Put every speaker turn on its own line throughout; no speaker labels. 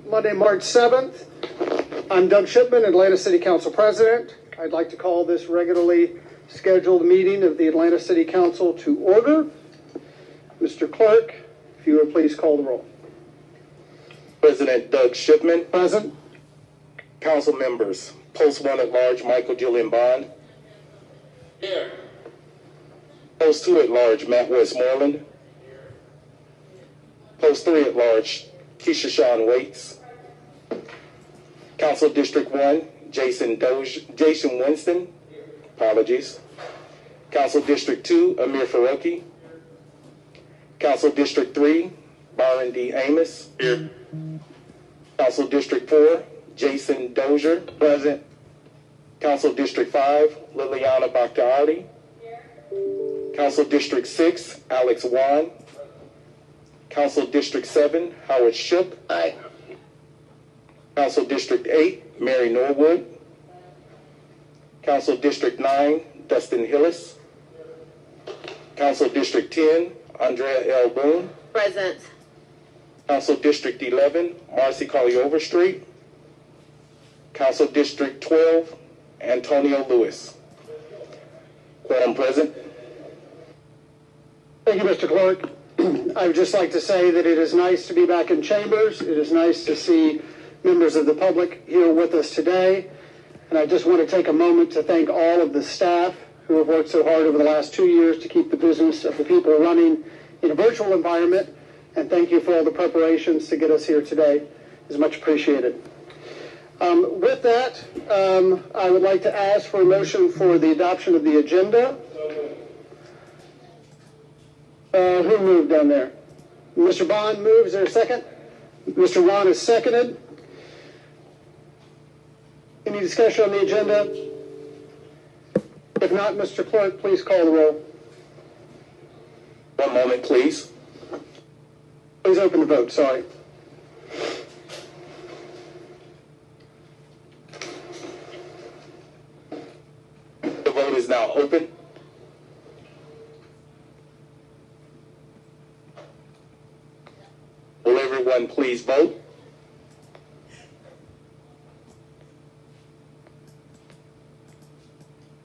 Monday, March 7th. I'm Doug Shipman, Atlanta City Council President. I'd like to call this regularly scheduled meeting of the Atlanta City Council to order. Mr. Clerk, if you would please call the roll.
President Doug Shipman.
Present.
Council members, Post 1 at large Michael Julian Bond.
Here.
Post 2 at large Matt Westmoreland. Post 3 at large Keisha Shawn Waits. Council District 1 Jason Winston. Apologies. Council District 2 Amir Faroki. Council District 3 Byron D. Amos.
Here.
Council District 4 Jason Dozier.
Present.
Council District 5 Liliana Bakhtiari. Council District 6 Alex Wan. Council District 7 Howard Shook.
Aye.
Council District 8 Mary Norwood. Council District 9 Dustin Hillis. Council District 10 Andrea L. Boone.
Present.
Council District 11 Marcy Colley Overstreet. Council District 12 Antonio Lewis. Quorum present.
Thank you, Mr. Clerk. I would just like to say that it is nice to be back in chambers. It is nice to see members of the public here with us today. And I just want to take a moment to thank all of the staff who have worked so hard over the last 2 years to keep the business of the people running in a virtual environment. And thank you for all the preparations to get us here today. It's much appreciated. With that, I would like to ask for a motion for the adoption of the agenda. Who moved down there? Mr. Bond moved. Is there a second? Mr. Ron is seconded. Any discussion on the agenda? If not, Mr. Clerk, please call the roll.
One moment, please.
Please open the vote. Sorry.
The vote is now open. Will everyone please vote?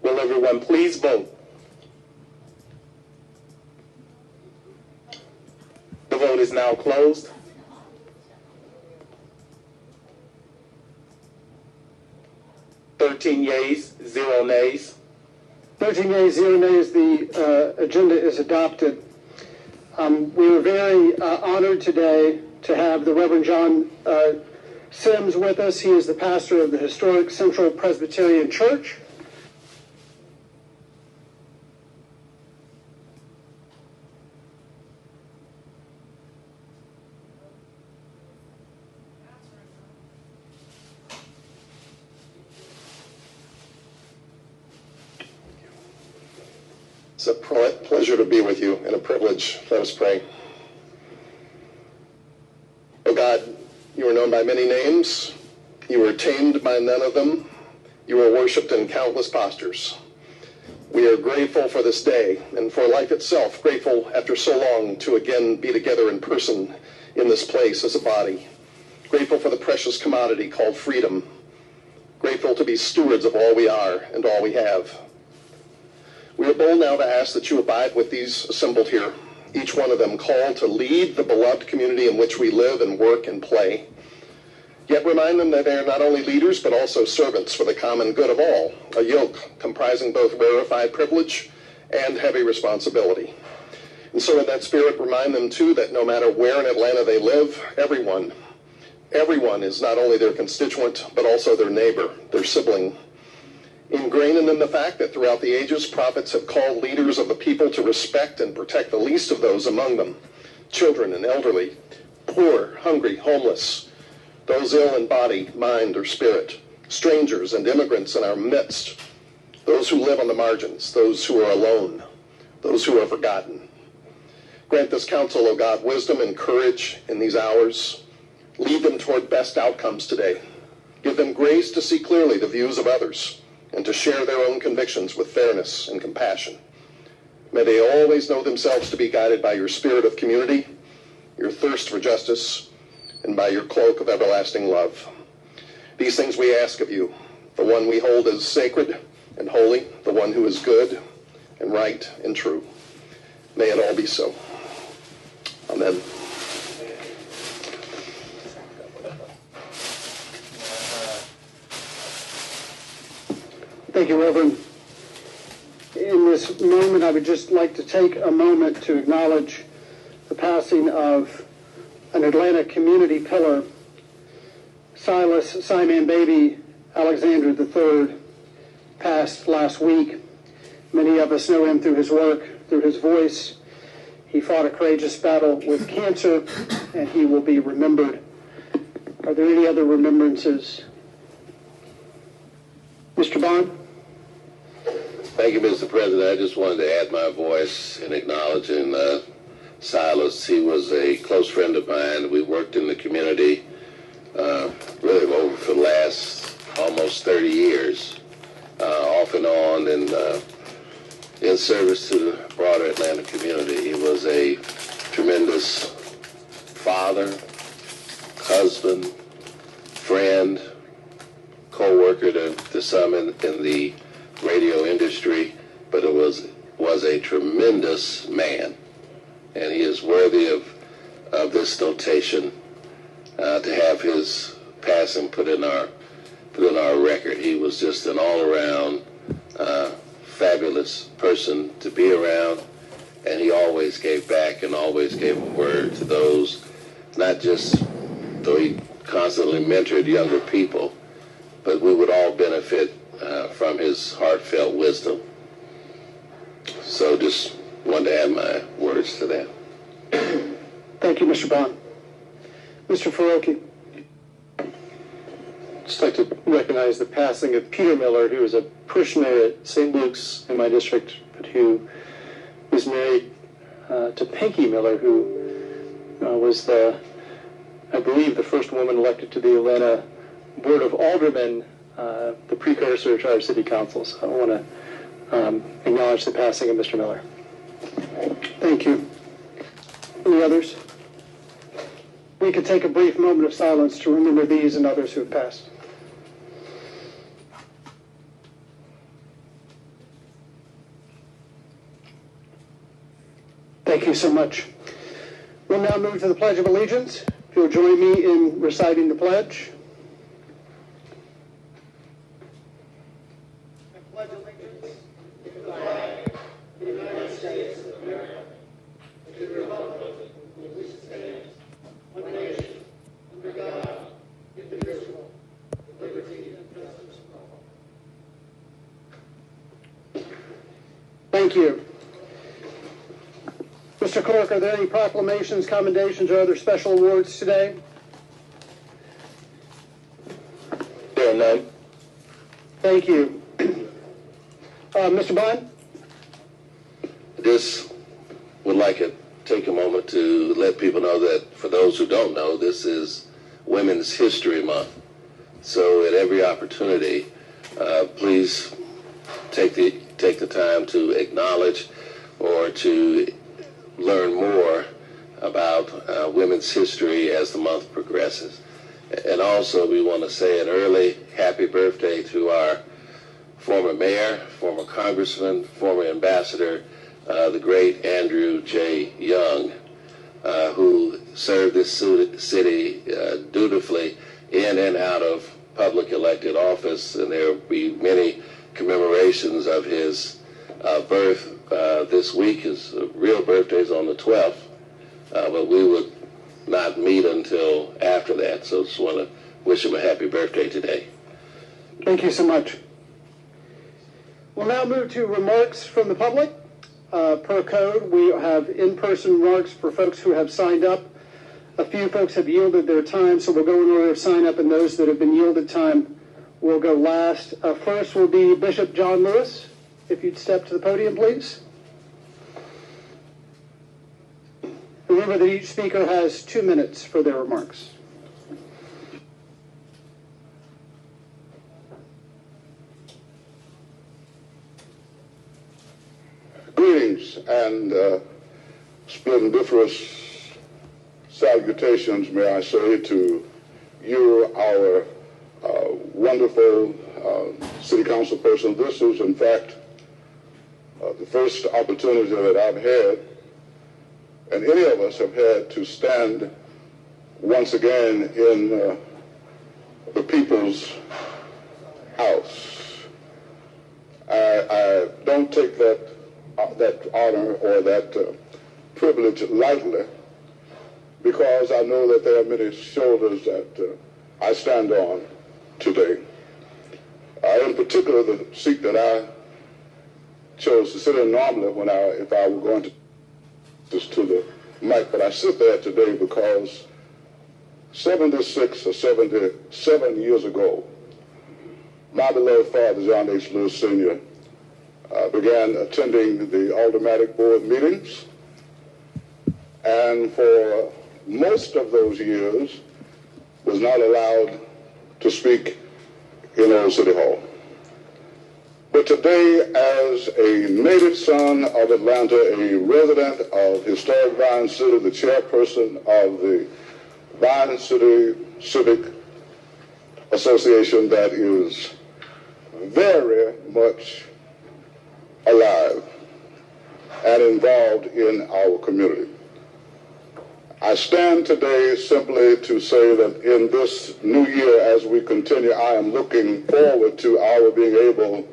Will everyone please vote? The vote is now closed. Yeas, 0 nays.
13 yeas, 0 nays. The agenda is adopted. We were very honored today to have the Reverend John Sims with us. He is the pastor of the historic Central Presbyterian Church.
It's a pleasure to be with you and a privilege. Let us pray. Oh God, you are known by many names. You are tamed by none of them. You are worshipped in countless postures. We are grateful for this day and for life itself, grateful after so long to again be together in person in this place as a body. Grateful for the precious commodity called freedom. Grateful to be stewards of all we are and all we have. We are bold now to ask that you abide with these assembled here, each one of them called to lead the beloved community in which we live and work and play. Yet remind them that they are not only leaders, but also servants for the common good of all, a yoke comprising both rarefied privilege and heavy responsibility. And so in that spirit, remind them too that no matter where in Atlanta they live, everyone is not only their constituent, but also their neighbor, their sibling. Ingrained in the fact that throughout the ages, prophets have called leaders of the people to respect and protect the least of those among them, children and elderly, poor, hungry, homeless, those ill in body, mind, or spirit, strangers and immigrants in our midst, those who live on the margins, those who are alone, those who are forgotten. Grant this council, O God, wisdom and courage in these hours. Lead them toward best outcomes today. Give them grace to see clearly the views of others and to share their own convictions with fairness and compassion. May they always know themselves to be guided by your spirit of community, your thirst for justice, and by your cloak of everlasting love. These things we ask of you, the one we hold as sacred and holy, the one who is good and right and true. May it all be so. Amen.
Thank you, Reverend. In this moment, I would just like to take a moment to acknowledge the passing of an Atlanta community pillar, Silas Simon Baby Alexander III, passed last week. Many of us know him through his work, through his voice. He fought a courageous battle with cancer, and he will be remembered. Are there any other remembrances? Mr. Bond?
Thank you, Mr. President. I just wanted to add my voice in acknowledging Silas. He was a close friend of mine. We worked in the community really over for the last almost 30 years, off and on, and in service to the broader Atlanta community. He was a tremendous father, husband, friend, co-worker to some in the radio industry, but it was a tremendous man, and he is worthy of this notation to have his passing put in our record. He was just an all-around fabulous person to be around, and he always gave back and always gave a word to those, not just though he constantly mentored younger people, but we would all benefit from his heartfelt wisdom. So just wanted to add my words to that.
Thank you, Mr. Bond. Mr. Faroki.
I'd just like to recognize the passing of Peter Miller, who was a parishioner at St. Luke's in my district, but who was married to Pinky Miller, who was I believe, the first woman elected to the Atlanta Board of Aldermen, the precursor to our city council. So I want to acknowledge the passing of Mr. Miller.
Thank you. Any others? We could take a brief moment of silence to remember these and others who have passed. Thank you so much. We'll now move to the Pledge of Allegiance. If you'll join me in reciting the pledge. I pledge allegiance to the flag of the United States of America, and to the republic for which it stands, one nation, under God, indivisible, with liberty and justice for all. Thank you. Mr. Clerk, are there any proclamations, commendations, or other special awards today?
There are none.
Thank you. Mr. Bond?
Just would like to take a moment to let people know that, for those who don't know, this is Women's History Month. So at every opportunity, please take the time to acknowledge or to learn more about women's history as the month progresses. And also, we want to say an early happy birthday to our former mayor, former congressman, former ambassador, the great Andrew J. Young, who served this city dutifully in and out of public elected office, and there will be many commemorations of his birth this week. His real birthday is on the 12th, but we would not meet until after that, so just want to wish him a happy birthday today.
Thank you so much. We'll now move to remarks from the public. Per code, we have in-person remarks for folks who have signed up. A few folks have yielded their time, so we'll go in order of sign up, and those that have been yielded time will go last. First will be Bishop John Lewis. If you'd step to the podium, please. Remember that each speaker has 2 minutes for their remarks.
Greetings and splendiferous salutations, may I say, to you, our wonderful city council person. This is, in fact, the first opportunity that I've had, and any of us have had, to stand once again in the people's house. I don't take that honor or that privilege lightly, because I know that there are many shoulders that I stand on today. In particular, the seat that I chose to sit in normally if I were going to the mic, but I sit there today because 76 or 77 years ago, my beloved father, John H. Lewis Sr., began attending the Aldermanic Board meetings, and for most of those years was not allowed to speak in Old City Hall. But today, as a native son of Atlanta, a resident of historic Vine City, the chairperson of the Vine City Civic Association that is very much alive and involved in our community, I stand today simply to say that in this new year, as we continue, I am looking forward to our being able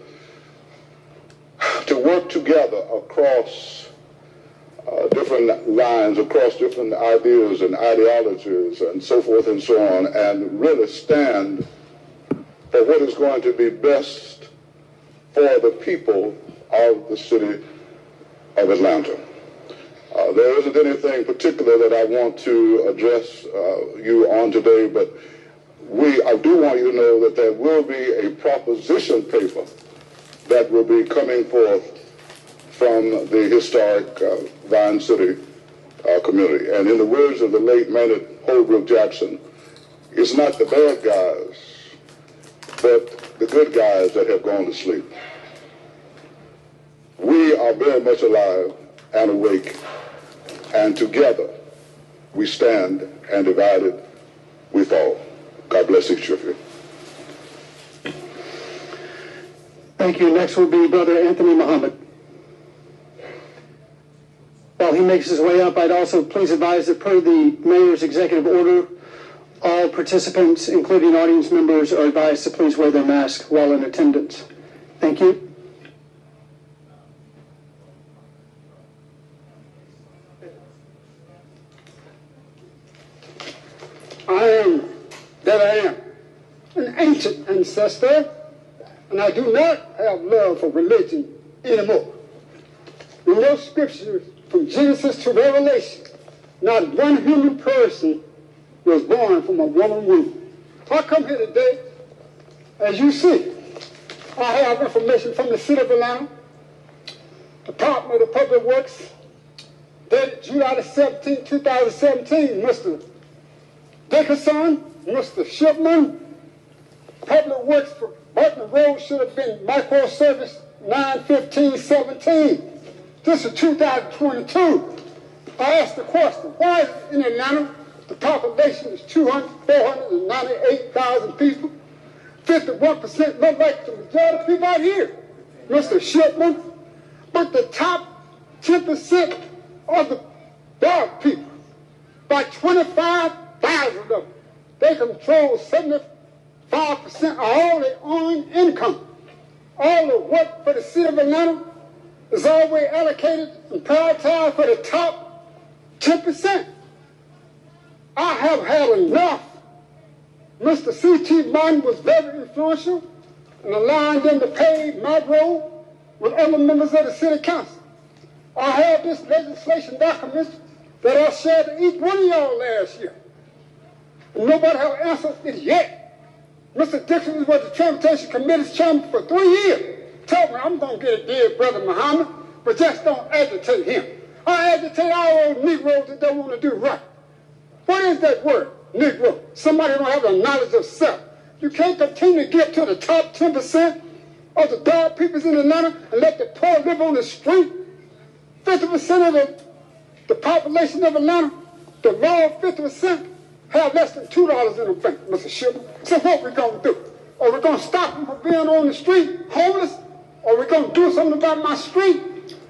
to work together across different lines, across different ideas and ideologies and so forth and so on, and really stand for what is going to be best for the people of the city of Atlanta. There isn't anything particular that I want to address you on today, but I do want you to know that there will be a proposition paper that will be coming forth from the historic Vine City community. And in the words of the late Maynard Holbrook Jackson, it's not the bad guys, but the good guys that have gone to sleep. We are very much alive and awake, and together we stand, and divided we fall. God bless each of you.
Thank you. Next will be Brother Anthony Muhammad. While he makes his way up, I'd also please advise that per the Mayor's executive order, all participants, including audience members, are advised to please wear their mask while in attendance. Thank you.
I am that I am, an ancient ancestor, and I do not have love for religion anymore. In those scriptures, from Genesis to Revelation, not one human person was born from a woman womb. I come here today, as you see, I have information from the city of Atlanta, Department of Public Works, dated July 17, 2017, Mr. Dickerson, Mr. Shipman, Public Works for Barton Road should have been micro-service 9/15/17. This is 2022. I asked the question, why is it in Atlanta the population is 498,000 people? 51% look like the majority of people out here, Mr. Shipman. But the top 10% of the dark people, by 25,000 of them, they control 75% of all their own income. All the work for the city of Atlanta is always allocated and prioritized for the top 10%. I have had enough. Mr. C.T. Martin was very influential in allowing them to pave my road with other members of the city council. I have this legislation document that I shared to each one of y'all last year. And nobody has answered it yet. Mr. Dixon was the Transportation Committee's chairman for 3 years. Told me, I'm going to get it dead, Brother Muhammad, but just don't agitate him. I agitate all those Negroes that don't want to do right. What is that word, Negro? Somebody don't have the knowledge of self. You can't continue to get to the top 10% of the dark peoples in Atlanta and let the poor live on the street. 50% of the population of Atlanta The lower 50% have less than $2 in the bank, Mr. Shipman. So what we gonna do? Are we gonna stop them from being on the street, homeless? Or we gonna do something about my street?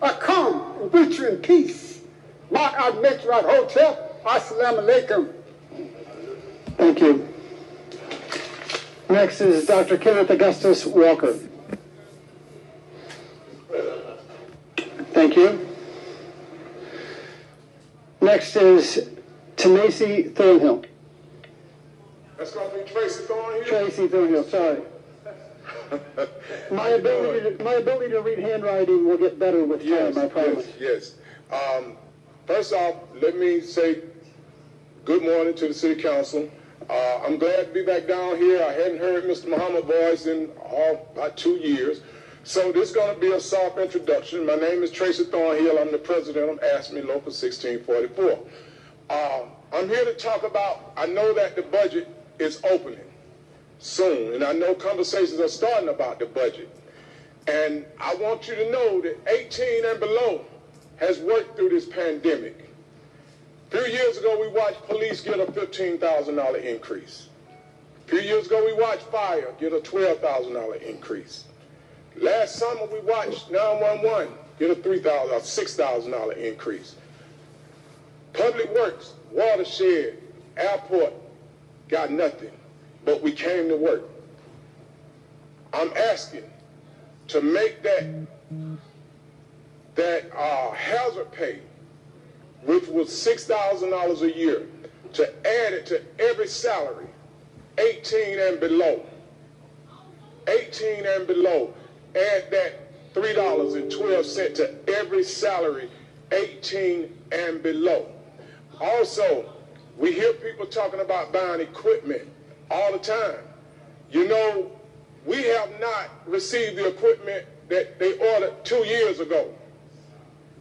I come and greet you in peace. Mark out next right hotel. Assalamu alaikum.
Thank you. Next is Dr. Kenneth Augustus Walker. Thank you. Next is Tanasi Thornhill.
That's going to be Tracy Thornhill?
Tracy Thornhill, sorry. My ability to read handwriting will get better with time, I promise.
Yes. First off, let me say good morning to the City Council. I'm glad to be back down here. I hadn't heard Mr. Muhammad's voice in about 2 years. So this is going to be a soft introduction. My name is Tracy Thornhill. I'm the president of ASME Local 1644. I'm here to talk about, I know that the budget is opening soon, and I know conversations are starting about the budget. And I want you to know that 18 and below has worked through this pandemic. A few years ago, we watched police get a $15,000 increase. A few years ago, we watched fire get a $12,000 increase. Last summer, we watched 911 get a $3,000 or $6,000 increase. Public Works, watershed, airport got nothing, but we came to work. I'm asking to make that hazard pay, which was $6,000 a year, to add it to every salary, 18 and below. 18 and below. Add that $3.12 to every salary, 18 and below. Also, we hear people talking about buying equipment all the time. You know, we have not received the equipment that they ordered 2 years ago.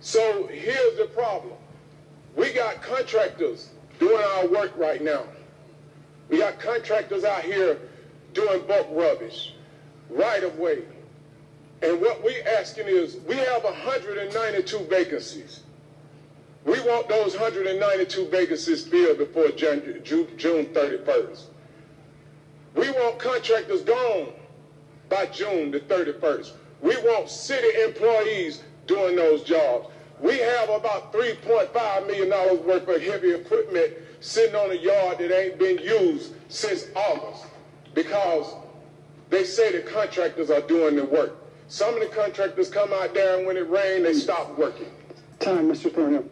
So here's the problem. We got contractors doing our work right now. We got contractors out here doing bulk rubbish, right of way. And what we're asking is, we have 192 vacancies. We want those 192 vacancies filled before June 31st. We want contractors gone by June the 31st. We want city employees doing those jobs. We have about $3.5 million worth of heavy equipment sitting on a yard that ain't been used since August because they say the contractors are doing the work. Some of the contractors come out there and when it rains, they stop working.
Time, Mr. Thornhill.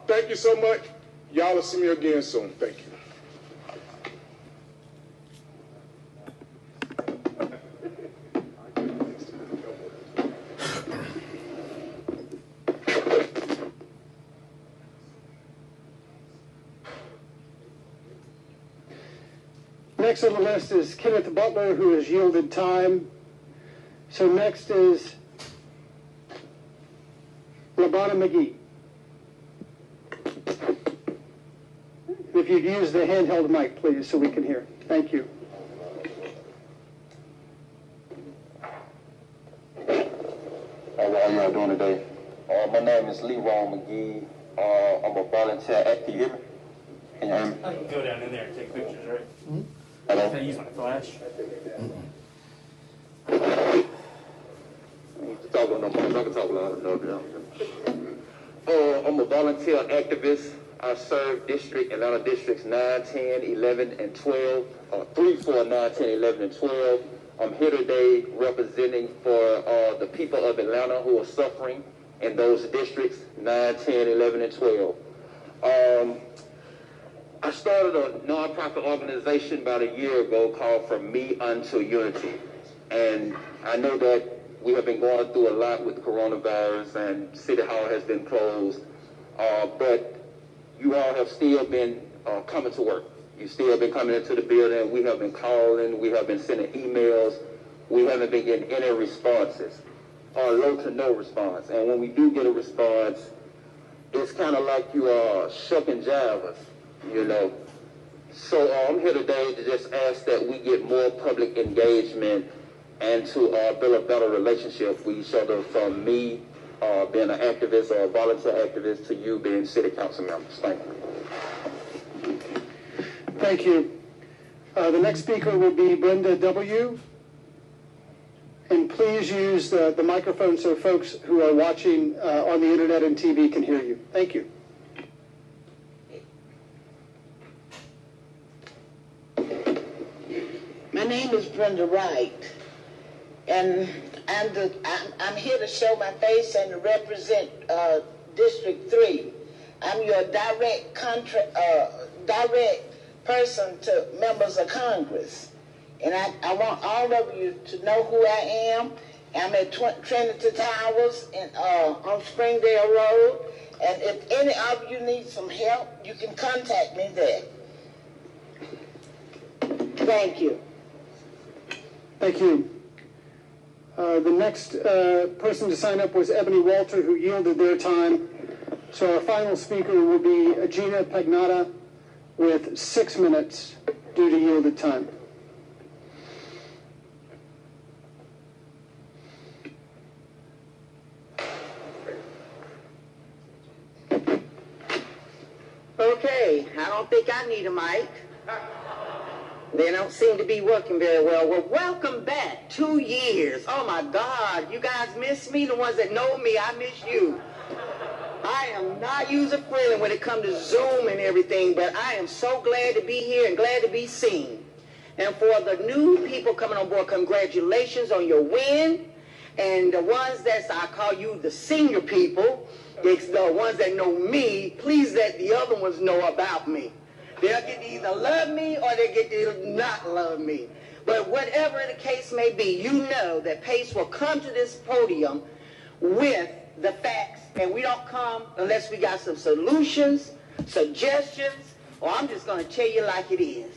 Thank you so much. Y'all will see me again soon. Thank you.
Next on the list is Kenneth Butler, who has yielded time. So next is Labana McGee. If you'd use the handheld mic, please, so we can hear. Thank you.
How are y'all doing today? My name is Leroy McGee. I'm a volunteer active. You hear me? Can you hear me?
I can go down in there and take pictures, right?
Mm-hmm. Hello?
Can I use my flash?
I'm a volunteer activist. I serve Atlanta Districts 9, 10, 11, and 12. 3, 4, 9, 10, 11, and 12. I'm here today representing for the people of Atlanta who are suffering in those districts 9, 10, 11, and 12. I started a nonprofit organization about a year ago called From Me Unto Unity. And I know that we have been going through a lot with coronavirus and City Hall has been closed. But you all have still been coming to work. You've still been coming into the building. We have been calling. We have been sending emails. We haven't been getting any responses, or low to no response. And when we do get a response, it's kind of like you are shucking jive us, you know. So I'm here today to just ask that we get more public engagement and to build a better relationship with each other, from me being an activist or a volunteer activist to you being city council members. Thank you.
Thank you. The next speaker will be Brenda W. And please use the microphone so folks who are watching on the internet and TV can hear you. Thank you.
My name is Brenda Wright, and I'm here to show my face and to represent District 3. I'm your direct person to members of Congress. And I want all of you to know who I am. I'm at Trinity Towers on Springdale Road. And if any of you need some help, you can contact me there. Thank you.
Thank you. The next person to sign up was Ebony Walter, who yielded their time. So our final speaker will be Gina Pagnotta with 6 minutes due to yielded time.
Okay, I don't think I need a mic. They don't seem to be working very well. Well, welcome back. 2 years. Oh, my God. You guys miss me? The ones that know me, I miss you. I am not user-friendly when it comes to Zoom and everything, but I am so glad to be here and glad to be seen. And for the new people coming on board, congratulations on your win. And the ones that I call you the senior people, it's the ones that know me, please let the other ones know about me. They'll get to either love me or they get to not love me. But whatever the case may be, you know that PACE will come to this podium with the facts, and we don't come unless we got some solutions, suggestions, or I'm just going to tell you like it is.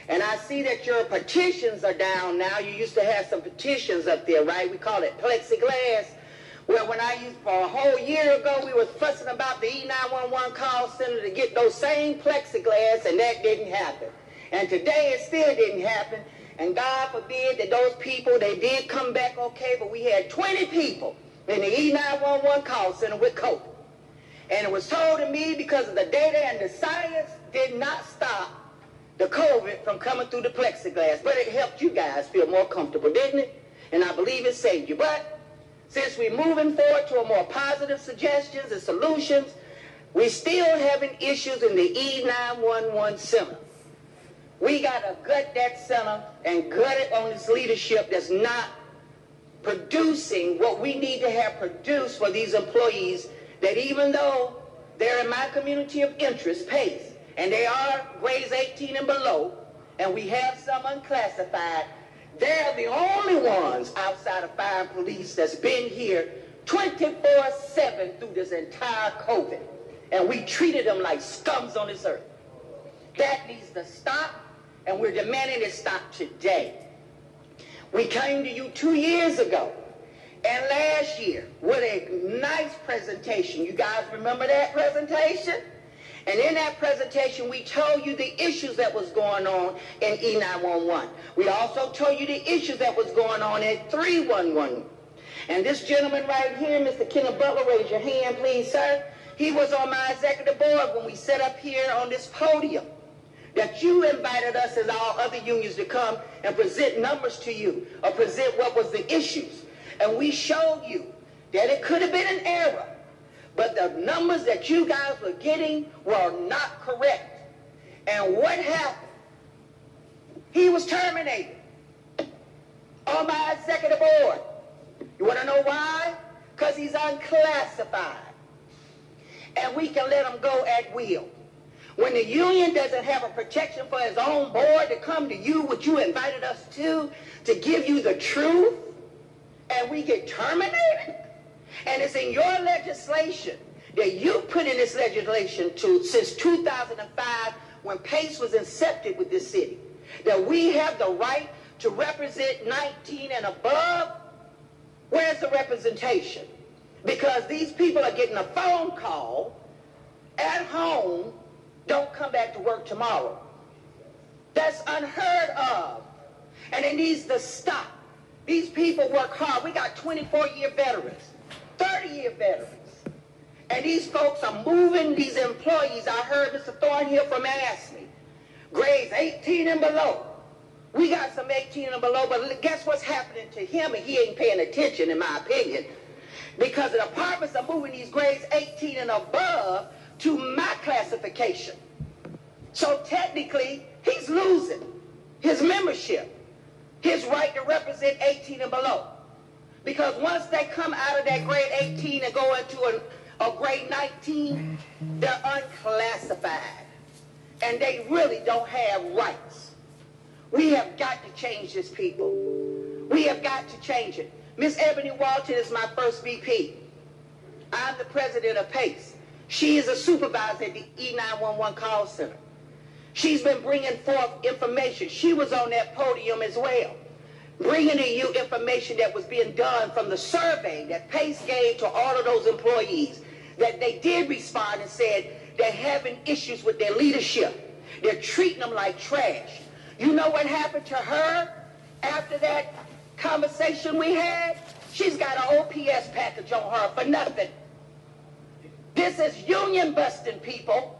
And I see that your petitions are down now. You used to have some petitions up there, right? We call it plexiglass. Well, when I used, for a whole year ago, we was fussing about the E911 call center to get those same plexiglass, and that didn't happen. And today it still didn't happen. And God forbid that those people, they did come back okay, but we had 20 people in the E911 call center with COVID. And it was told to me because of the data and the science did not stop the COVID from coming through the plexiglass. But it helped you guys feel more comfortable, didn't it? And I believe it saved you. But since we're moving forward to a more positive suggestions and solutions, we're still having issues in the E911 center. We got to gut that center and gut it on this leadership that's not producing what we need to have produced for these employees that even though they're in my community of interest, PACE, and they are grades 18 and below, and we have some unclassified, they're the only ones outside of fire and police that's been here 24/7 through this entire COVID. And we treated them like scums on this earth. That needs to stop, and we're demanding it stop today. We came to you 2 years ago and last year with a nice presentation. You guys remember that presentation? And in that presentation, we told you the issues that was going on in E911. We also told you the issues that was going on in 311. And this gentleman right here, Mr. Kenneth Butler, raise your hand, please, sir. He was on my executive board when we set up here on this podium that you invited us as all other unions to come and present numbers to you or present what was the issues. And we showed you that it could have been an error, but the numbers that you guys were getting were not correct. And what happened? He was terminated on my executive board. You want to know why? Because he's unclassified. And we can let him go at will. When the union doesn't have a protection for his own board to come to you, what you invited us to give you the truth, and we get terminated, and it's in your legislation that you put in this legislation since 2005 when PACE was incepted with this city, that we have the right to represent 19 and above. Where's the representation? Because these people are getting a phone call at home, don't come back to work tomorrow. That's unheard of. And it needs to stop. These people work hard. We got 24-year veterans, 30-year veterans. And these folks are moving these employees. I heard Mr. Thornhill from ASME grades 18 and below. We got some 18 and below, but guess what's happening to him? And he ain't paying attention, in my opinion, because the departments are moving these grades 18 and above to my classification. So technically, he's losing his membership, his right to represent 18 and below. Because once they come out of that grade 18 and go into a grade 19, they're unclassified. And they really don't have rights. We have got to change this, people. We have got to change it. Miss Ebony Walton is my first VP. I'm the president of PACE. She is a supervisor at the E911 call center. She's been bringing forth information. She was on that podium as well, bringing to you information that was being done from the survey that PACE gave to all of those employees, that they did respond and said they're having issues with their leadership. They're treating them like trash. You know what happened to her after that conversation we had? She's got an OPS package on her for nothing. This is union busting, people.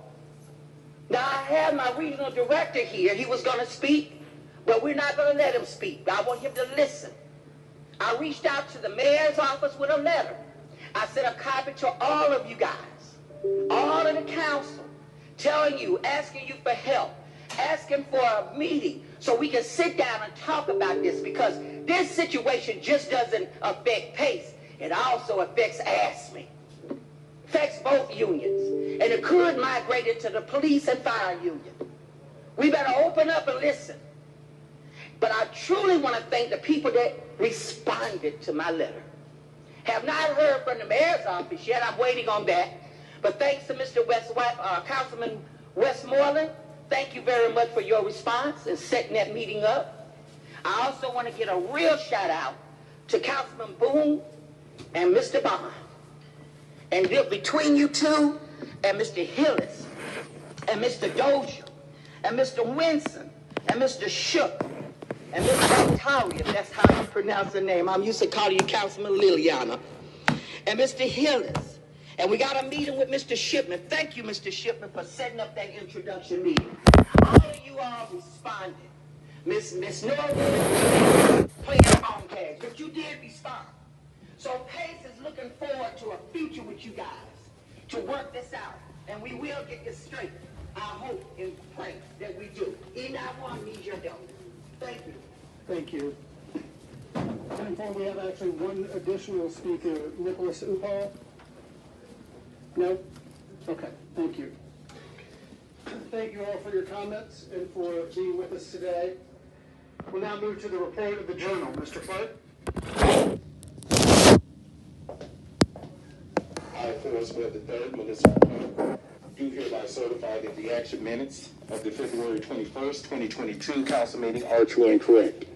Now, I have my regional director here. He was going to speak, but we're not going to let him speak. I want him to listen. I reached out to the mayor's office with a letter. I sent a copy to all of you guys, all of the council, telling you, asking you for help, asking for a meeting so we can sit down and talk about this, because this situation just doesn't affect PACE. It also affects ASME. Affects both unions. And it could migrate into the police and fire union. We better open up and listen. But I truly want to thank the people that responded to my letter. Have not heard from the mayor's office yet. I'm waiting on that. But thanks to Mr. Councilman Westmoreland, thank you very much for your response and setting that meeting up. I also want to get a real shout out to Councilman Boone and Mr. Bond. And between you two and Mr. Hillis and Mr. Dozier and Mr. Winson and Mr. Shook and Mr. Octavia, if that's how you pronounce the name. I'm used to calling you Councilman Liliana. And Mr. Hillis. And we got a meeting with Mr. Shipman. Thank you, Mr. Shipman, for setting up that introduction meeting. All of you all responded. Miss Norwood playing phone tags, but you did respond. So PACE is looking forward to a future with you guys to work this out. And we will get this straight. I hope and pray that we do. E91 needs your help. Thank you.
Thank you. And we have actually one additional speaker, Nicholas Upal. No? Okay, thank you. Thank you all for your comments and for being with us today. We'll now move to the report of the journal. Mr. Clark?
I, Forrest Webb III, Melissa Clark, do hereby certify that the action minutes of the February 21st, 2022 council meeting are true and correct.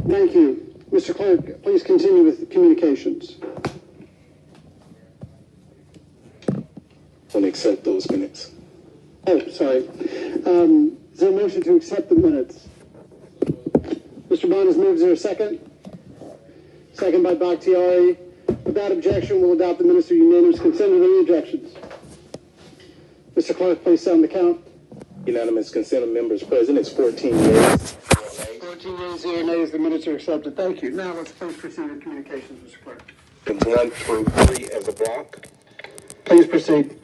Thank you. Mr. Clerk, please continue with communications.
And accept those minutes.
Oh, sorry. Is there a motion to accept the minutes? Mr. Bond has moved. Is there a second? Second by Bakhtiari. Without objection, we'll adopt the minutes through unanimous consent. Are there any objections? Mr. Clerk, please sound the count.
Unanimous consent of members present is 14 yeas.
14 yeas, 0 nays. The minutes are accepted. Thank you. Now let's please proceed with communications, Mr. Clerk.
1 through 3 as a block.
Please proceed.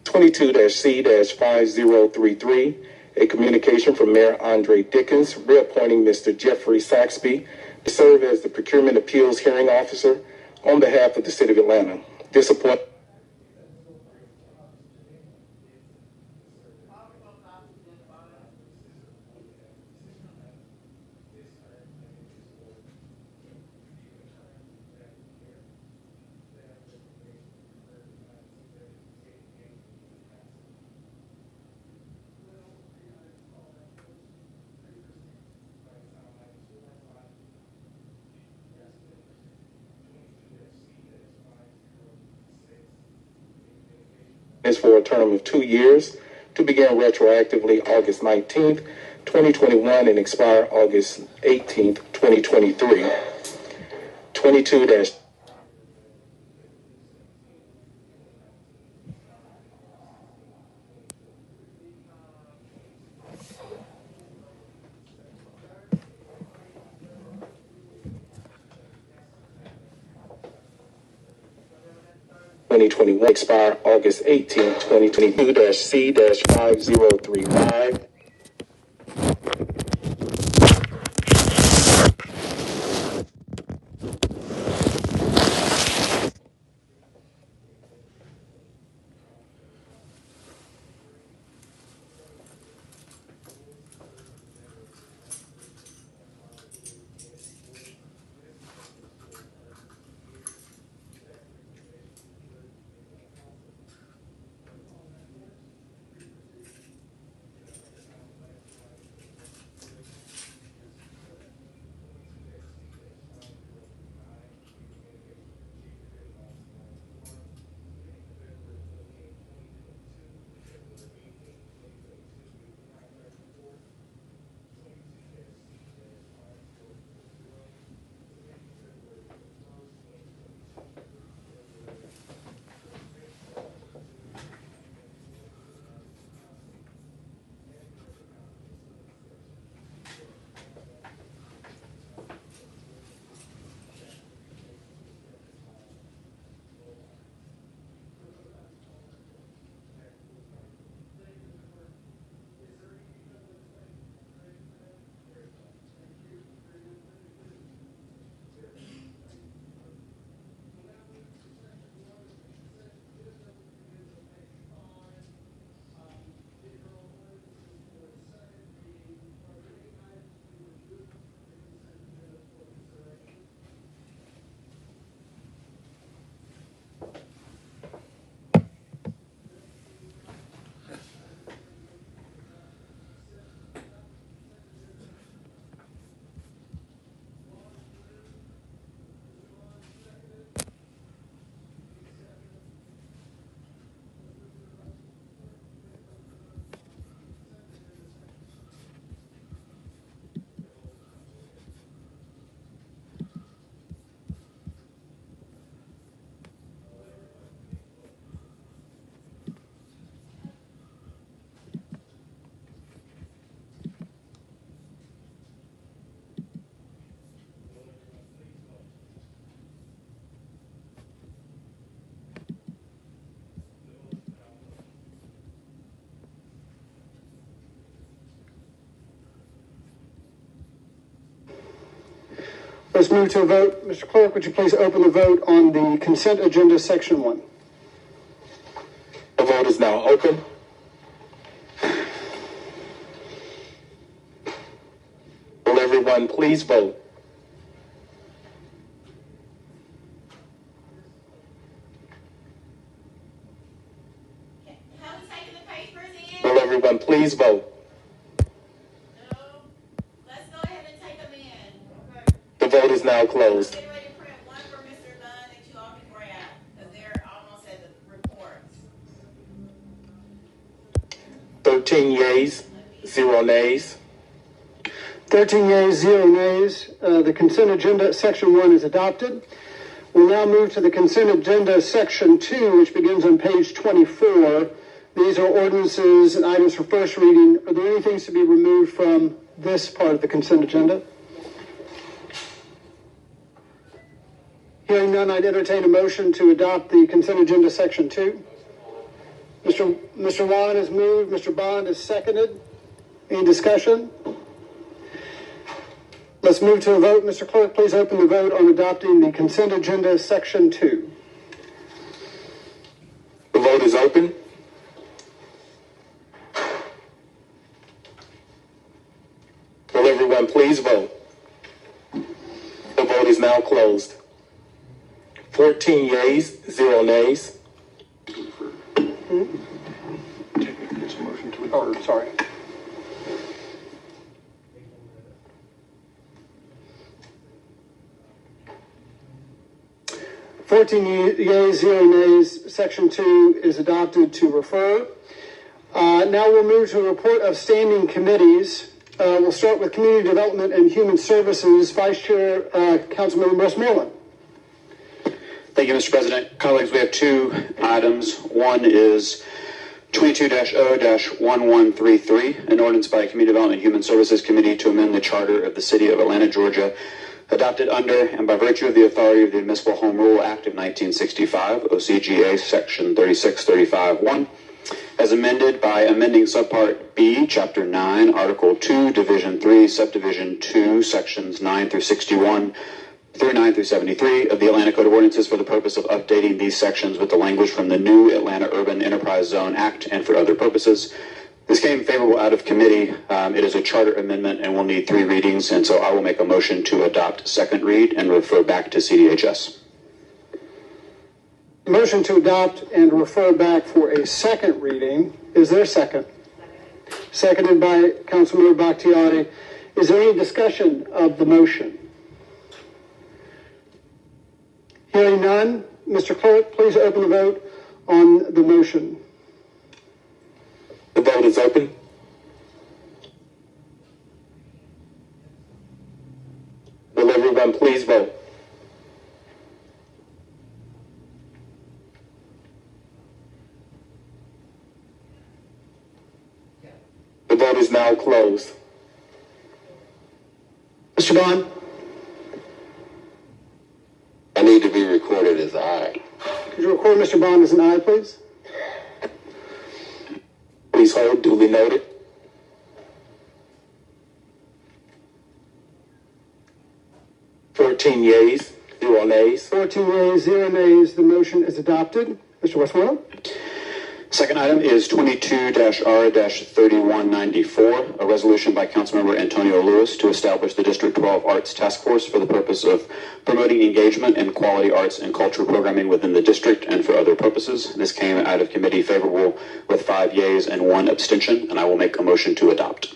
22-C-5033, a communication from Mayor Andre Dickens reappointing Mr. Jeffrey Saxby to serve as the Procurement Appeals Hearing Officer on behalf of the City of Atlanta. This appointment is for a term of 2 years to begin retroactively August 19th, 2021 and expire August 18th, 2023. 22- 2021, expire August 18, 2022-C-5035.
Let's move to a vote. Mr. Clerk, would you please open the vote on the consent agenda, section 1?
The vote is now open. Will everyone please vote?
Have we taken the papers in?
Will everyone please vote?
No. Let's go ahead and take them in.
The vote is now closed.
Get ready to print one for Mr. Dunn that you all can grab, because they're almost at the reports.
13 yeas, 0 nays.
13 yeas, 0 nays. The consent agenda, section 1, is adopted. We'll now move to the consent agenda, section 2, which begins on page 24. These are ordinances and items for first reading. Are there any things to be removed from this part of the consent agenda? Hearing none, I'd entertain a motion to adopt the consent agenda, section 2. Mr. Juan has moved. Mr. Bond has seconded. Any discussion? Let's move to a vote. Mr. Clerk, please open the vote on adopting the consent agenda, section 2.
The vote is open. Will everyone please vote? The vote is now closed. 14 yeas, 0 nays.
Oh, sorry. Yeas, 0 nays. Section 2 is adopted to refer. Now we'll move to a report of standing committees. We'll start with Community Development and Human Services. Vice Chair, Councilmember Westmoreland.
Thank you, Mr. President. Colleagues, we have two items. One is 22-0-1133, an ordinance by Community Development and Human Services Committee to amend the charter of the City of Atlanta, Georgia, adopted under and by virtue of the authority of the Municipal Home Rule Act of 1965, OCGA Section 3635(1), as amended by amending Subpart B, Chapter 9, Article 2, Division 3, Subdivision 2, Sections 9 through 61 through 9 through 73 of the Atlanta Code of Ordinances for the purpose of updating these sections with the language from the new Atlanta Urban Enterprise Zone Act and for other purposes. This came favorable out of committee. It is a charter amendment and will need 3 readings, and so I will make a motion to adopt second read and refer back to CDHS.
Motion to adopt and refer back for a second reading. Is there a second? Seconded by Councilmember Bakhtiari. Is there any discussion of the motion? Hearing none, Mr. Clerk, please open the vote on the motion.
The vote is open. Will everyone please vote? The vote is now closed.
Mr. Bond?
I need to be recorded as aye.
Could you record Mr. Bond as an aye, please?
Please hold, duly noted. Fourteen yeas, 0 nays.
14 yeas, 0 nays. The motion is adopted. Mr. Westmoreland?
Second item is 22-R-3194, a resolution by Councilmember Antonio Lewis to establish the District 12 Arts Task Force for the purpose of promoting engagement in quality arts and culture programming within the district and for other purposes. This came out of committee favorable with 5 yeas and 1 abstention, and I will make a motion to adopt.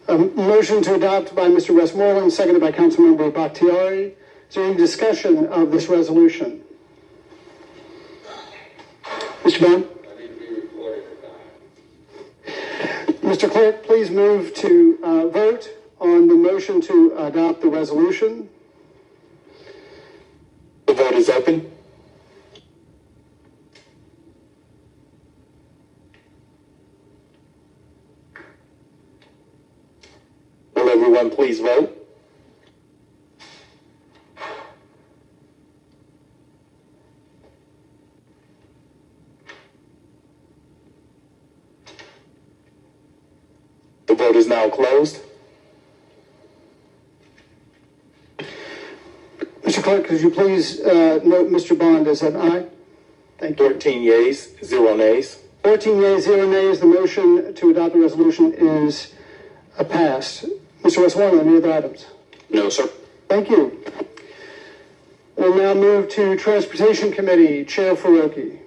A motion to adopt by Mr. Westmoreland, seconded by Councilmember Bakhtiari. Is there any discussion of this resolution? Mr. Bond? Mr. Clerk, please move to vote on the motion to adopt the resolution.
The vote is open. Will everyone please vote? The vote is now closed.
Mr. Clerk, could you please note Mr. Bond as an aye? Thank you.
14 yeas, 0 nays.
14 yeas, 0 nays. The motion to adopt the resolution is passed. Mr. Westmoreland, any other items?
No, sir.
Thank you. We'll now move to Transportation Committee. Chair Faroki.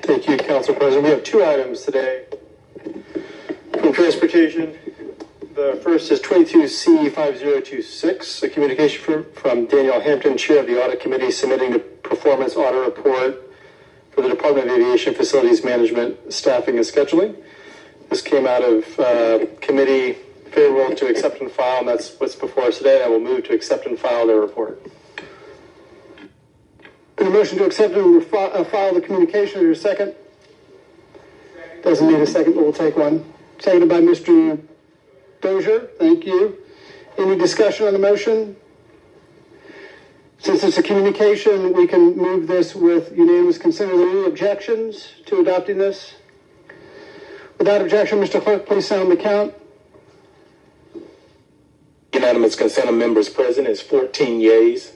Thank you, Council President. We have 2 items today from Transportation. The first is 22C5026, a communication from Danielle Hampton, Chair of the Audit Committee, submitting the performance audit report for the Department of Aviation Facilities Management, Staffing and Scheduling. This came out of committee favorable to accept and file, and that's what's before us today. I will move to accept and file their report.
A motion to accept and file the communication. Is there a second? Doesn't need a second, but we'll take one. Seconded by Mr. Dozier. Thank you. Any discussion on the motion? Since it's a communication, we can move this with unanimous consent. Are there any objections to adopting this? Without objection, Mr. Clerk, please sound the count.
Unanimous consent of members present is 14 yeas,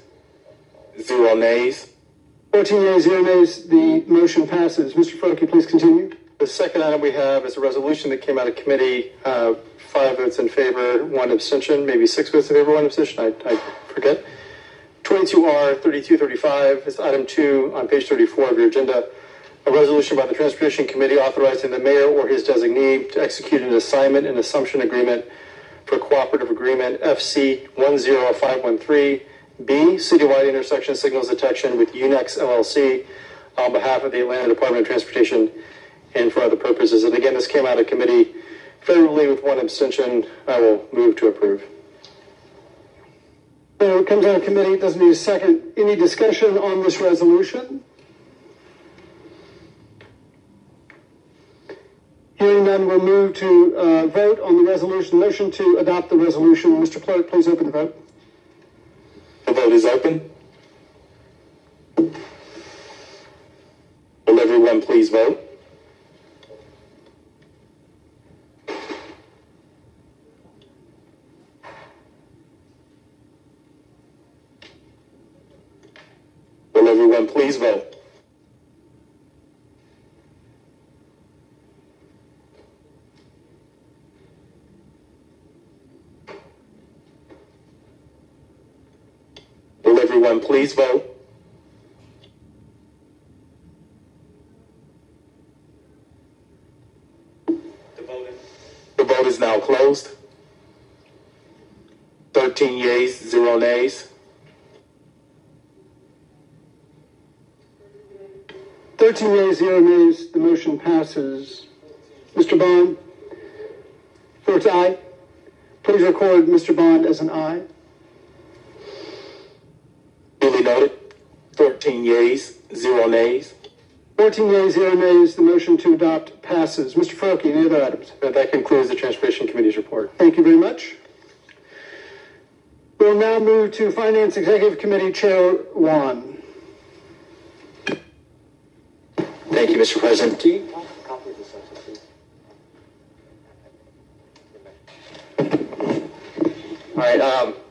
0 nays.
14 yeas, 0 nays. The motion passes. Mr. Faroki, please continue.
The second item we have is a resolution that came out of committee, 5 votes in favor, 1 abstention, maybe 6 votes in favor, 1 abstention, I forget. 22R3235 is item 2 on page 34 of your agenda. A resolution by the Transportation Committee authorizing the mayor or his designee to execute an assignment and assumption agreement for cooperative agreement FC 10513B, citywide intersection signals detection with UNEX LLC on behalf of the Atlanta Department of Transportation and for other purposes. And again, this came out of committee favorably with 1 abstention. I will move to approve.
So it comes out of committee. It doesn't need a second. Any discussion on this resolution? Hearing none, we'll move to vote on the resolution. Motion to adopt the resolution. Mr. Clerk, please open the vote.
The vote is open. Will everyone please vote? Will everyone please vote? Will everyone please vote? The vote is now closed. 13 yeas, 0 nays.
13 yeas, 0 nays. The motion passes. Mr. Bond, votes aye. Please record Mr. Bond as an aye.
Duly noted. 13 yeas, 0 nays.
14 yeas, 0 nays. The motion to adopt passes. Mr. Faruqi, any other items?
That concludes the Transportation Committee's report.
Thank you very much. We'll now move to Finance Executive Committee Chair Juan.
Thank you, Mr. President. All right,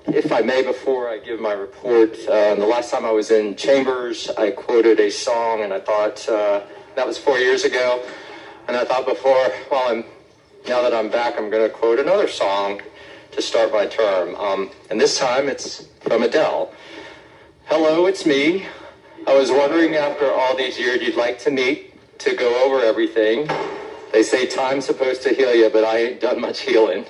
if I may, before I give my report, the last time I was in Chambers, I quoted a song, and I thought that was 4 years ago. And I thought now that I'm back, I'm going to quote another song to start my term. And this time it's from Adele. Hello, it's me. I was wondering, after all these years, you'd like to meet to go over everything. They say time's supposed to heal you, but I ain't done much healing.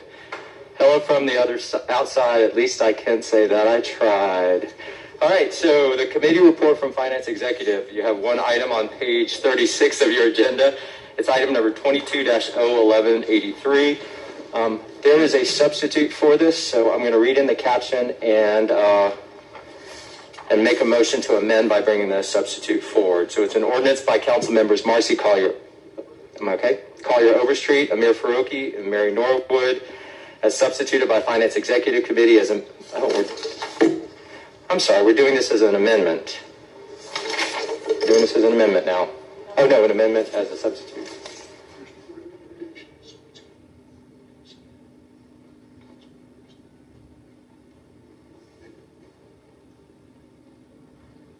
Hello from the other outside. At least I can say that I tried. All right, so the committee report from Finance Executive. You have one item on page 36 of your agenda. It's item number 22-01183. There is a substitute for this, so I'm going to read in the caption and make a motion to amend by bringing the substitute forward. So it's an ordinance by council members Marcy Collier, Collier Overstreet, Amir Faruqi, and Mary Norwood, as substituted by Finance Executive Committee as we're doing this as an amendment. We're doing this as an amendment now. Oh no, an amendment as a substitute.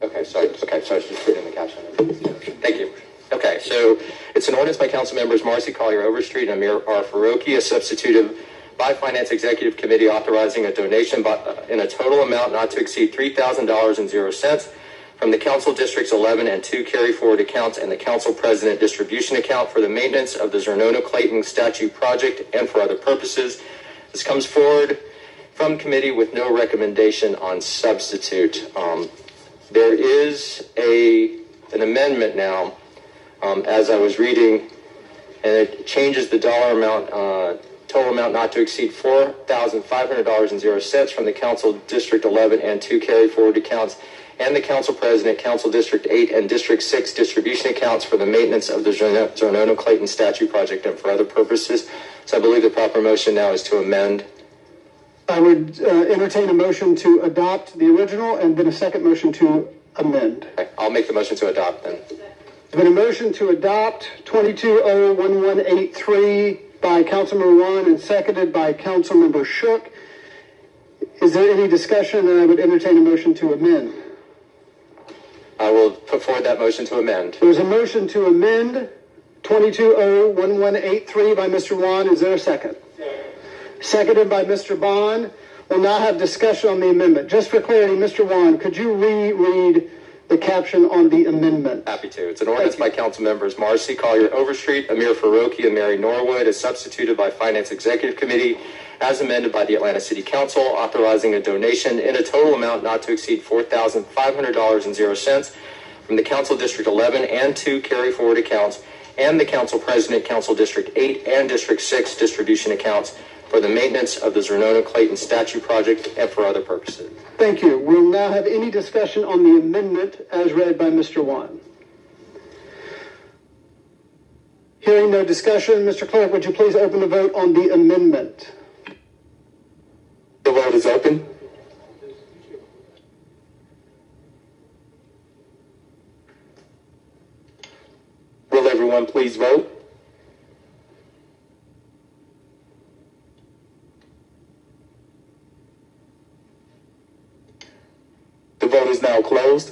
Okay, sorry, just reading the caption. Thank you. Okay, so it's an ordinance by council members Marcy Collier Overstreet and Amir R. Faruqi, as substituted by Finance Executive Committee, authorizing a donation in a total amount not to exceed $3,000.00 from the Council Districts 11 and 2 carry forward accounts and the Council President distribution account for the maintenance of the Zernona-Clayton statue project and for other purposes. This comes forward from committee with no recommendation on substitute. There is an amendment now, as I was reading, and it changes the dollar amount, total amount not to exceed $4,500.00 from the Council District 11 and 2 carry forward accounts and the Council President, Council District 8 and District 6 distribution accounts for the maintenance of the Zernona-Clayton statue project and for other purposes. So I believe the proper motion now is to amend.
I would entertain a motion to adopt the original and then a second motion to amend.
Okay, I'll make the motion to adopt then.
There's been a motion to adopt 22-01183 by Councilmember Juan and seconded by Councilmember Shook. Is there any discussion? And I would entertain a motion to amend.
I will put forward that motion to amend.
There's a motion to amend 22-01183 by Mr. Juan. Is there a second? Seconded by Mr. Bond. We'll now have discussion on the amendment. Just for clarity, Mr. Juan, could you reread the caption on the amendment?
Happy to. It's an ordinance by council members Marcy Collier Overstreet, Amir Faruqi, and Mary Norwood, as substituted by Finance Executive Committee, as amended by the Atlanta City Council, authorizing a donation in a total amount not to exceed $4,500.00 from the Council District 11 and 2 carry forward accounts and the Council President, Council District 8 and District 6 distribution accounts for the maintenance of the Zernona-Clayton statue project and for other purposes.
Thank you. We'll now have any discussion on the amendment as read by Mr. Juan. Hearing no discussion, Mr. Clerk, would you please open the vote on the amendment?
The vote is open. Will everyone please vote? The vote is now closed.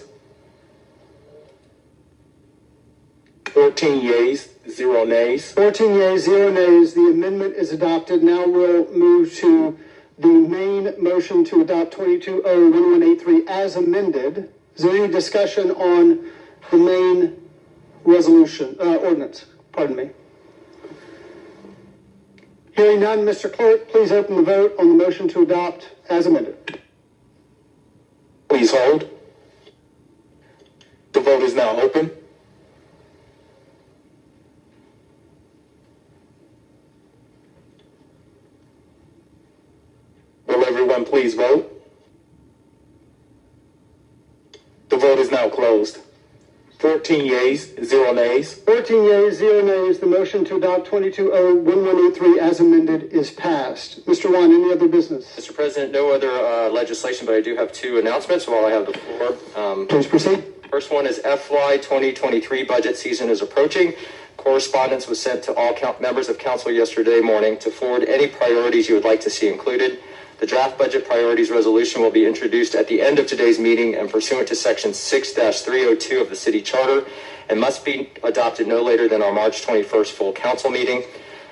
14 yeas, 0 nays.
14 yeas, 0 nays. The amendment is adopted. Now we'll move to the main motion to adopt 22-01183 as amended. Is there any discussion on the main resolution, ordinance? Pardon me. Hearing none, Mr. Clerk, please open the vote on the motion to adopt as amended.
Please hold. The vote is now open. Will everyone please vote? The vote is now closed. 14 yeas, 0 nays.
14 yeas, 0 nays. The motion to adopt 22-01183 as amended is passed. Mr. Wan, any other business?
Mr. President, no other legislation, but I do have 2 announcements while I have the floor.
Please proceed.
First one is FY 2023 budget season is approaching. Correspondence was sent to all members of council yesterday morning to forward any priorities you would like to see included. The draft budget priorities resolution will be introduced at the end of today's meeting and pursuant to section 6-302 of the city charter and must be adopted no later than our March 21st full council meeting.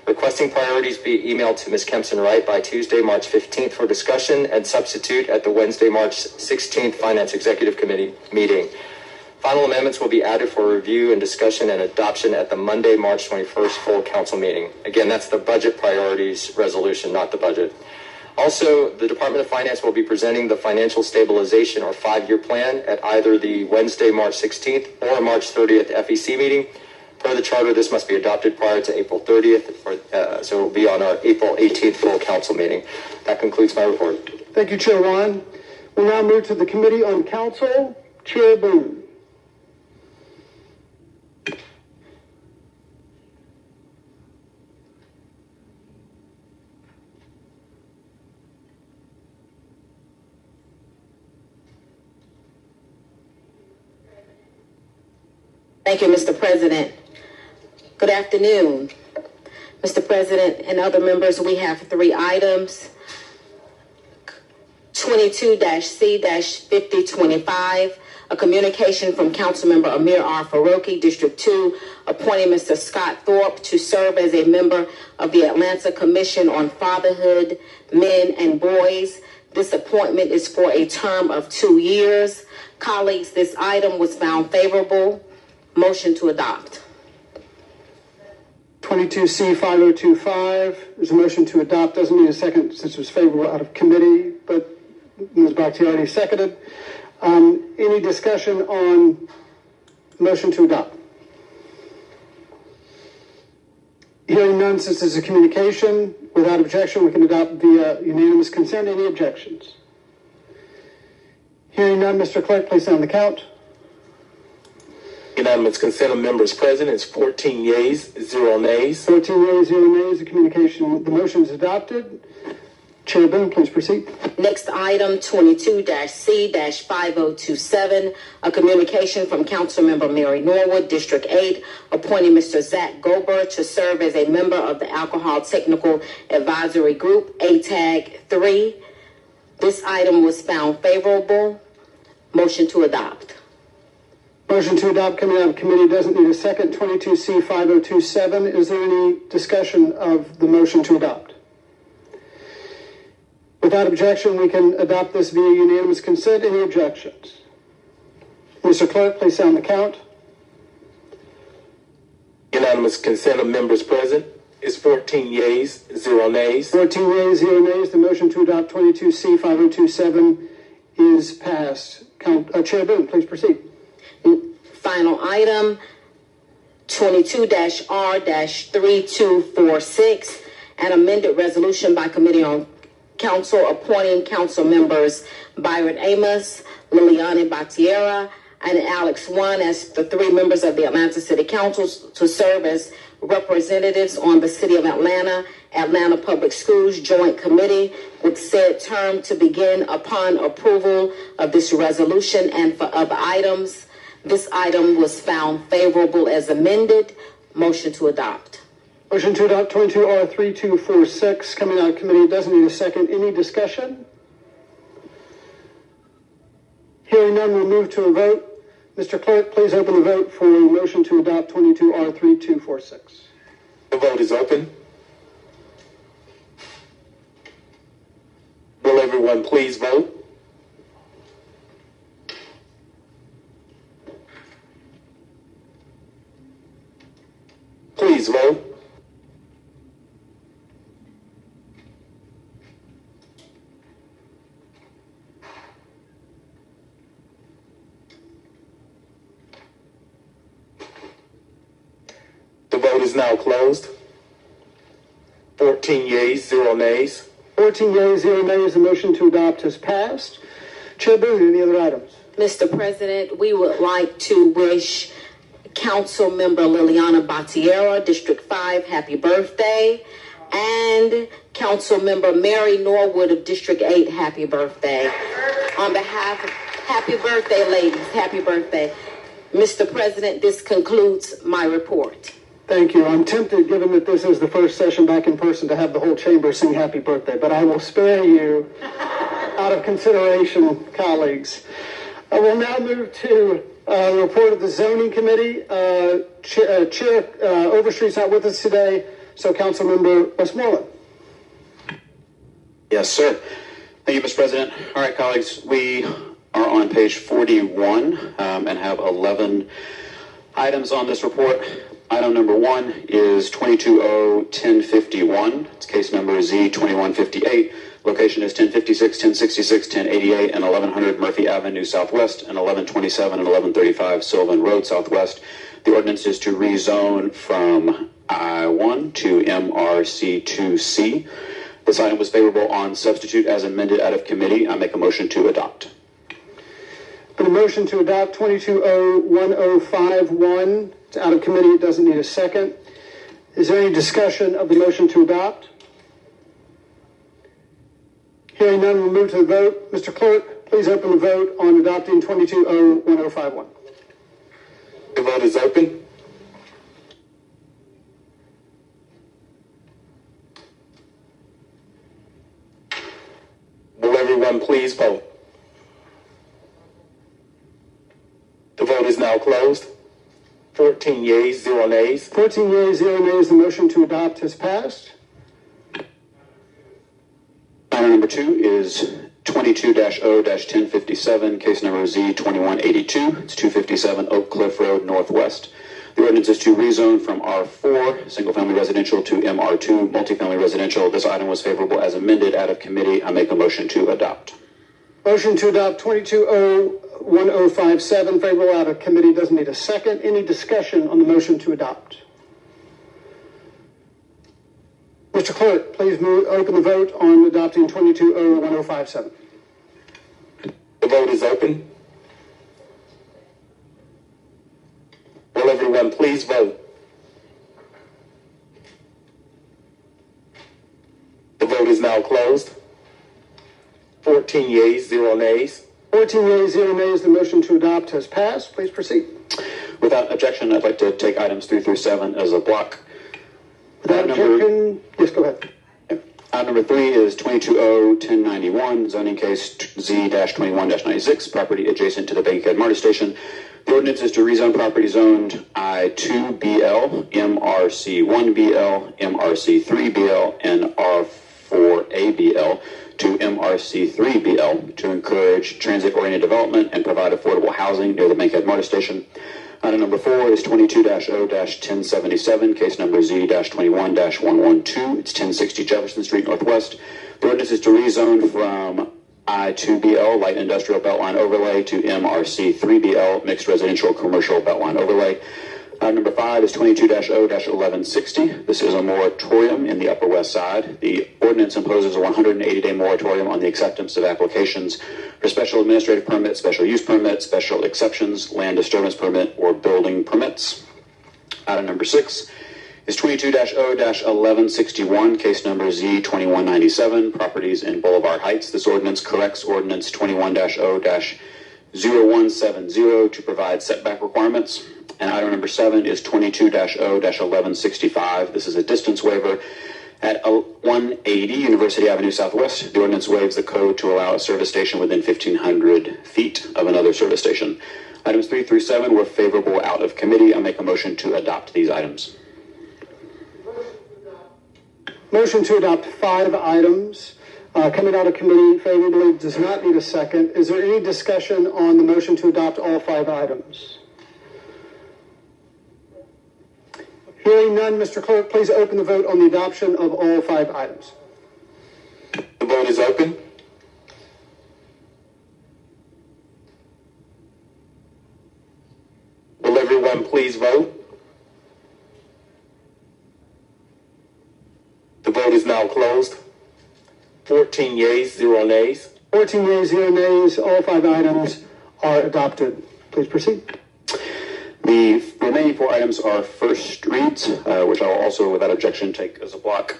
Requesting priorities be emailed to Ms. Kempson Wright by Tuesday, March 15th for discussion and substitute at the Wednesday, March 16th Finance Executive Committee meeting. Final amendments will be added for review and discussion and adoption at the Monday, March 21st full council meeting. Again, that's the budget priorities resolution, not the budget. Also, the Department of Finance will be presenting the financial stabilization or 5-year plan at either the Wednesday, March 16th or March 30th FEC meeting. Per the charter, this must be adopted prior to April 30th, so it will be on our April 18th full council meeting. That concludes my report.
Thank you, Chair Wan. We'll now move to the Committee on Council. Chair Boone.
Thank you, Mr. President. Good afternoon. Mr. President and other members, we have 3 items. 22-C-5025, a communication from Councilmember Amir R. Faroki, District 2, appointing Mr. Scott Thorpe to serve as a member of the Atlanta Commission on Fatherhood, Men, and Boys. This appointment is for a term of 2 years. Colleagues, this item was found favorable. Motion to adopt.
22C-5025. There's a motion to adopt. Doesn't need a second since it was favorable out of committee, but Ms. Bakhtiari seconded. Any discussion on motion to adopt? Hearing none, since it's a communication, without objection, we can adopt via unanimous consent. Any objections? Hearing none, Mr. Clerk, please sound the count.
Unanimous consent of members present is 14 yeas, 0 nays.
14 yeas, 0 nays. The motion is adopted. Chair Boone, please proceed.
Next item, 22-C-5027, a communication from Councilmember Mary Norwood, District 8, appointing Mr. Zach Gober to serve as a member of the Alcohol Technical Advisory Group, ATAG 3. This item was found favorable. Motion to adopt.
Motion to adopt coming out of committee doesn't need a second. 22C-5027. Is there any discussion of the motion to adopt? Without objection, we can adopt this via unanimous consent. Any objections? Mr. Clerk, please sound the count.
Unanimous consent of members present is 14 yeas, 0 nays.
14 yeas, 0 nays. The motion to adopt 22C-5027 is passed. Chair Boone, please proceed.
Final item, 22-R-3246, an amended resolution by Committee on Council appointing council members Byron Amos, Liliana Batiera, and Alex Wan as the 3 members of the Atlanta City Council to serve as representatives on the City of Atlanta, Atlanta Public Schools Joint Committee, with said term to begin upon approval of this resolution and for other items. This item was found favorable as amended. Motion to adopt.
Motion to adopt 22R3246 coming out of committee doesn't need a second. Any discussion? Hearing none, we'll move to a vote. Mr. Clerk, please open the vote for a motion to adopt 22R3246.
The vote is open. Will everyone please vote? Please vote. The vote is now closed. 14 yeas, 0 nays.
14 yeas, 0 nays. The motion to adopt has passed. Chair Boone, any other items?
Mr. President, we would like to wish Council Member Liliana Batiera, District 5, happy birthday, and Council Member Mary Norwood of District 8, happy birthday. On behalf of, happy birthday, ladies, happy birthday. Mr. President, this concludes my report.
Thank you. I'm tempted, given that this is the first session back in person, to have the whole chamber sing happy birthday, but I will spare you out of consideration, colleagues. I will now move to the report of the Zoning Committee. Chair Overstreet's not with us today, so Councilmember Westmoreland.
Yes, sir. Thank you, Mr. President. All right, colleagues, we are on page 41 and have 11 items on this report. Item number 1 is 220-1051. It's case number Z2158. Location is 1056, 1066, 1088, and 1100 Murphy Avenue Southwest, and 1127 and 1135 Sylvan Road Southwest. The ordinance is to rezone from I1 to MRC2C. This item was favorable on substitute as amended out of committee. I make a motion to adopt.
A motion to adopt 22-1051. It's out of committee. It doesn't need a second. Is there any discussion of the motion to adopt? Hearing none, we'll move to the vote. Mr. Clerk, please open the vote on adopting 22-1051.
The vote is open. Will everyone please vote? The vote is now closed. 14 yeas, 0 nays.
14 yeas, 0 nays. The motion to adopt has passed.
Item number 2 is 22-0-1057, case number Z2182. It's 257 Oak Cliff Road Northwest. The ordinance is to rezone from R4, single-family residential, to MR2, multifamily residential. This item was favorable as amended out of committee. I make a motion to adopt.
Motion to adopt 22-1057, favorable out of committee, doesn't need a second. Any discussion on the motion to adopt? Mr. Clerk, please open the vote on adopting 22-1057.
The vote is open. Will everyone please vote? The vote is now closed. 14 yeas, 0 nays.
14 yeas, 0 nays. The motion to adopt has passed. Please proceed.
Without objection, I'd like to take items 3 through 7 as a block.
Without objection, yes, go ahead.
Item number 3 is 220-1091, zoning case Z-21-96, property adjacent to the Bankhead MARTA station. The ordinance is to rezone property zoned I2BL, MRC1BL, MRC3BL, and R4ABL to MRC3BL to encourage transit-oriented development and provide affordable housing near the Bankhead MARTA station. Item number 4 is 22-0-1077, case number Z-21-112. It's 1060 Jefferson Street Northwest. The ordinance is to rezone from I2BL, light industrial beltline overlay, to MRC3BL, mixed residential commercial beltline overlay. Item number 5 is 22-0-1160. This is a moratorium in the Upper West Side. The ordinance imposes a 180-day moratorium on the acceptance of applications for special administrative permit, special use permit, special exceptions, land disturbance permit, or building permits. Item number 6 is 22-0-1161, case number Z2197, properties in Boulevard Heights. This ordinance corrects ordinance 21-0-0170 to provide setback requirements. And item number 7 is 22-0-1165. This is a distance waiver at 180 University Avenue Southwest. The ordinance waives the code to allow a service station within 1,500 feet of another service station. Items 3 through 7 were favorable out of committee. I make a motion to adopt these items.
Motion to adopt 5 items coming out of committee favorably does not need a second. Is there any discussion on the motion to adopt all 5 items? Hearing none, Mr. Clerk, please open the vote on the adoption of all 5 items.
The vote is open. Will everyone please vote? The vote is now closed. 14 yeas, 0 nays.
14 yeas, 0 nays. All 5 items are adopted. Please proceed.
The remaining 4 items are first reads, which I will also, without objection, take as a block.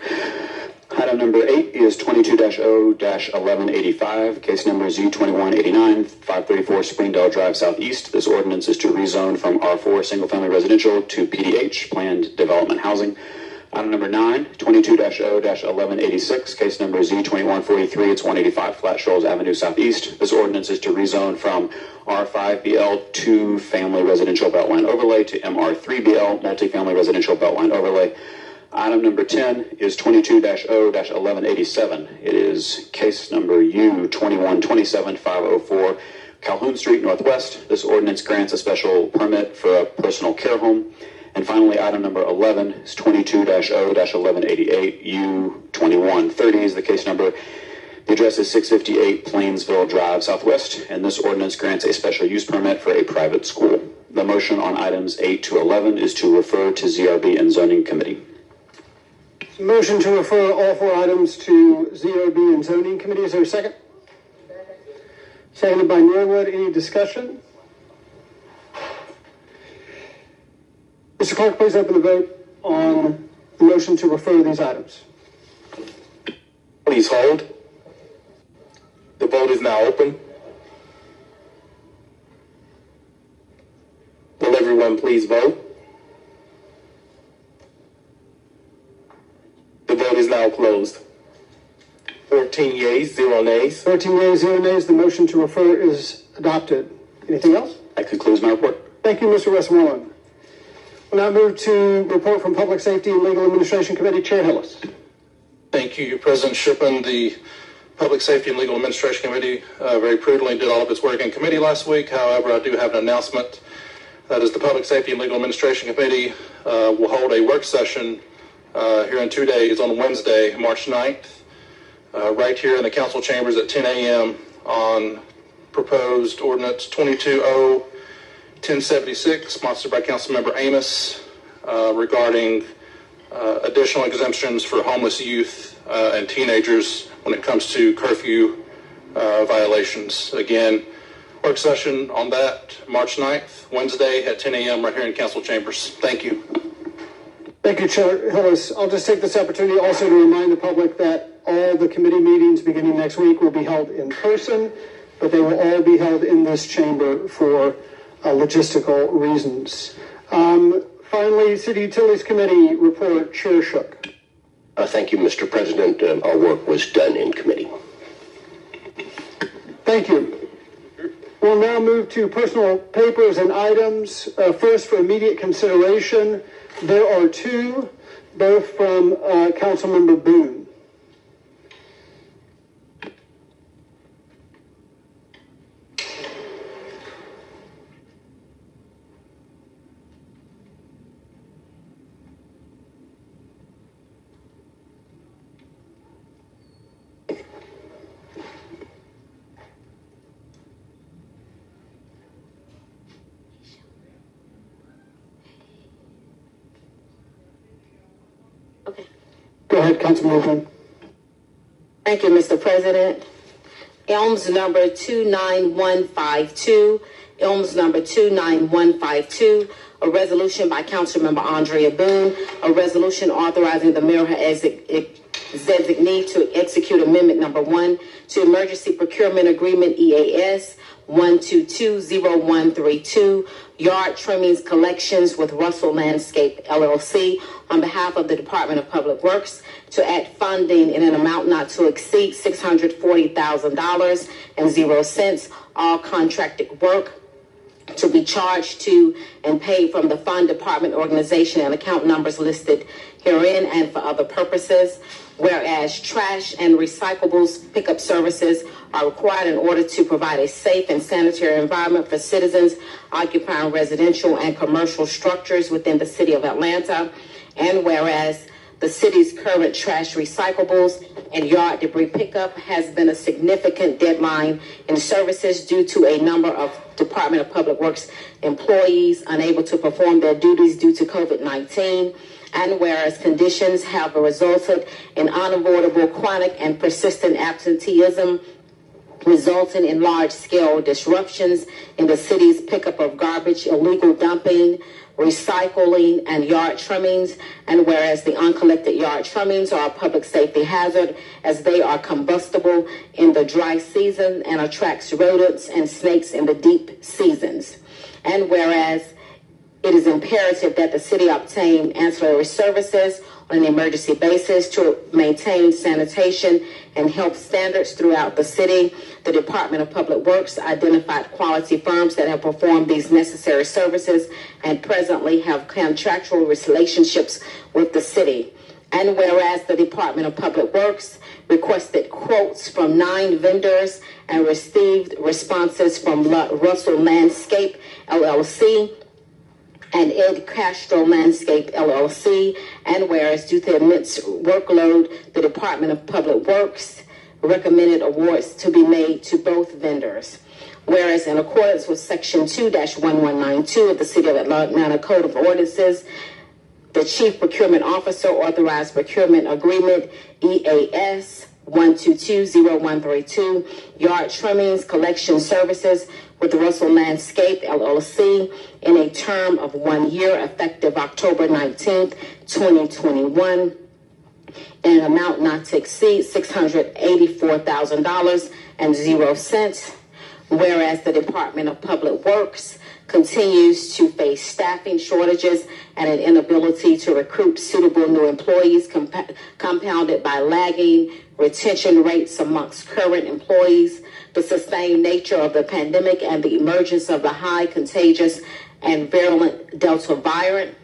Item number 8 is 22-0-1185, case number Z2189, 534 Springdale Drive Southeast. This ordinance is to rezone from R4 single-family residential to PDH, planned development housing. Item number 9, 22-0-1186, case number Z2143, it's 185 Flat Shoals Avenue Southeast. This ordinance is to rezone from R5BL 2 Family Residential Beltline Overlay to MR3BL Multifamily Residential Beltline Overlay. Item number 10 is 22-0-1187. It is case number U2127504 Calhoun Street Northwest. This ordinance grants a special permit for a personal care home. And finally, item number 11 is 22-0-1188 U2130 is the case number. The address is 658 Plainsville Drive Southwest, and this ordinance grants a special use permit for a private school. The motion on items 8 to 11 is to refer to ZRB and Zoning Committee.
Motion to refer all 4 items to ZRB and Zoning Committee. Is there a second? Seconded by Norwood. Any discussion? Mr. Clerk, please open the vote on the motion to refer these items.
Please hold. The vote is now open. Will everyone please vote? The vote is now closed. 14 yeas, 0 nays.
14 yeas, 0 nays. The motion to refer is adopted. Anything else?
That concludes my report.
Thank you, Mr. Westmoreland. We'll now move to report from Public Safety and Legal Administration Committee. Chair Hillis.
Thank you, President Shipman. The Public Safety and Legal Administration Committee very prudently did all of its work in committee last week. However, I do have an announcement. That is, the Public Safety and Legal Administration Committee will hold a work session here in 2 days on Wednesday, March 9th, right here in the council chambers at 10 a.m. on proposed ordinance 22-0-1076, sponsored by Councilmember Amos, regarding additional exemptions for homeless youth and teenagers when it comes to curfew violations. Again, work session on that March 9th, Wednesday at 10 a.m. right here in council chambers. Thank you.
Thank you, Chair Hillis. I'll just take this opportunity also to remind the public that all the committee meetings beginning next week will be held in person, but they will all be held in this chamber for logistical reasons. Finally, City Utilities Committee report, Chair Shook.
Thank you, Mr. President. Our work was done in committee.
Thank you. We'll now move to personal papers and items. First, for immediate consideration, there are 2, both from Councilmember Boone. Go ahead, Councilman.
Thank you, Mr. President. Elms number 29152. Elms number 29152. a resolution by Councilmember Andrea Boone, a resolution authorizing the mayor as designee to execute amendment number 1 to emergency procurement agreement EAS 1220132, yard trimmings collections with Russell Landscape LLC on behalf of the Department of Public Works to add funding in an amount not to exceed $640,000.00, all contracted work to be charged to and paid from the fund, department, organization, and account numbers listed herein and for other purposes. Whereas trash and recyclables pickup services are required in order to provide a safe and sanitary environment for citizens occupying residential and commercial structures within the city of Atlanta. And whereas the city's current trash, recyclables, and yard debris pickup has been a significant deadline in services due to a number of Department of Public Works employees unable to perform their duties due to COVID-19. And whereas conditions have resulted in unavoidable, chronic, and persistent absenteeism, resulting in large-scale disruptions in the city's pickup of garbage, illegal dumping, recycling, and yard trimmings. And whereas the uncollected yard trimmings are a public safety hazard as they are combustible in the dry season and attracts rodents and snakes in the deep seasons. And whereas it is imperative that the city obtain ancillary services on an emergency basis to maintain sanitation and health standards throughout the city. The Department of Public Works identified quality firms that have performed these necessary services and presently have contractual relationships with the city. And whereas the Department of Public Works requested quotes from 9 vendors and received responses from Russell Landscape LLC and Ed Castro Landscape LLC, and whereas due to immense workload, the Department of Public Works recommended awards to be made to both vendors. Whereas in accordance with Section 2-1192 of the City of Atlanta Code of Ordinances, the Chief Procurement Officer authorized procurement agreement EAS 1220132, yard trimmings collection services with Russell Landscape LLC in a term of 1 year effective October 19th, 2021, in an amount not to exceed $684,000.00. Whereas the Department of Public Works continues to face staffing shortages and an inability to recruit suitable new employees compounded by lagging retention rates amongst current employees, the sustained nature of the pandemic, and the emergence of the high contagious and virulent Delta variant.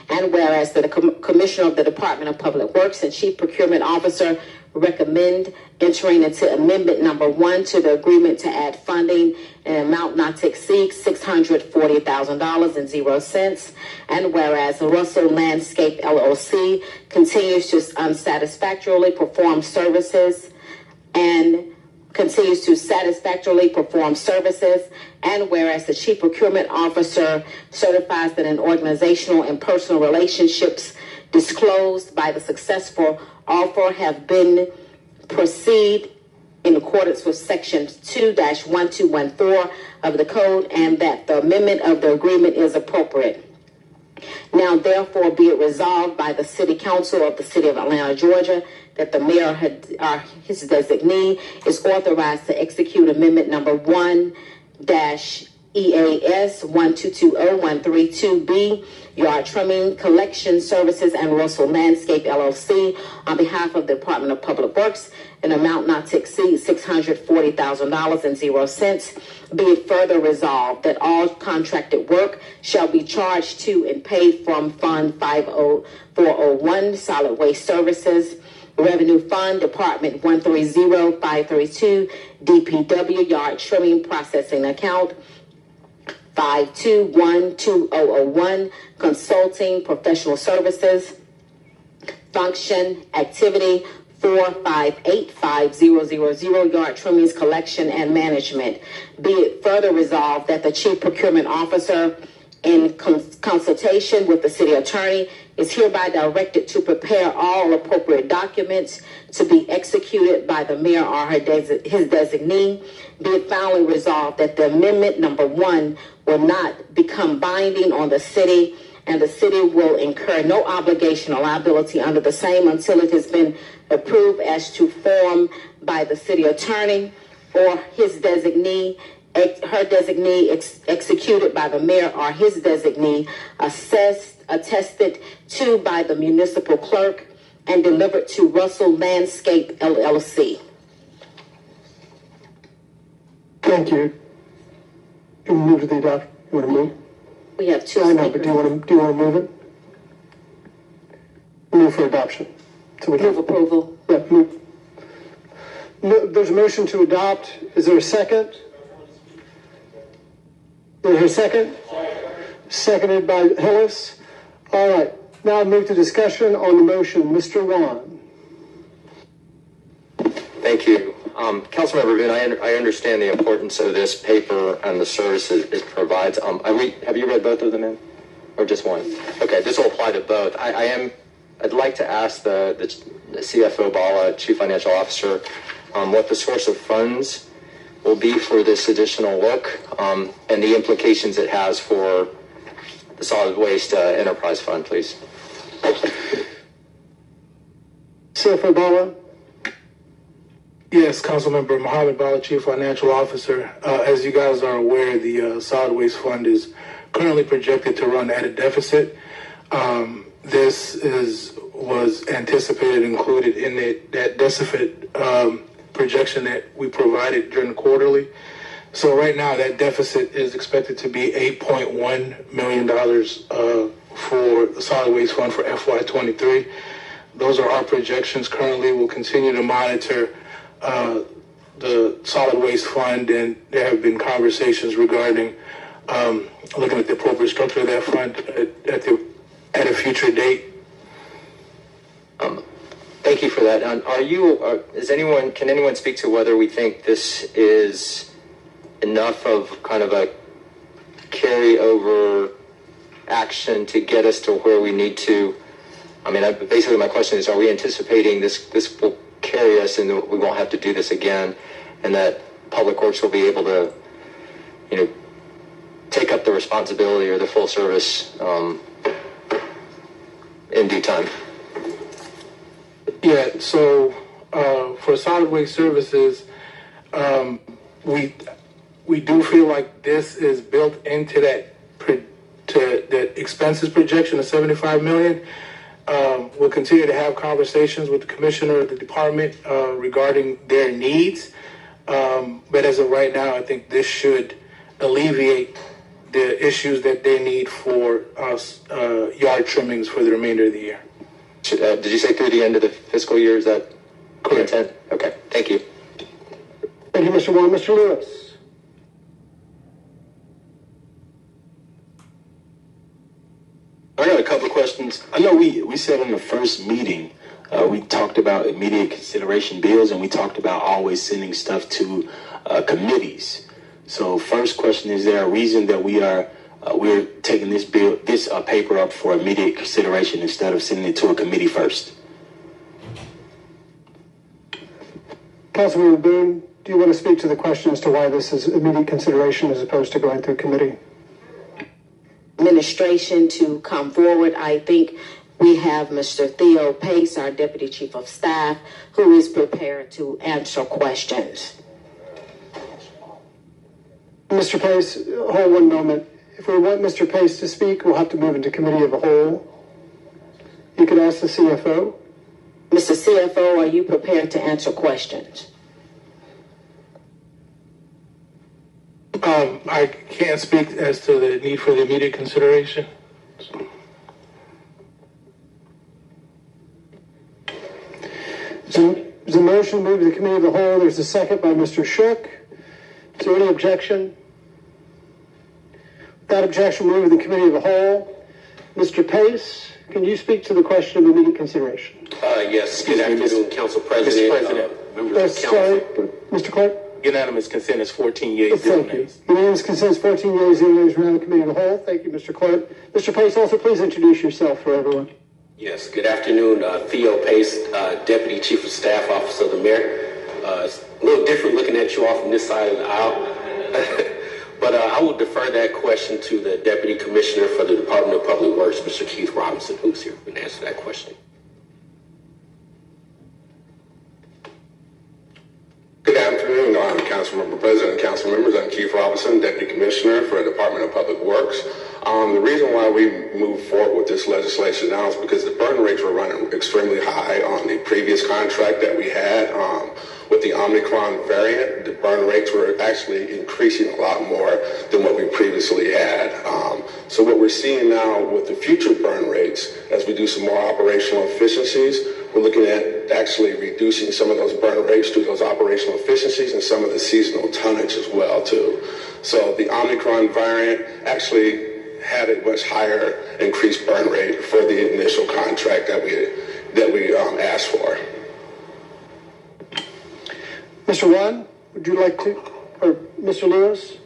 And whereas the Commissioner of the Department of Public Works and Chief Procurement Officer recommend entering into amendment number 1 to the agreement to add funding in an amount not to exceed $640,000.00. And whereas Russell Landscape LLC continues to unsatisfactorily perform services and whereas the Chief Procurement Officer certifies that an organizational and personal relationships disclosed by the successful offer have been proceed in accordance with Section 2-1214 of the Code, and that the amendment of the agreement is appropriate. Now, therefore, be it resolved by the City Council of the City of Atlanta, Georgia, that the mayor, his designee, is authorized to execute amendment number 1-EAS 1220132B, yard trimming collection services, and Russell Landscape LLC on behalf of the Department of Public Works, an amount not to exceed $640,000.00. Be it further resolved that all contracted work shall be charged to and paid from Fund 50401 Solid Waste Services, Revenue Fund, Department 130532, DPW Yard Trimming Processing Account 5212001, Consulting Professional Services, Function Activity 4585000, Yard Trimmings Collection and Management. Be it further resolved that the Chief Procurement Officer, in consultation with the City Attorney, is hereby directed to prepare all appropriate documents to be executed by the mayor or his designee. Be it finally resolved that the amendment number 1 will not become binding on the city, and the city will incur no obligation or liability under the same until it has been approved as to form by the city attorney or his designee, her designee, executed by the mayor or his designee, attested to by the municipal clerk, and delivered to Russell Landscape LLC.
Thank you. You want to move to the adoption? You want to move?
We have two.
I know, but do you want to move it? Move for adoption. So we
move approval.
Yeah, move. No, there's a motion to adopt. Is there a second? Is there a second? Seconded by Hillis. All right. Now move to discussion on the motion. Mr. Wan.
Thank you. Councilmember Boone, I understand the importance of this paper and the services it provides. Have you read both of them in? Or just one? Okay, this will apply to both. I'd like to ask the CFO Bala, Chief Financial Officer, what the source of funds will be for this additional work, and the implications it has for the Solid Waste Enterprise Fund, please.
CFO Bala.
Yes, Councilmember Mohammed Bala, Chief Financial Officer. As you guys are aware, the Solid Waste Fund is currently projected to run at a deficit. This was anticipated, included in that deficit projection that we provided during the quarterly. So right now, that deficit is expected to be $8.1 million for the Solid Waste Fund for FY23. Those are our projections currently. We'll continue to monitor the Solid Waste Fund, and there have been conversations regarding looking at the appropriate structure of that fund at a future date.
Thank you for that. Can anyone speak to whether we think this is enough of kind of a carryover action to get us to where we need to? I mean, basically my question is, are we anticipating this will carry us and we won't have to do this again, and that Public Works will be able to, take up the responsibility or the full service in due time?
Yeah, so for Solid Waste Services, we do feel like this is built into that expenses projection of $75 million. We'll continue to have conversations with the commissioner of the department regarding their needs. But as of right now, I think this should alleviate the issues that they need for yard trimmings for the remainder of the year.
Did you say through the end of the fiscal year? Is that correct? Okay, thank you.
Thank you, Mr. Wan. Mr. Lewis.
I got a couple of questions. I know we said in the first meeting, we talked about immediate consideration bills, and we talked about always sending stuff to committees. So first question, is there a reason that we're taking this paper up for immediate consideration instead of sending it to a committee first?
Councilmember Boone, do you want to speak to the question as to why this is immediate consideration as opposed to going through committee?
Administration to come forward. I think we have Mr. Theo Pace, our Deputy Chief of Staff, who is prepared to answer questions.
Mr. Pace, hold one moment. If we want Mr. Pace to speak, we'll have to move into committee of the whole. You could ask the CFO.
Mr. CFO, are you prepared to answer questions?
I can't speak as to the need for the immediate consideration.
So there's a motion to move to the committee of the whole. There's a second by Mr. Shook. Is there any objection? Without objection, move to the committee of the whole. Mr. Pace, can you speak to the question of immediate consideration?
Yes. Good afternoon, Council President.
Mr. President.
Sorry, Mr. Clerk.
Unanimous consent is 14 yeas.
Thank you. Unanimous consent is 14 yeas, 0 nays around the committee of the whole. Thank you, Mr. Clerk. Mr. Pace, also please introduce yourself for everyone.
Yes. Good afternoon, Theo Pace, Deputy Chief of Staff Officer of the Mayor. It's a little different looking at you all from this side of the aisle. But I will defer that question to the Deputy Commissioner for the Department of Public Works, Mr. Keith Robinson, who's here and answer that question.
Good afternoon, Councilmember President and Council members. I'm Keith Robinson, Deputy Commissioner for the Department of Public Works. The reason why we moved forward with this legislation now is because the burn rates were running extremely high on the previous contract that we had. With the Omicron variant, the burn rates were actually increasing a lot more than what we previously had. So what we're seeing now with the future burn rates, as we do some more operational efficiencies, we're looking at actually reducing some of those burn rates through those operational efficiencies and some of the seasonal tonnage as well, too. So the Omicron variant actually had a much higher increased burn rate for the initial contract that we asked for.
Mr. Juan, would you like to, or Mr. Lewis?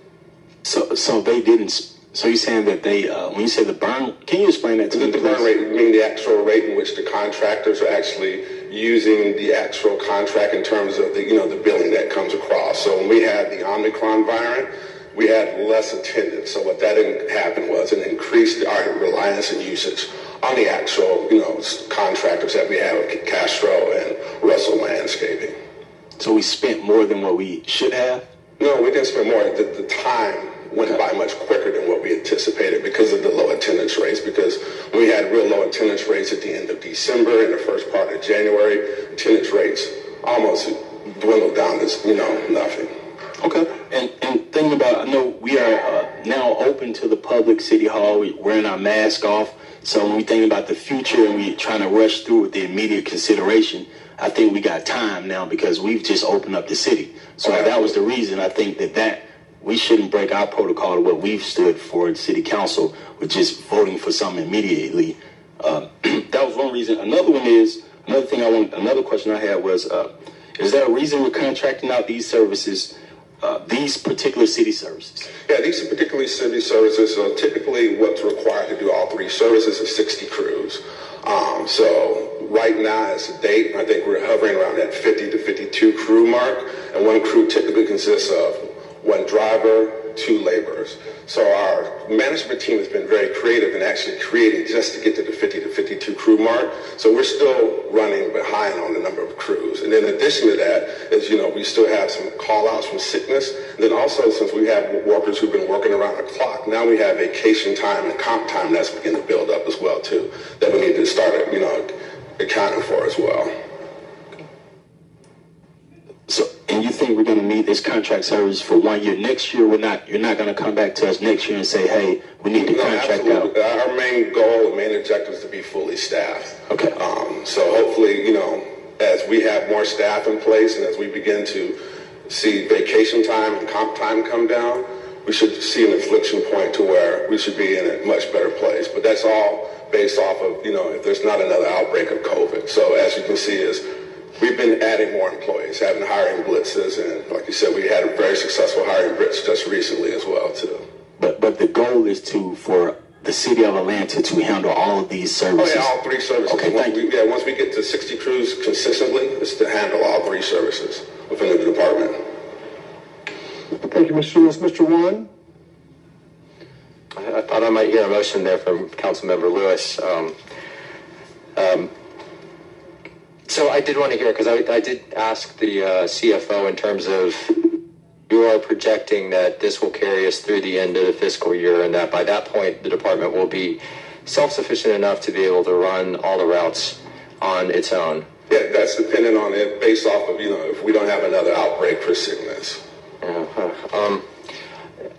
So they didn't. So you're saying that they, when you say the burn, can you explain that to me?
The burn rate, meaning the actual rate in which the contractors are actually using the actual contract in terms of the billing that comes across. So when we had the Omicron variant, we had less attendance. So what that happened was it increased our reliance and usage on the actual, contractors that we have at Castro and Russell Landscaping.
So we spent more than what we should have?
No, we didn't spend more. The time went by much quicker than what we anticipated because of the low attendance rates. Because we had real low attendance rates at the end of December and the first part of January, attendance rates almost dwindled down to nothing.
Okay. And thinking about, I know we are now open to the public, City Hall, we're wearing our mask off. So when we think about the future and we trying to rush through with the immediate consideration, I think we got time now because we've just opened up the city. So that was the reason I think that we shouldn't break our protocol to what we've stood for in City Council, which is voting for something immediately. That was one reason. Another question I had was, is there a reason we're contracting out these services, these particular city services?
Yeah, these are particularly city services. So typically what's required to do all three services is 60 crews. So right now as a date, I think we're hovering around that 50 to 52 crew mark. And one crew typically consists of one driver, 2 laborers. So our management team has been very creative in actually creating just to get to the 50 to 52 crew mark. So we're still running behind on the number of crews. And in addition to that is, we still have some call outs from sickness. And then also since we have workers who've been working around the clock, now we have vacation time and comp time that's beginning to build up as well too, that we need to start, accounting for as well.
So, and you think we're going to need this contract service for 1 year? Next year, you're not going to come back to us next year and say, hey, we need to contract out.
Our main goal and main objective is to be fully staffed.
Okay.
So hopefully, as we have more staff in place and as we begin to see vacation time and comp time come down, we should see an inflection point to where we should be in a much better place. But that's all based off of, if there's not another outbreak of COVID. So as you can see we've been adding more employees, having hiring blitzes, and like you said, we had a very successful hiring blitz just recently as well, too.
But the goal is for the city of Atlanta to handle all of these services.
Oh, yeah, all 3 services.
Okay, thank you.
Once we get to 60 crews consistently, it's to handle all 3 services within the department.
Thank you, Mr. Lewis. Mr. Juan?
I thought I might hear a motion there from Councilmember Lewis. So I did want to hear, because I did ask the CFO in terms of, you are projecting that this will carry us through the end of the fiscal year, and that by that point the department will be self-sufficient enough to be able to run all the routes on its own.
Yeah, that's dependent on it based off of, if we don't have another outbreak for sickness.
And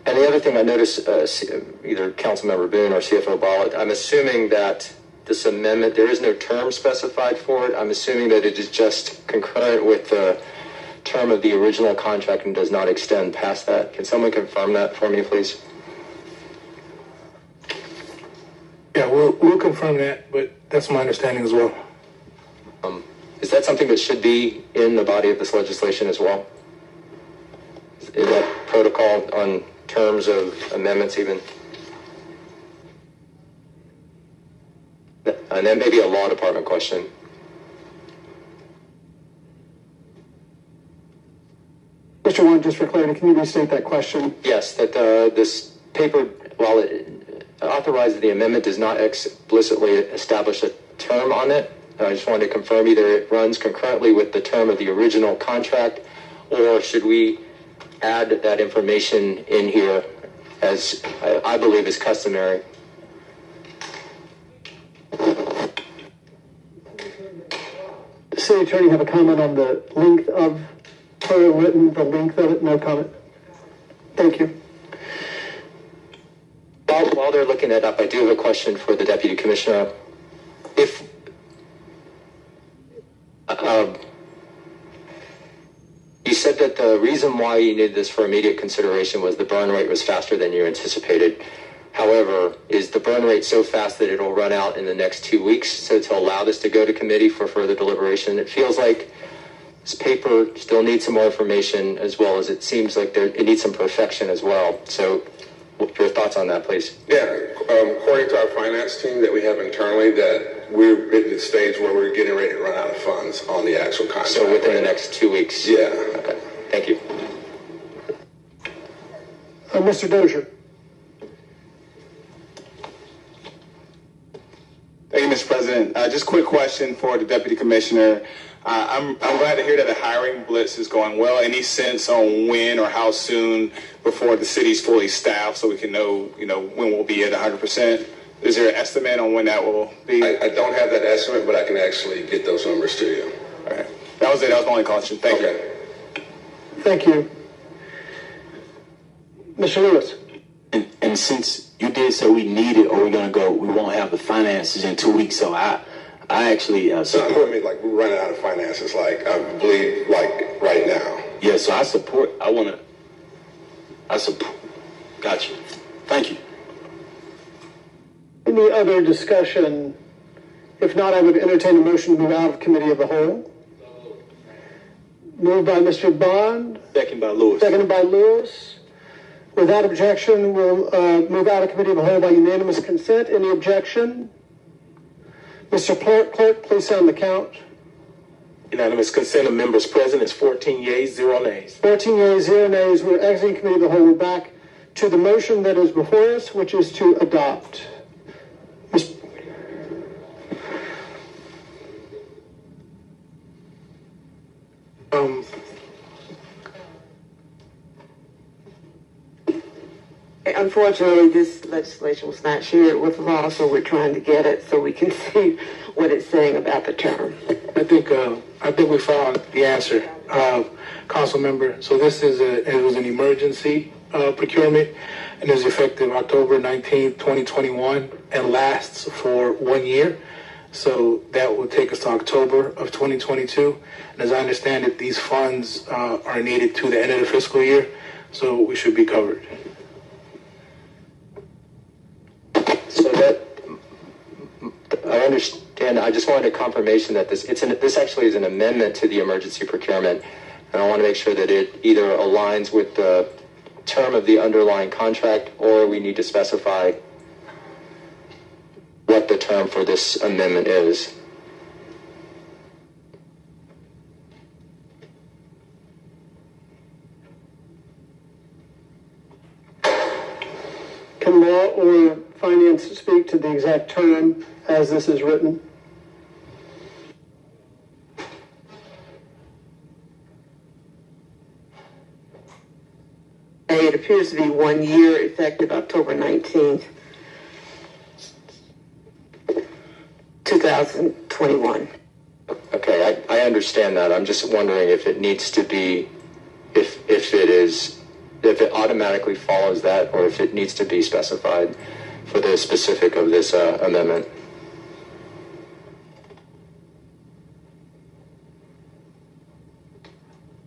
the other thing I noticed, either Councilmember Boone or CFO Ballot, I'm assuming that this amendment, there is no term specified for it. I'm assuming that it is just concurrent with the term of the original contract and does not extend past that. Can someone confirm that for me, please?
Yeah, we'll confirm that, but that's my understanding as well.
Is that something that should be in the body of this legislation as well? Is that protocol on terms of amendments even? And then maybe a law department question.
Mr. Warren, just for clarity, can you restate that question?
Yes, that this paper, while it authorizes the amendment, does not explicitly establish a term on it. I just wanted to confirm either it runs concurrently with the term of the original contract, or should we add that information in here as I believe is customary?
City Attorney, have a comment on the length of her written, the length of it? No comment. Thank you.
While they're looking it up, I do have a question for the Deputy Commissioner. If you said that the reason why you needed this for immediate consideration was the burn rate was faster than you anticipated. However, is the burn rate so fast that it'll run out in the next 2 weeks so to allow this to go to committee for further deliberation? It feels like this paper still needs some more information, as well as it seems like it needs some perfection as well. So your thoughts on that, please?
Yeah, according to our finance team that we have internally, that we're at the stage where we're getting ready to run out of funds on the actual contract.
So within the next 2 weeks?
Yeah.
Okay, thank you.
Mr. Dozier.
Thank you, Mr. President. Just a quick question for the Deputy Commissioner. I'm glad to hear that the hiring blitz is going well. Any sense on when or how soon before the city's fully staffed so we can know, when we'll be at 100%? Is there an estimate on when that will be?
I don't have that estimate, but I can actually get those numbers to you.
All right. That was it. That was my only question. Thank you.
Thank you. Mr. Lewis.
And since you did say we need it or we're going to go, we won't have the finances in 2 weeks. So I actually
support me, like we're running out of finances, like I believe, like right now.
Yeah, so I support. Got you. Thank you.
Any other discussion? If not, I would entertain a motion to move out of committee of the whole. Moved by Mr. Bond.
Second by Lewis.
Seconded by Lewis. Without objection, we'll move out of committee of the whole by unanimous consent. Any objection? Mr. Clerk, please sound the count.
Unanimous consent of members present is 14 yeas, 0 nays.
14 yeas, 0 nays. We're exiting committee of the whole. We're back to the motion that is before us, which is to adopt.
Unfortunately, this legislation was not shared with law, so we're trying to get it so we can see what it's saying about the term.
I think we found the answer, Council Member. So this is it was an emergency procurement, and is effective October 19th, 2021, and lasts for 1 year. So that will take us to October of 2022. And as I understand it, these funds are needed to the end of the fiscal year, so we should be covered.
So that I understand. I just wanted a confirmation that this actually is an amendment to the emergency procurement, and I want to make sure that it either aligns with the term of the underlying contract, or we need to specify what the term for this amendment is.
Can law or finance speak to the exact term as this is written?
It appears to be 1 year, effective October 19th, 2021.
Okay, I understand that. I'm just wondering if it needs to be, if it automatically follows that, or if it needs to be specified for the specific of this amendment.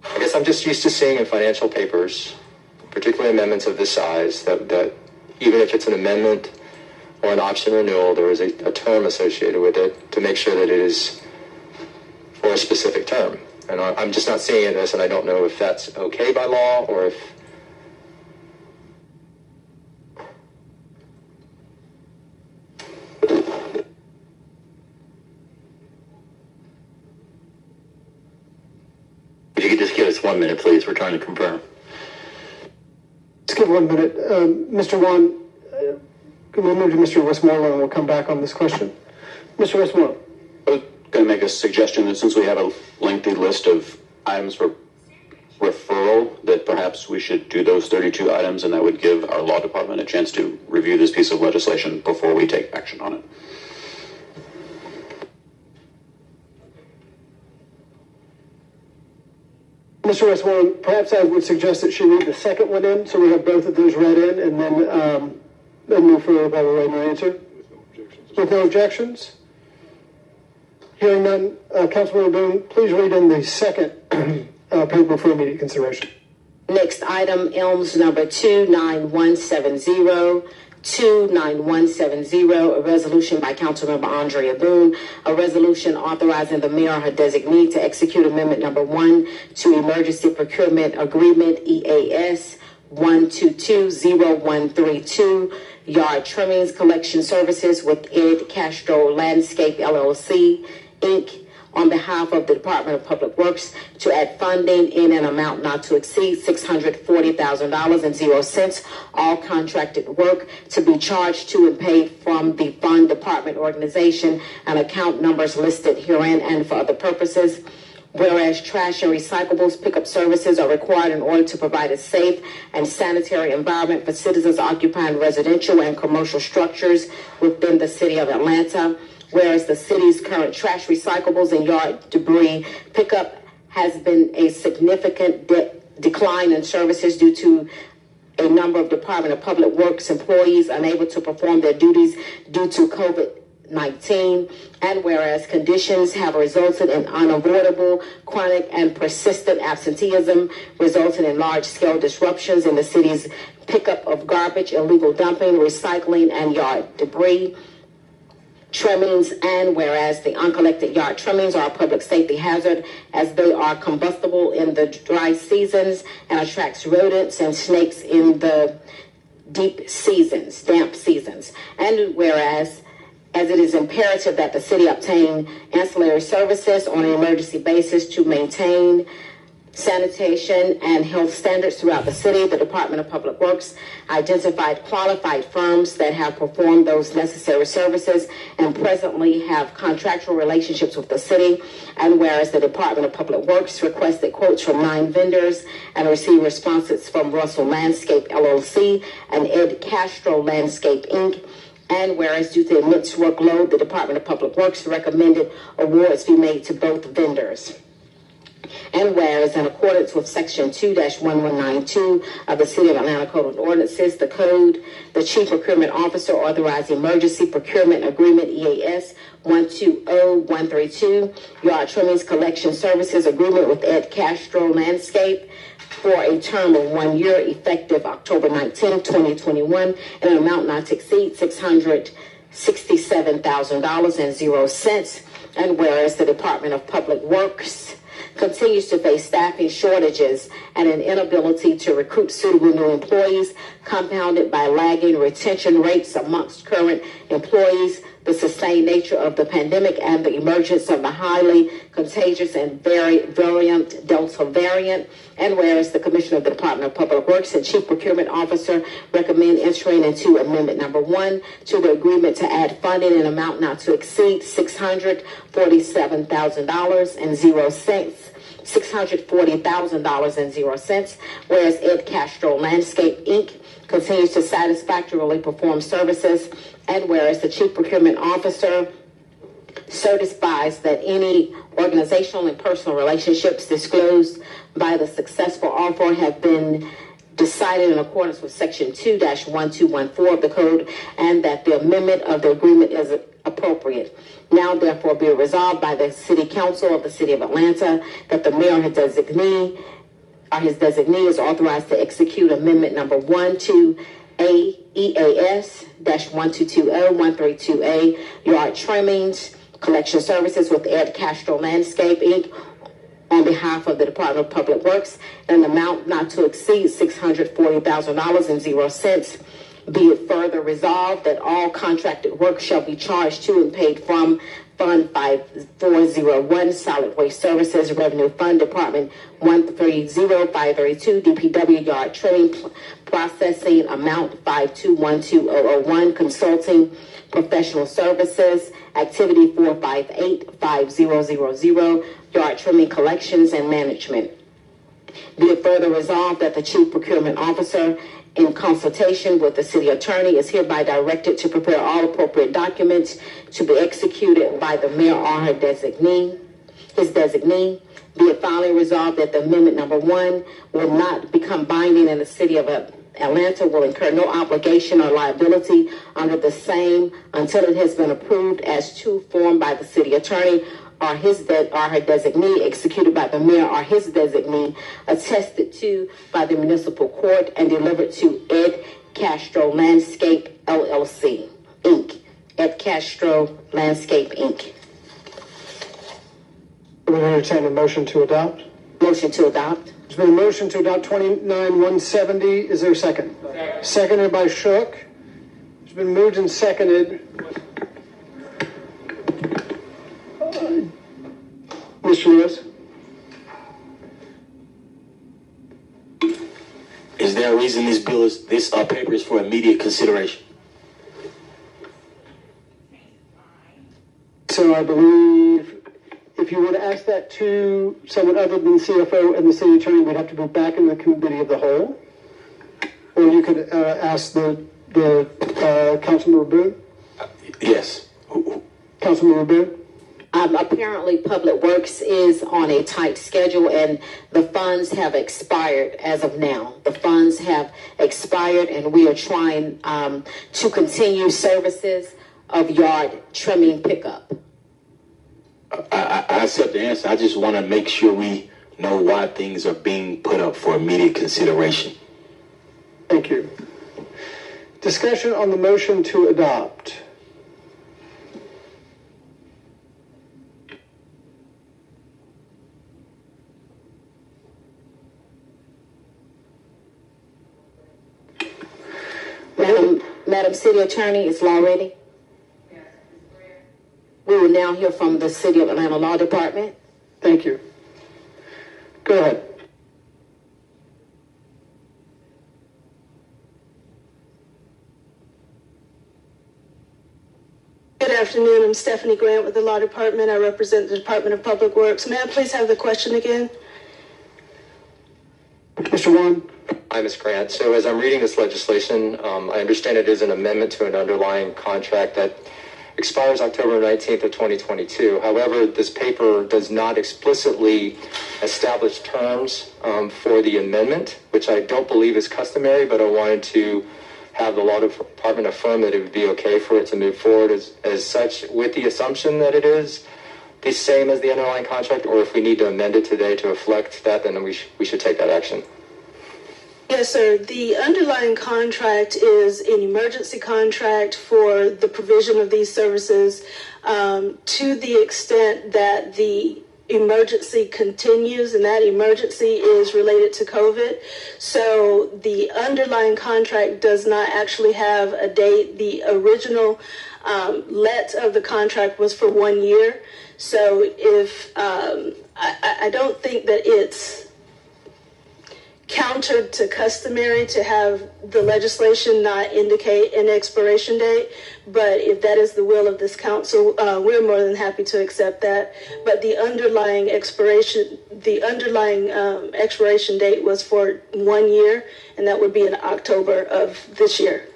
I guess I'm just used to seeing in financial papers, particularly amendments of this size, that even if it's an amendment or an option renewal, there is a term associated with it to make sure that it is for a specific term. And I'm just not seeing this, and I don't know if that's okay by law or if... If you could just give us 1
1 minute, please. We're trying to confirm.
Let's give 1 minute. Mr. Wan, we'll move to Mr. Westmoreland and we'll come back on this question. Mr. Westmoreland.
I was going to make a suggestion that since we have a lengthy list of items for referral, that perhaps we should do those 32 items, and that would give our law department a chance to review this piece of legislation before we take action on it.
Mr. Westmoreland, perhaps I would suggest that she read the second one in, so we have both of those read in, and then move forward by way of my answer. With no objections? Hearing none, Councilmember Boone, please read in the second paper for immediate consideration.
Next item, Elms number 29170. 29170, a resolution by Councilmember Andrea Boone, a resolution authorizing the mayor or her designee to execute amendment number 1 to Emergency Procurement Agreement EAS 1220132, yard trimmings collection services with Ed Castro Landscape LLC, Inc., on behalf of the Department of Public Works to add funding in an amount not to exceed $640,000.00, all contracted work to be charged to and paid from the fund department organization and account numbers listed herein and for other purposes. Whereas trash and recyclables pickup services are required in order to provide a safe and sanitary environment for citizens occupying residential and commercial structures within the city of Atlanta. Whereas the city's current trash, recyclables, and yard debris pickup has been a significant decline in services due to a number of Department of Public Works employees unable to perform their duties due to COVID-19, and whereas conditions have resulted in unavoidable, chronic, and persistent absenteeism, resulting in large-scale disruptions in the city's pickup of garbage, illegal dumping, recycling, and yard debris. Trimmings, and whereas the uncollected yard trimmings are a public safety hazard as they are combustible in the dry seasons and attracts rodents and snakes in the damp seasons. And whereas as it is imperative that the city obtain ancillary services on an emergency basis to maintain sanitation and health standards throughout the city, the Department of Public Works identified qualified firms that have performed those necessary services and presently have contractual relationships with the city. And whereas the Department of Public Works requested quotes from 9 vendors and received responses from Russell Landscape LLC and Ed Castro Landscape Inc., and whereas due to immense workload, the Department of Public Works recommended awards be made to both vendors. And whereas in accordance with Section 2-1192 of the City of Atlanta Code of Ordinances, the Chief Procurement Officer authorized Emergency Procurement Agreement EAS 120-132, Yard Trimmings Collection Services Agreement with Ed Castro Landscape for a term of 1 year effective October 19, 2021, in an amount not to exceed $667,000.00. And whereas the Department of Public Works continues to face staffing shortages and an inability to recruit suitable new employees, compounded by lagging retention rates amongst current employees, the sustained nature of the pandemic, and the emergence of the highly contagious and very virulent Delta variant. And whereas the Commissioner of the Department of Public Works and Chief Procurement Officer recommend entering into Amendment number 1 to the agreement to add funding in an amount not to exceed $640,000.00, $640,000.00, whereas Ed Castro Landscape Inc. continues to satisfactorily perform services, and whereas the Chief Procurement Officer certifies that any organizational and personal relationships disclosed by the successful offer have been decided in accordance with Section 2-1214 of the Code, and that the amendment of the agreement is appropriate. Now, therefore, be resolved by the City Council of the City of Atlanta that the mayor and his designee is authorized to execute Amendment number 1 to EAS 1220132A, Yard Trimmings Collection Services with Ed Castro Landscape Inc., on behalf of the Department of Public Works, an amount not to exceed $640,000.00. Be it further resolved that all contracted work shall be charged to and paid from Fund 5401, Solid Waste Services, Revenue Fund, Department 130532, DPW Yard Trimming Processing, amount 5212001, Consulting Professional Services, Activity 4585000, Yard Trimming Collections and Management. Be it further resolved that the Chief Procurement Officer, in consultation with the City Attorney, is hereby directed to prepare all appropriate documents to be executed by the Mayor or his designee. Be it finally resolved that the Amendment Number 1 will not become binding in the City of Atlanta, will incur no obligation or liability under the same until it has been approved as to form by the City Attorney or her designee, executed by the Mayor or his designee, attested to by the Municipal Court, and delivered to Ed Castro Landscape LLC, Inc. Ed Castro Landscape, Inc.
We will entertain a motion to adopt.
Motion to adopt.
There's been a motion to adopt 29170. Is there a second? Seconded by Shook. It's been moved and seconded. Mr. Lewis?
Is there a reason this paper is for immediate consideration?
So I believe if you were to ask that to someone other than CFO and the City Attorney, we'd have to go back in the Committee of the Whole. Or you could ask the Councilmember Boone?
Yes.
Councilmember Boone?
Apparently, Public Works is on a tight schedule, and the funds have expired as of now. The funds have expired, and we are trying to continue services of yard trimming pickup.
I accept the answer. I just want to make sure we know why things are being put up for immediate consideration.
Thank you. Discussion on the motion to adopt.
Madam City Attorney, is law ready? Yes. We will now hear from the City of Atlanta Law Department.
Thank you. Go ahead.
Good afternoon. I'm Stephanie Grant with the Law Department. I represent the Department of Public Works. May I please have the question again?
Mr. Warren.
Hi, Ms. Grant. So as I'm reading this legislation, I understand it is an amendment to an underlying contract that expires October 19th of 2022. However, this paper does not explicitly establish terms for the amendment, which I don't believe is customary, but I wanted to have the Law Department affirm that it would be okay for it to move forward as such, with the assumption that it is the same as the underlying contract, or if we need to amend it today to reflect that, then we should take that action.
Yes, sir. The underlying contract is an emergency contract for the provision of these services to the extent that the emergency continues, and that emergency is related to COVID. So the underlying contract does not actually have a date. The original let of the contract was for 1 year. So if I don't think that it's counter to customary to have the legislation not indicate an expiration date, but if that is the will of this council, we're more than happy to accept that. But the underlying expiration date was for 1 year, and that would be in October of this year.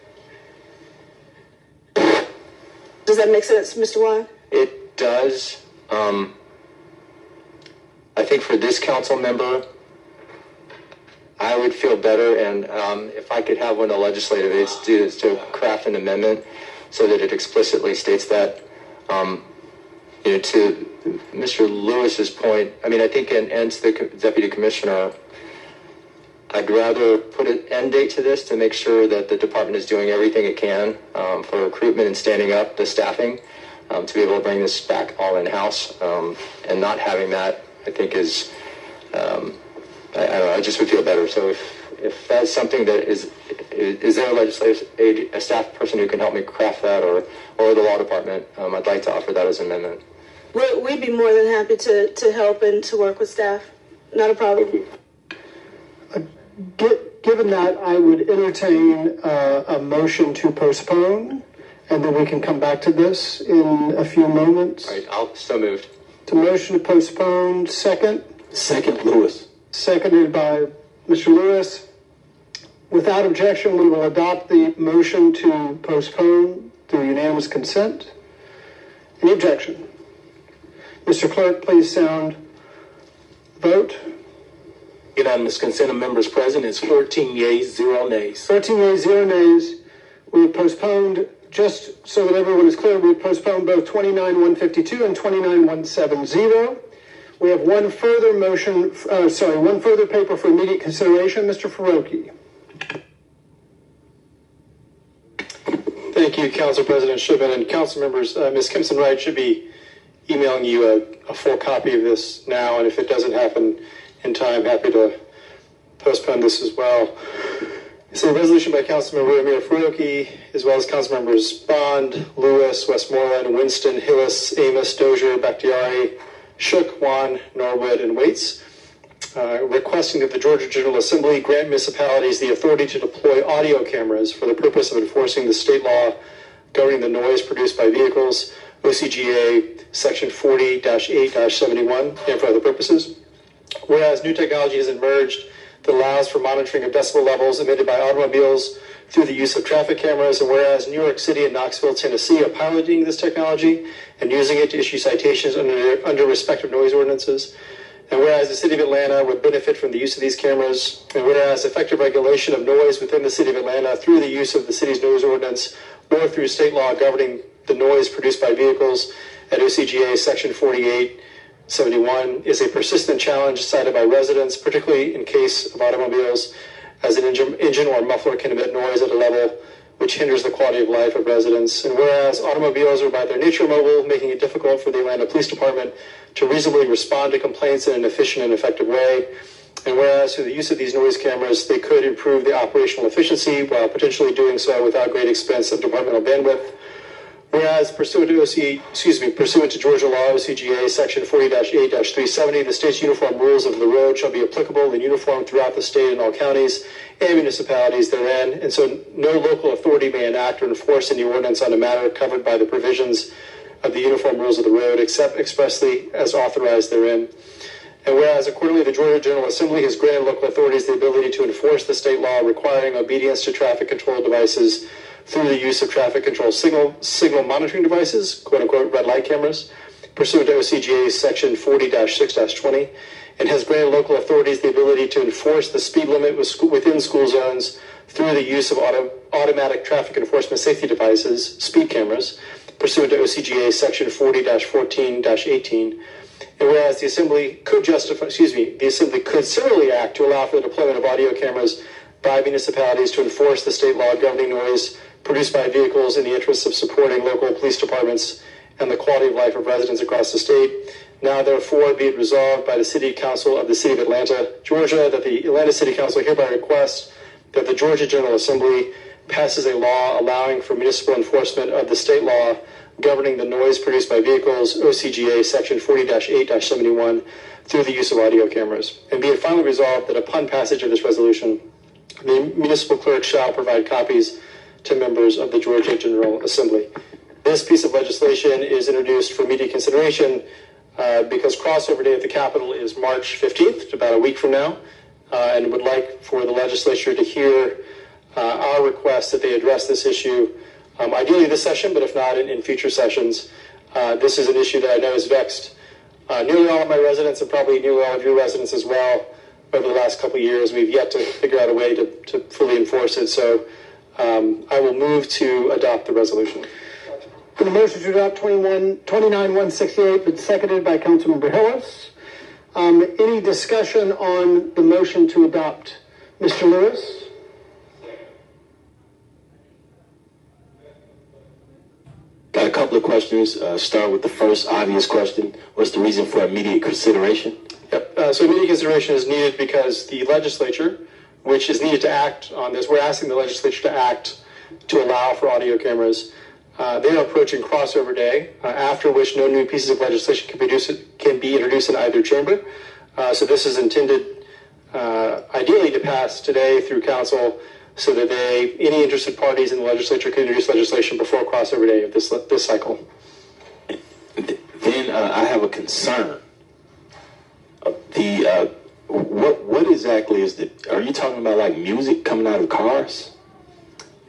Does that make sense, Mr. Wan?
It does. I think for this council member, I would feel better, and if I could have one of the legislative aides do is to craft an amendment so that it explicitly states that. To Mr. Lewis's point, I mean, I think, and to the Deputy Commissioner, I'd rather put an end date to this to make sure that the department is doing everything it can for recruitment and standing up the staffing to be able to bring this back all in-house, and not having that, I think, is... I just would feel better. So if that's something that is there a staff person who can help me craft that, or the law department, I'd like to offer that as an amendment.
We'd be more than happy to help and to work with staff. Not a problem.
Given that, I would entertain a motion to postpone, and then we can come back to this in a few moments.
All right, I'll so moved.
To motion to postpone, second.
Second, Lewis.
Seconded by Mr. Lewis. Without objection, we will adopt the motion to postpone through unanimous consent. Any objection? Mr. Clerk, please sound vote.
Unanimous consent of members present is 14 yeas, 0 nays.
14 yeas, 0 nays. We have postponed, just so that everyone is clear, we've postponed both 29-152 and 29-170. We have one further one further paper for immediate consideration. Mr. Faroki.
Thank you, Council President Shipman and council members. Ms. Kimson Wright should be emailing you a full copy of this now, and if it doesn't happen in time, happy to postpone this as well. It's a resolution by Councilmember Amir Faroki, as well as Councilmembers Bond, Lewis, Westmoreland, Winston, Hillis, Amos, Dozier, Bakhtiari, Shook, Wan, Norwood, and Waits, requesting that the Georgia General Assembly grant municipalities the authority to deploy audio cameras for the purpose of enforcing the state law governing the noise produced by vehicles, OCGA Section 40-8-71, and for other purposes. Whereas new technology has emerged that allows for monitoring of decibel levels emitted by automobiles through the use of traffic cameras, and whereas New York City and Knoxville, Tennessee are piloting this technology and using it to issue citations under respective noise ordinances, and whereas the City of Atlanta would benefit from the use of these cameras, and whereas effective regulation of noise within the City of Atlanta through the use of the city's noise ordinance or through state law governing the noise produced by vehicles at OCGA Section 48-71 is a persistent challenge cited by residents, particularly in case of automobiles, as an engine or muffler can emit noise at a level which hinders the quality of life of residents. And whereas automobiles are by their nature mobile, making it difficult for the Atlanta Police Department to reasonably respond to complaints in an efficient and effective way, and whereas through the use of these noise cameras, they could improve the operational efficiency while potentially doing so without great expense of departmental bandwidth. Whereas pursuant to Georgia law, OCGA Section 40-8-370, the state's uniform rules of the road shall be applicable and uniform throughout the state and all counties and municipalities therein, and so no local authority may enact or enforce any ordinance on a matter covered by the provisions of the uniform rules of the road, except expressly as authorized therein. And whereas accordingly the Georgia General Assembly has granted local authorities the ability to enforce the state law requiring obedience to traffic control devices through the use of traffic control signal monitoring devices, quote-unquote red light cameras, pursuant to OCGA Section 40-6-20, and has granted local authorities the ability to enforce the speed limit within school zones through the use of automatic traffic enforcement safety devices, speed cameras, pursuant to OCGA Section 40-14-18. And whereas the Assembly could similarly act to allow for the deployment of audio cameras by municipalities to enforce the state law governing noise produced by vehicles in the interests of supporting local police departments and the quality of life of residents across the state. Now, therefore, be it resolved by the City Council of the City of Atlanta, Georgia, that the Atlanta City Council hereby requests that the Georgia General Assembly passes a law allowing for municipal enforcement of the state law governing the noise produced by vehicles, OCGA Section 40-8-71, through the use of audio cameras. And be it finally resolved that upon passage of this resolution, the municipal clerk shall provide copies to members of the Georgia General Assembly. This piece of legislation is introduced for immediate consideration because crossover day at the Capitol is March 15th, about a week from now, and would like for the legislature to hear our request that they address this issue, ideally this session, but if not, in future sessions. This is an issue that I know has vexed nearly all of my residents and probably nearly all of your residents as well over the last couple of years. We've yet to figure out a way to fully enforce it, so I will move to adopt the resolution.
The motion to adopt 29-168 been seconded by Councilmember Hillis. Any discussion on the motion to adopt? Mr. Lewis?
Got a couple of questions. Start with the first obvious question. What's the reason for immediate consideration?
Yep. So immediate consideration is needed because the legislature
which is needed to act on this. We're asking the legislature to act to allow for audio cameras. They are approaching crossover day, after which no new pieces of legislation can be introduced in either chamber. So this is intended, ideally, to pass today through council, so that any interested parties in the legislature can introduce legislation before crossover day of this cycle.
Then I have a concern. What exactly is are you talking about, like, music coming out of cars?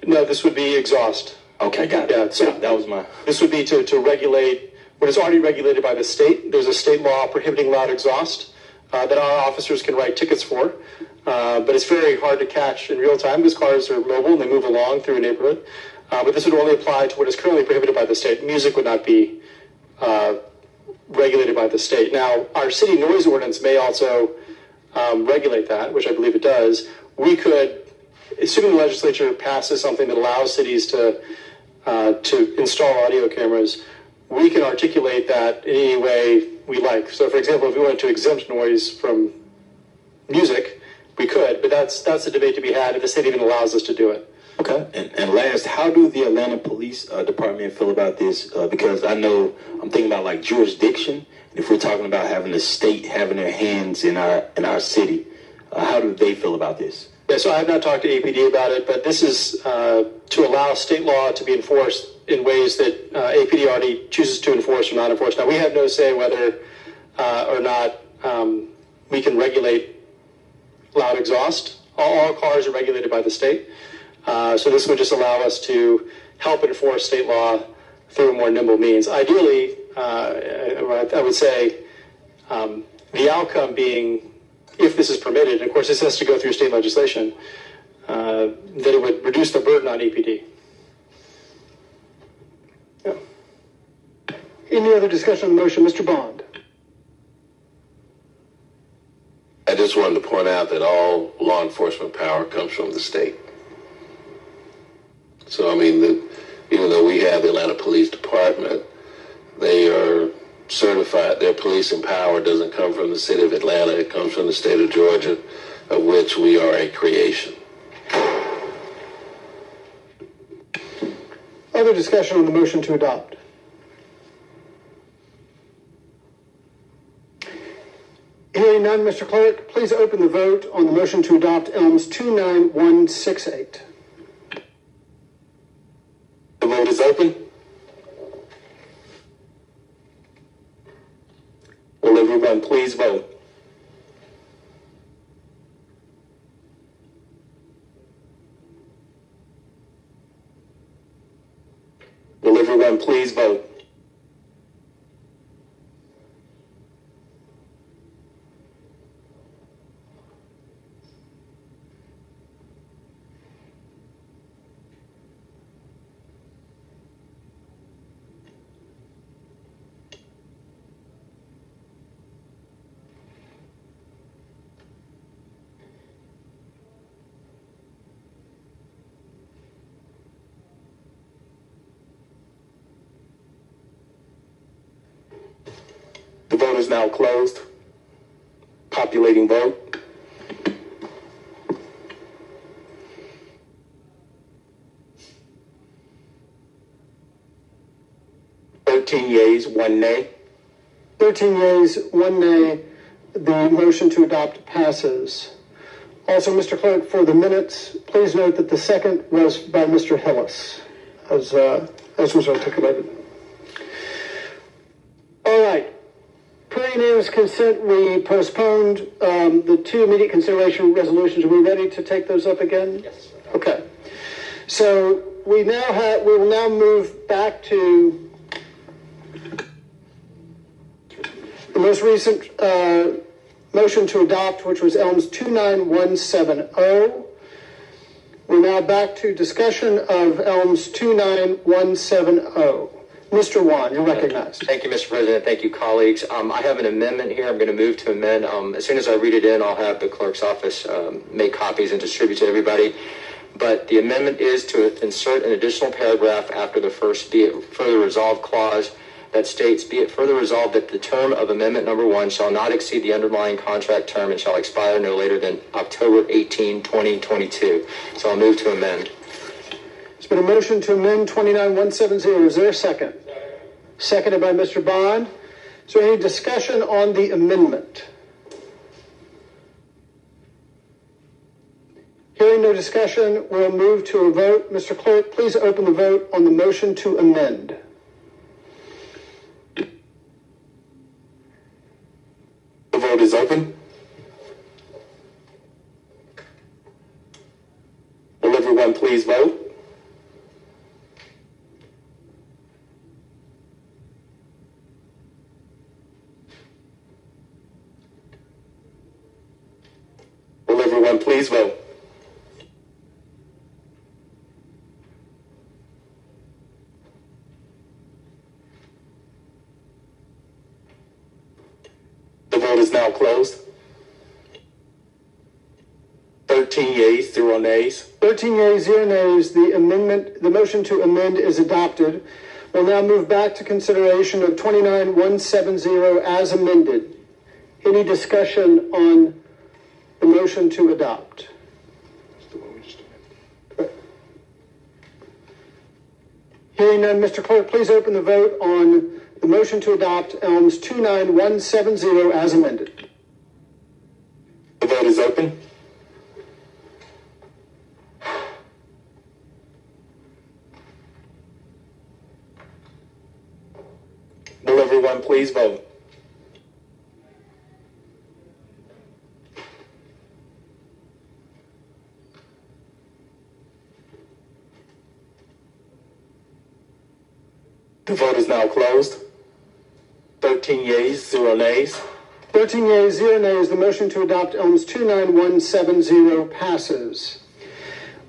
No, this would be exhaust.
Okay, got it.
Yeah, so
that was my...
This would be to regulate what is already regulated by the state. There's a state law prohibiting loud exhaust that our officers can write tickets for. But it's very hard to catch in real time because cars are mobile and they move along through a neighborhood. But this would only apply to what is currently prohibited by the state. Music would not be regulated by the state. Now, our city noise ordinance may also regulate that, which I believe it does. We could, assuming the legislature passes something that allows cities to install audio cameras, we can articulate that in any way we like. So, for example, if we wanted to exempt noise from music, we could, but that's a debate to be had if the state even allows us to do it.
Okay. And last, how do the Atlanta Police Department feel about this? Because I know I'm thinking about, like, jurisdiction. If we're talking about having the state having their hands in our city, how do they feel about this?
Yeah, so I have not talked to APD about it, but this is to allow state law to be enforced in ways that APD already chooses to enforce or not enforce. Now, we have no say whether or not we can regulate loud exhaust. All cars are regulated by the state. So this would just allow us to help enforce state law through more nimble means. Ideally, I would say the outcome being, if this is permitted, and of course this has to go through state legislation, that it would reduce the burden on EPD.
Yeah. Any other discussion on the motion? Mr. Bond.
I just wanted to point out that all law enforcement power comes from the state. So, I mean, even though we have the Atlanta Police Department, they are certified. Their policing power doesn't come from the city of Atlanta. It comes from the state of Georgia, of which we are a creation.
Other discussion on the motion to adopt? Hearing none, Mr. Clerk, please open the vote on the motion to adopt ELMS 29168.
The vote is open. Will everyone please vote? Will everyone please vote? The vote is now closed. Populating vote. Yeas, 1 nay.
13 yeas, 1 nay. The motion to adopt passes. Also, Mr. Clerk, for the minutes, please note that the second was by Mr. Hillis, as was articulated. All right. Per unanimous consent, we postponed the two immediate consideration resolutions. Are we ready to take those up again?
Yes.
Okay. So we will now move back to the most recent motion to adopt, which was ELMS 29170. We're now back to discussion of ELMS 29170. Mr. Wan, you're recognized.
Thank you, Mr. President. Thank you, colleagues. I have an amendment here. I'm going to move to amend. As soon as I read it in, I'll have the clerk's office make copies and distribute to everybody. But the amendment is to insert an additional paragraph after the first be it further resolved clause, that states, be it further resolved that the term of amendment number 1 shall not exceed the underlying contract term and shall expire no later than October 18, 2022. So I'll move to amend.
There's been a motion to amend 29170. Is there a second? Seconded by Mr. Bond. Is there any discussion on the amendment? Hearing no discussion, we'll move to a vote. Mr. Clerk, please open the vote on the motion to amend.
The vote is open. Will everyone please vote? Will everyone please vote? The vote is now closed. 13 yeas, 0 nays.
13 yeas, 0 nays. The motion to amend is adopted. We'll now move back to consideration of 29170 as amended. Any discussion on the motion to adopt? Hearing none, Mr. Clerk, please open the vote on the motion to adopt ELMS 29170 as amended.
The vote is open. Will everyone please vote? The vote is now closed. 13 yeas, 0 nays.
13 yeas, 0 nays. The motion to adopt ELMS 29170 passes.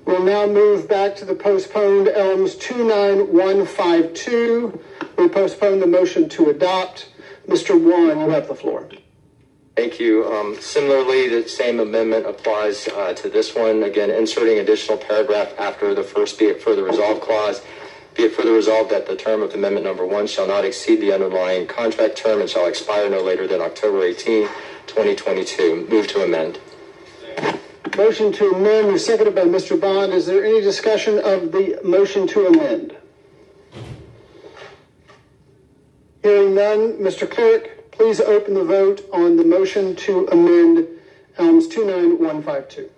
We'll now move back to the postponed ELMS 29152. We postpone the motion to adopt. Mr. Warren, you have the floor.
Thank you. Similarly, the same amendment applies to this one. Again, inserting additional paragraph after the first be it further resolved clause. Be it further resolved that the term of amendment number 1 shall not exceed the underlying contract term and shall expire no later than October 18, 2022. Move to amend.
Motion to amend is seconded by Mr. Bond. Is there any discussion of the motion to amend? Hearing none, Mr. Clerk, please open the vote on the motion to amend ELMS 29152.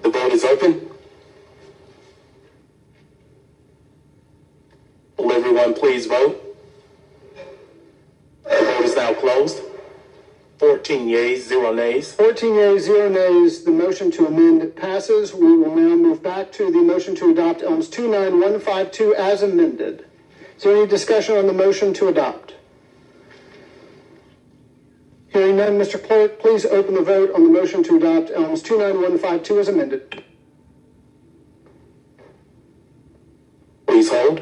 The vote is open. Will everyone please vote? The vote is now closed. 14 yeas, 0 nays.
14 yeas, 0 nays. The motion to amend passes. We will now move back to the motion to adopt ELMS 29152 as amended. Is there any discussion on the motion to adopt? Hearing none, Mr. Clerk, please open the vote on the motion to adopt ELMS 29152 as amended.
Please hold.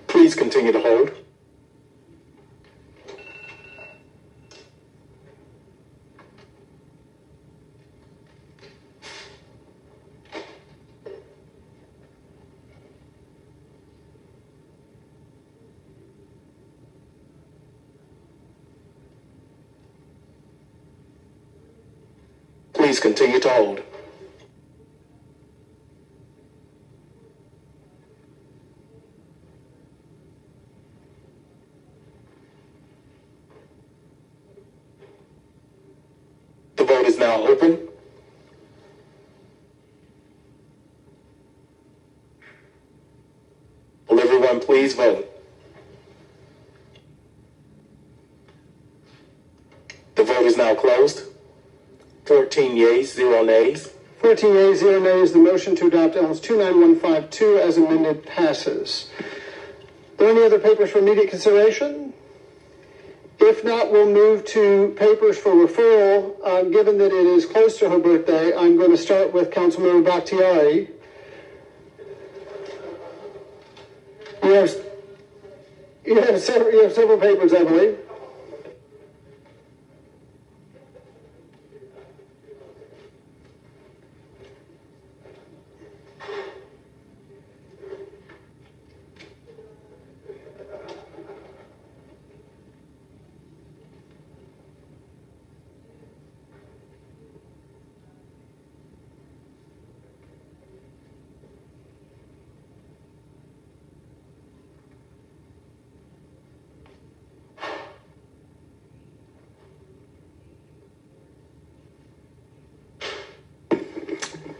Please continue to hold. Please continue to hold. The vote is now open. Will everyone please vote? The vote is now closed. 14 yeas, 0 nays.
14 yeas, 0 nays. The motion to adopt ELMS 29152 as amended passes. Are there any other papers for immediate consideration? If not, we'll move to papers for referral. Given that it is close to her birthday, I'm going to start with Councilmember Bakhtiari. You have several papers, I believe.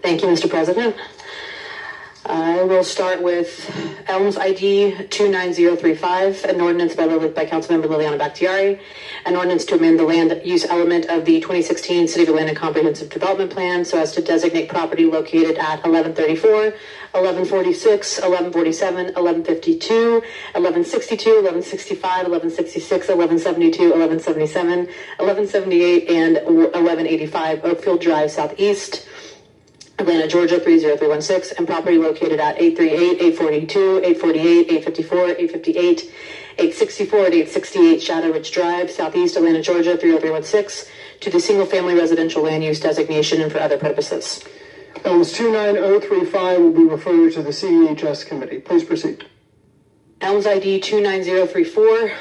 Thank you, Mr. President. I will start with Elms ID 29035, an ordinance by Councilmember Liliana Bakhtiari, an ordinance to amend the land use element of the 2016 City of Atlanta Comprehensive Development Plan so as to designate property located at 1134, 1146, 1147, 1152, 1162, 1165, 1166, 1172, 1177, 1178, and 1185 Oakfield Drive Southeast, Atlanta, Georgia 30316, and property located at 838, 842, 848, 854, 858, 864, and 868 Shadow Ridge Drive, Southeast Atlanta, Georgia 30316, to the single-family residential land use designation and for other purposes.
Elms 29035 will be referred to the CEHS committee. Please proceed.
Elms ID 29034.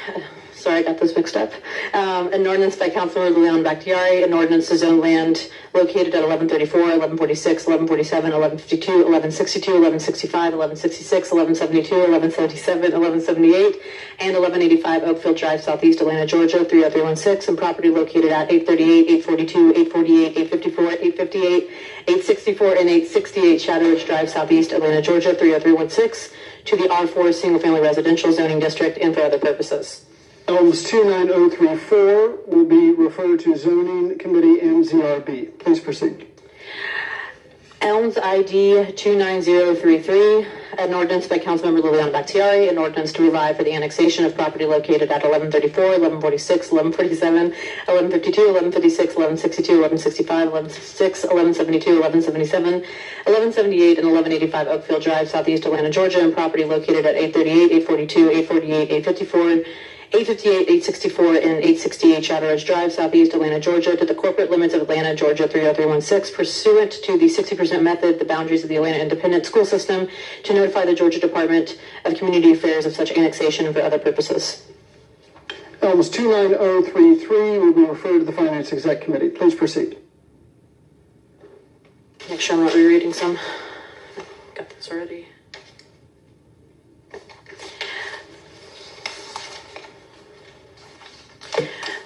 Sorry, I got this mixed up. An ordinance by Councilmember Liliana Bakhtiari, an ordinance to zone land located at 1134, 1146, 1147, 1152, 1162, 1165, 1166, 1172, 1177, 1178, and 1185 Oakfield Drive, Southeast Atlanta, Georgia 30316, and property located at 838, 842, 848, 854, 858, 864, and 868 Shadow Ridge Drive, Southeast Atlanta, Georgia 30316, to the R4 single-family residential zoning district and for other purposes.
Elms 29034 will be referred to Zoning Committee and ZRB. Please proceed.
Elms ID 29033, an ordinance by Councilmember Liliana Bakhtiari, an ordinance to provide for the annexation of property located at 1134, 1146, 1147, 1152, 1156, 1162, 1165, 1166, 1172, 1177, 1178, and 1185 Oakfield Drive, Southeast Atlanta, Georgia, and property located at 838, 842, 848, 854, 858, 864, and 868 Shadow Ridge Drive, Southeast Atlanta, Georgia, to the corporate limits of Atlanta, Georgia 30316, pursuant to the 60% method, the boundaries of the Atlanta Independent School System, to notify the Georgia Department of Community Affairs of such annexation and for other purposes.
Elms 29033 will be referred to the Finance Exec Committee. Please proceed.
Make sure I'm not rereading some. Got this already.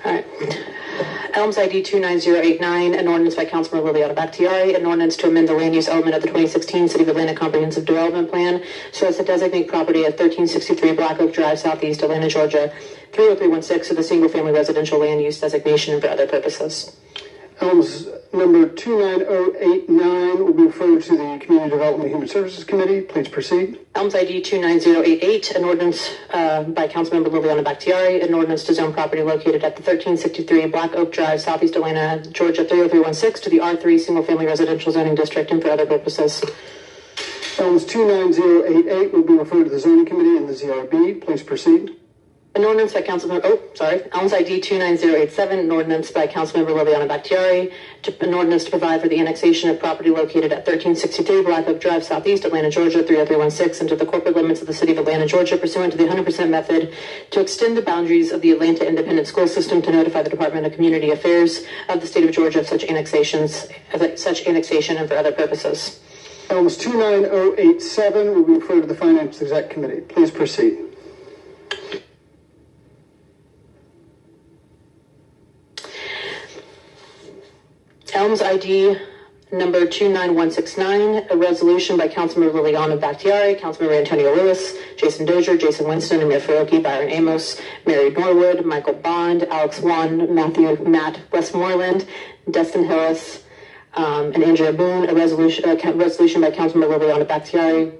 All right. Elms ID 29089, an ordinance by Councilmember Liliana Bakhtiari, an ordinance to amend the land use element of the 2016 City of Atlanta Comprehensive Development Plan so as to designate property at 1363 Black Oak Drive, Southeast Atlanta, Georgia 30316 to the single-family residential land use designation and for other purposes.
Elms number 29089 will be referred to the Community Development and Human Services Committee. Please proceed.
Elms ID 29088, an ordinance by Councilmember Liliana Bakhtiari, an ordinance to zone property located at the 1363 Black Oak Drive, Southeast Atlanta, Georgia 30316 to the R3 single-family residential zoning district and for other purposes.
Elms 29088 will be referred to the Zoning Committee and the ZRB. Please proceed.
An ordinance by Elms ID 29087, an ordinance by Councilmember Liliana Bakhtiari, an ordinance to provide for the annexation of property located at 1363 Black Oak Drive, Southeast Atlanta, Georgia 30316, into the corporate limits of the City of Atlanta, Georgia, pursuant to the 100% method, to extend the boundaries of the Atlanta Independent School System, to notify the Department of Community Affairs of the State of Georgia of such annexation and for other purposes.
Elms 29087 will be referred to the Finance Exec Committee. Please proceed.
Elms ID number 29169, a resolution by Councilmember Liliana Bakhtiari, Councilmember Antonio Lewis, Jason Dozier, Jason Winston, Amir Faroki, Byron Amos, Mary Norwood, Michael Bond, Alex Wan, Matt Westmoreland, Destin Harris, and Andrea Boone, a resolution by Councilmember Liliana Bakhtiari,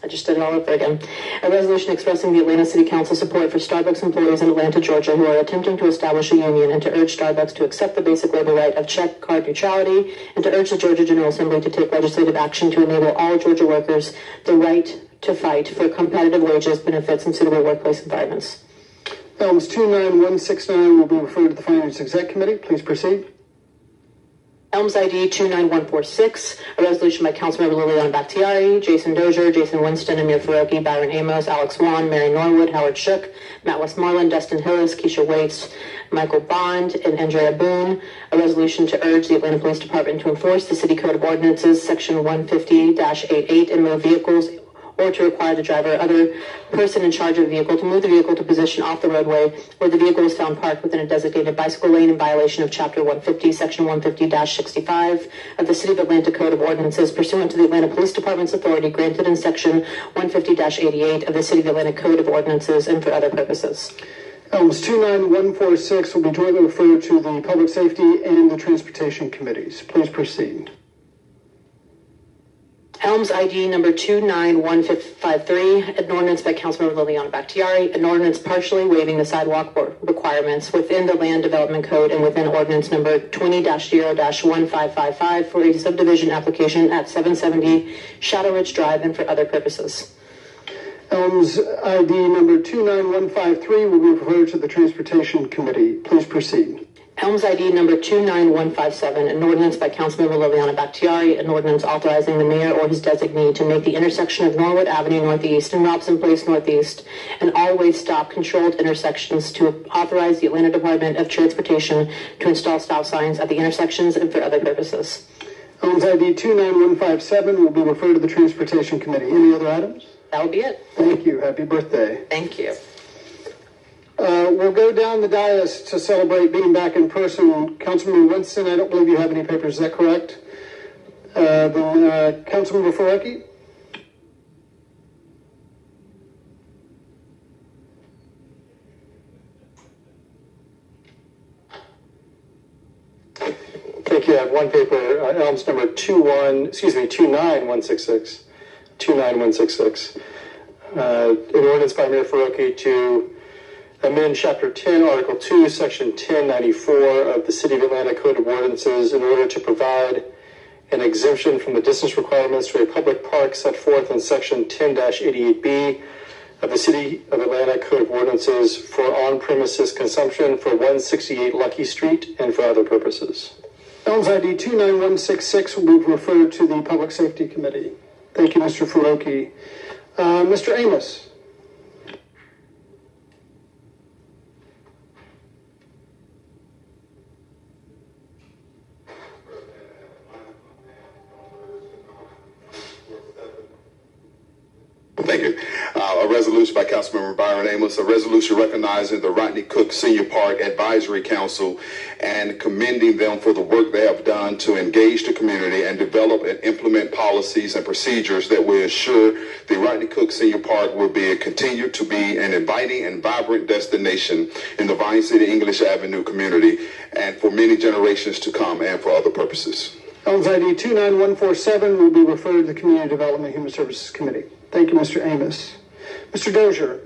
I just did it all over again. A resolution expressing the Atlanta City Council support for Starbucks employees in Atlanta, Georgia, who are attempting to establish a union, and to urge Starbucks to accept the basic labor right of check card neutrality, and to urge the Georgia General Assembly to take legislative action to enable all Georgia workers the right to fight for competitive wages, benefits, and suitable workplace environments.
Elms 29169 will be referred to the Finance Exec Committee. Please proceed.
Elms ID 29146, a resolution by Councilmember Liliana Bakhtiari, Jason Dozier, Jason Winston, Amir Faroki, Byron Amos, Alex Wan, Mary Norwood, Howard Shook, Matt Westmoreland, Dustin Hillis, Keisha Waits, Michael Bond, and Andrea Boone. A resolution to urge the Atlanta Police Department to enforce the City Code of Ordinances, Section 150-88, and move vehicles, or to require the driver or other person in charge of the vehicle to move the vehicle to position off the roadway where the vehicle is found parked within a designated bicycle lane in violation of Chapter 150, Section 150-65 of the City of Atlanta Code of Ordinances pursuant to the Atlanta Police Department's authority granted in Section 150-88 of the City of Atlanta Code of Ordinances and for other purposes.
Elms 29146 will be jointly referred to the Public Safety and the Transportation Committees. Please proceed.
Elms ID number 29153, an ordinance by Councilmember Liliana Bakhtiari, an ordinance partially waiving the sidewalk requirements within the Land Development Code and within ordinance number 20-0-1555 for a subdivision application at 770 Shadow Ridge Drive and for other purposes.
Elms ID number 29153 will be referred to the Transportation Committee. Please proceed.
Elms ID number 29157, an ordinance by Councilmember Liliana Bakhtiari, an ordinance authorizing the mayor or his designee to make the intersection of Norwood Avenue Northeast and Robson Place Northeast and all-way stop controlled intersections to authorize the Atlanta Department of Transportation to install stop signs at the intersections and for other purposes.
Elms ID 29157 will be referred to the Transportation Committee. Any other items?
That will be it.
Thank you. Happy birthday.
Thank you.
We'll go down the dais to celebrate being back in person. Councilman Winston, I don't believe you have any papers. Is that correct? Then Councilmember Faroki.
Thank you. I have one paper, Elms number 29166. 29166. An ordinance by Mayor Faroki to amend Chapter 10, Article 2, Section 1094 of the City of Atlanta Code of Ordinances in order to provide an exemption from the distance requirements to a public park set forth in Section 10-88B of the City of Atlanta Code of Ordinances for on-premises consumption for 168 Lucky Street and for other purposes.
Elms ID 29166 will be referred to the Public Safety Committee. Thank you, Mr. Faroki. Mr. Amos.
Thank you. A resolution by Councilmember Byron Amos, a resolution recognizing the Rodney Cook Senior Park Advisory Council and commending them for the work they have done to engage the community and develop and implement policies and procedures that will ensure the Rodney Cook Senior Park will continue to be an inviting and vibrant destination in the Vine City English Avenue community and for many generations to come and for other purposes.
Elms ID 29147 will be referred to the Community Development and Human Services Committee. Thank you, Mr. Amos. Mr. Dozier.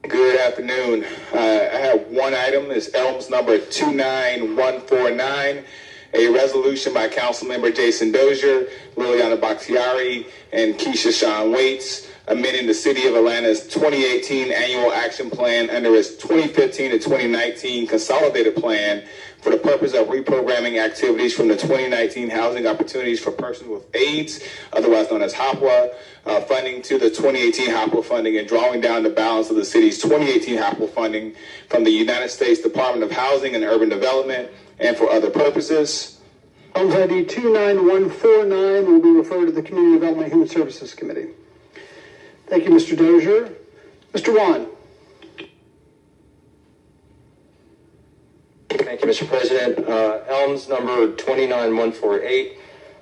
Good afternoon. I have one item. It's Elms number 29149, a resolution by Councilmember Jason Dozier, Liliana Bakhtiari, and Keisha Shawn Waits, amending the City of Atlanta's 2018 Annual Action Plan under its 2015 to 2019 Consolidated Plan for the purpose of reprogramming activities from the 2019 Housing Opportunities for Persons with AIDS, otherwise known as HOPWA, funding to the 2018 HOPWA funding and drawing down the balance of the city's 2018 HOPWA funding from the United States Department of Housing and Urban Development and for other purposes.
Elms ID 29149 will be referred to the Community Development and Human Services Committee. Thank you, Mr. Dozier. Mr. Wan.
Thank you, Mr. President. Elms number 29148,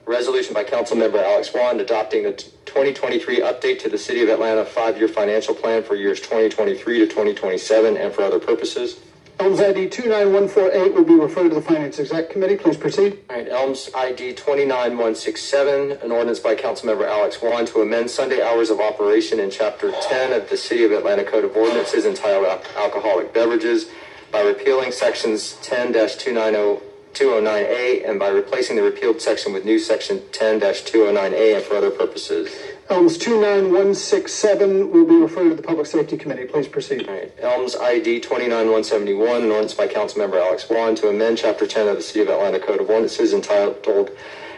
resolution by Councilmember Alex Wan adopting the 2023 update to the City of Atlanta 5-year financial plan for years 2023 to 2027 and for other purposes.
Elms ID 29148 will be referred to the Finance Exec Committee. Please proceed.
All right, Elms ID 29167, an ordinance by Councilmember Alex Wan to amend Sunday hours of operation in Chapter 10 of the City of Atlanta Code of Ordinances entitled Alcoholic Beverages by repealing sections 10-209A and by replacing the repealed section with new section 10-209A and for other purposes.
Elms 29167 will be referred to the Public Safety Committee. Please proceed.
All right. Elms ID 29171, an ordinance by Councilmember Alex Vaughn to amend Chapter 10 of the City of Atlanta Code of Ordinances entitled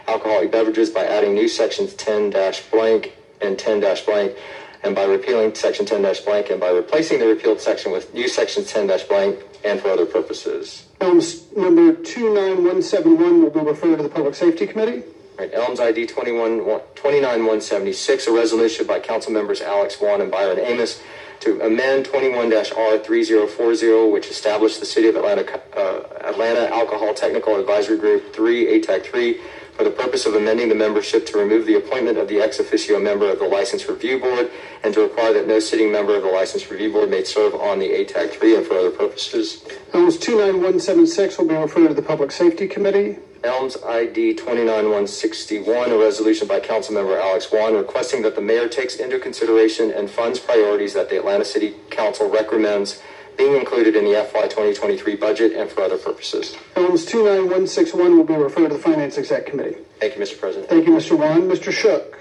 Alcoholic Beverages by adding new sections 10-blank and 10-blank and by repealing section 10-blank and by replacing the repealed section with new section 10-blank and for other purposes.
Elms number 29171 will be referred to the Public Safety Committee.
Right, Elms ID 29176, a resolution by Council Members Alex Vaughn and Byron Amos to amend 21-R3040, which established the City of Atlanta Alcohol Technical Advisory Group 3, ATAC 3, for the purpose of amending the membership to remove the appointment of the ex officio member of the License Review Board and to require that no sitting member of the License Review Board may serve on the ATAC 3 and for other purposes.
Elms 29176 will be referred to the Public Safety Committee.
Elms ID 29161, a resolution by Councilmember Alex Vaughn requesting that the mayor takes into consideration and funds priorities that the Atlanta City Council recommends being included in the FY 2023 budget and for other purposes.
Elms 29161 will be referred to the Finance Exec Committee.
Thank you, Mr. President.
Thank you, Mr. Vaughn. Mr. Shook.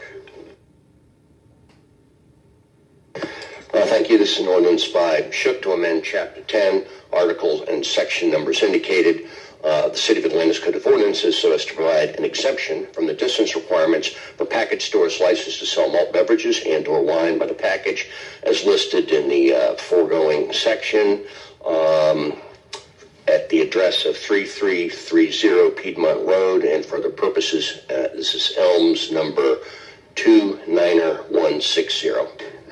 Thank you. This is an ordinance by Shook to amend Chapter 10, articles and section numbers indicated the City of Atlanta's Code of Ordinances so as to provide an exemption from the distance requirements for package stores licensed to sell malt beverages and or wine by the package as listed in the foregoing section at the address of 3330 Piedmont Road and for other purposes. This is Elms number 29160.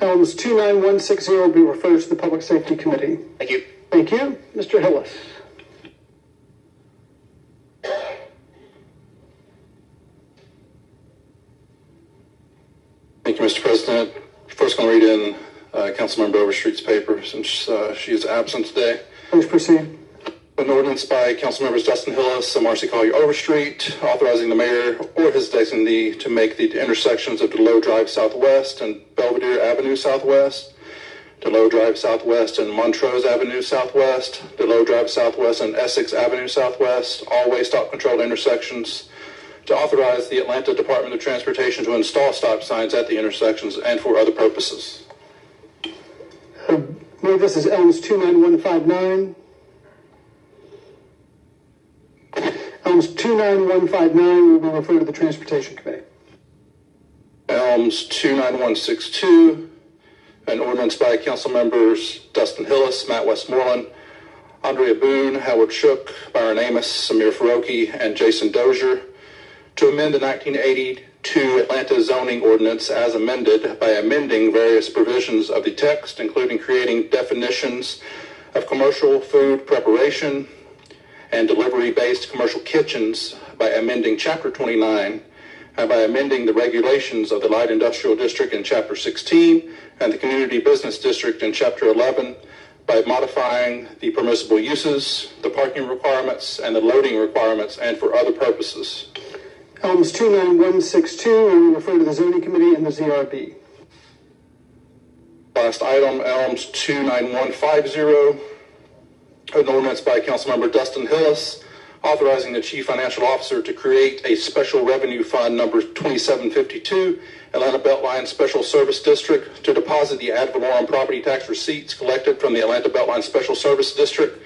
Elms 29160 will be referred to the Public Safety Committee.
Thank you.
Thank you. Mr. Hillis.
Thank you, Mr. President. First, going to read in Councilmember Overstreet's paper since she is absent today.
Please proceed.
An ordinance by Councilmembers Dustin Hillis and Marcy Collier Overstreet authorizing the mayor or his designee to make the intersections of DeLoe Drive Southwest and Belvedere Avenue Southwest, DeLoe Drive Southwest and Montrose Avenue Southwest, DeLoe Drive Southwest and Essex Avenue Southwest, all-way stop-controlled intersections, to authorize the Atlanta Department of Transportation to install stop signs at the intersections and for other purposes.
This is Elms 29159. Elms 29159 will be referred to the Transportation Committee.
Elms 29162, an ordinance by Council Members Dustin Hillis, Matt Westmoreland, Andrea Boone, Howard Shook, Byron Amos, Samir Faroki, and Jason Dozier to amend the 1982 Atlanta zoning ordinance as amended by amending various provisions of the text, including creating definitions of commercial food preparation and delivery-based commercial kitchens by amending Chapter 29 and by amending the regulations of the Light Industrial District in Chapter 16 and the Community Business District in Chapter 11 by modifying the permissible uses, the parking requirements, and the loading requirements, and for other purposes.
Elms 29162 will be referred to the Zoning Committee and the ZRB.
Last item, Elms 29150, an ordinance by Councilmember Dustin Hillis authorizing the Chief Financial Officer to create a Special Revenue Fund number 2752, Atlanta Beltline Special Service District, to deposit the ad valorem property tax receipts collected from the Atlanta Beltline Special Service District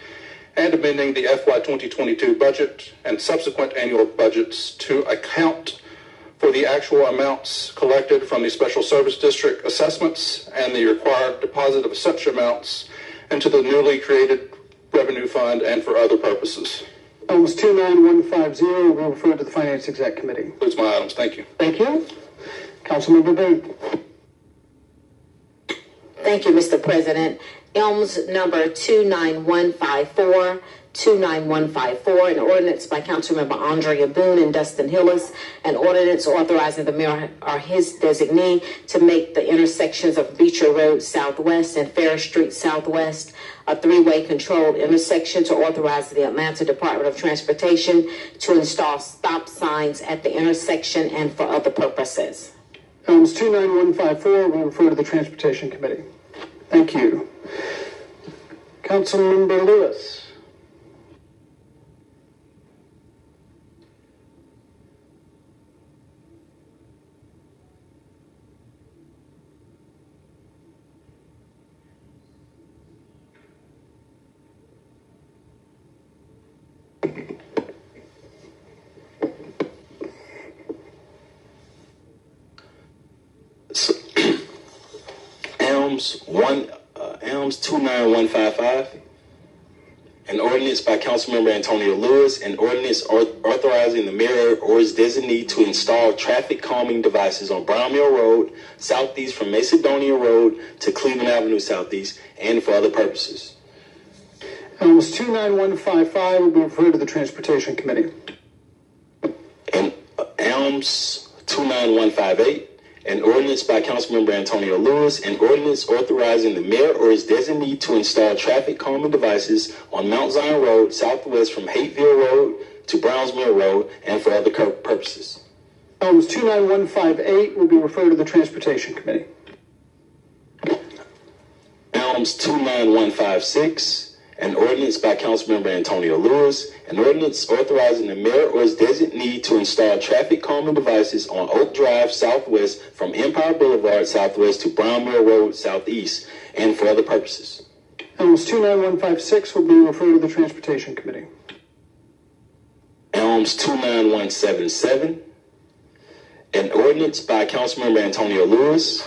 and amending the FY 2022 budget and subsequent annual budgets to account for the actual amounts collected from the Special Service District assessments and the required deposit of such amounts into the newly created revenue fund and for other purposes.
Elms 29150 will be referred to the Finance Exec Committee.
Includes my items. Thank you.
Thank you. Councilmember Boone.
Thank you, Mr. President. Elms number 29154, 29154, an ordinance by Councilmember Andrea Boone and Dustin Hillis, an ordinance authorizing the mayor or his designee to make the intersections of Beecher Road Southwest and Ferris Street Southwest a three-way controlled intersection, to authorize the Atlanta Department of Transportation to install stop signs at the intersection and for other purposes.
Elms 29154 will refer to the Transportation Committee. Thank you. Councilmember Lewis.
Elms 29155, an ordinance by Councilmember Antonio Lewis, an ordinance authorizing the mayor or his designee to install traffic calming devices on Brown Mill Road, southeast from Macedonia Road to Cleveland Avenue Southeast, and for other purposes.
Elms 29155 will be referred to the Transportation Committee.
And Elms 29158, an ordinance by Councilmember Antonio Lewis, an ordinance authorizing the mayor or his designee to install traffic calming devices on Mount Zion Road, southwest from Hateville Road to Browns Mill Road, and for other purposes.
Elms 29158 will be referred to the Transportation Committee.
Elms 29156, an ordinance by Councilmember Antonio Lewis, an ordinance authorizing the mayor or his designee to install traffic calming devices on Oak Drive southwest from Empire Boulevard southwest to Brown Mill Road southeast, and for other purposes.
Elms 29156 will be referred to the Transportation Committee.
Elms 29177, an ordinance by Councilmember Antonio Lewis,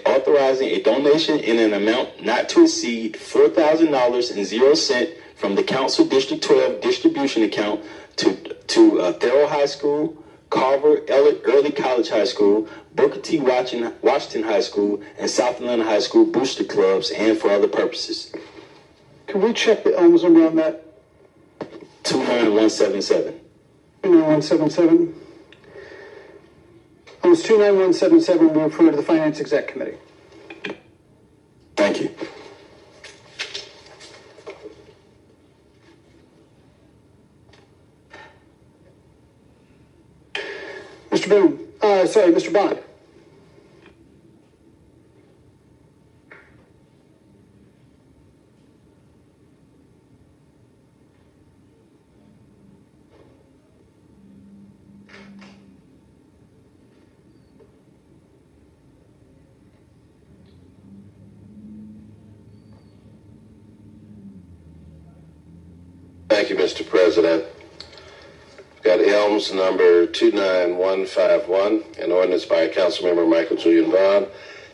authorizing a donation in an amount not to exceed $4,000.00 from the Council District 12 distribution account to Thurl High School, Carver Early College High School, Booker T. Washington High School, and South Atlanta High School booster clubs, and for other purposes.
Can we check the Elms number on that?
29177.
29177. Elms 29177 will be referred to the Finance Exec Committee.
Thank you.
Mr. Boone, Mr. Bond.
Thank you, Mr. President. Got Elms number 29151, an ordinance by Councilmember Michael Julian Bond,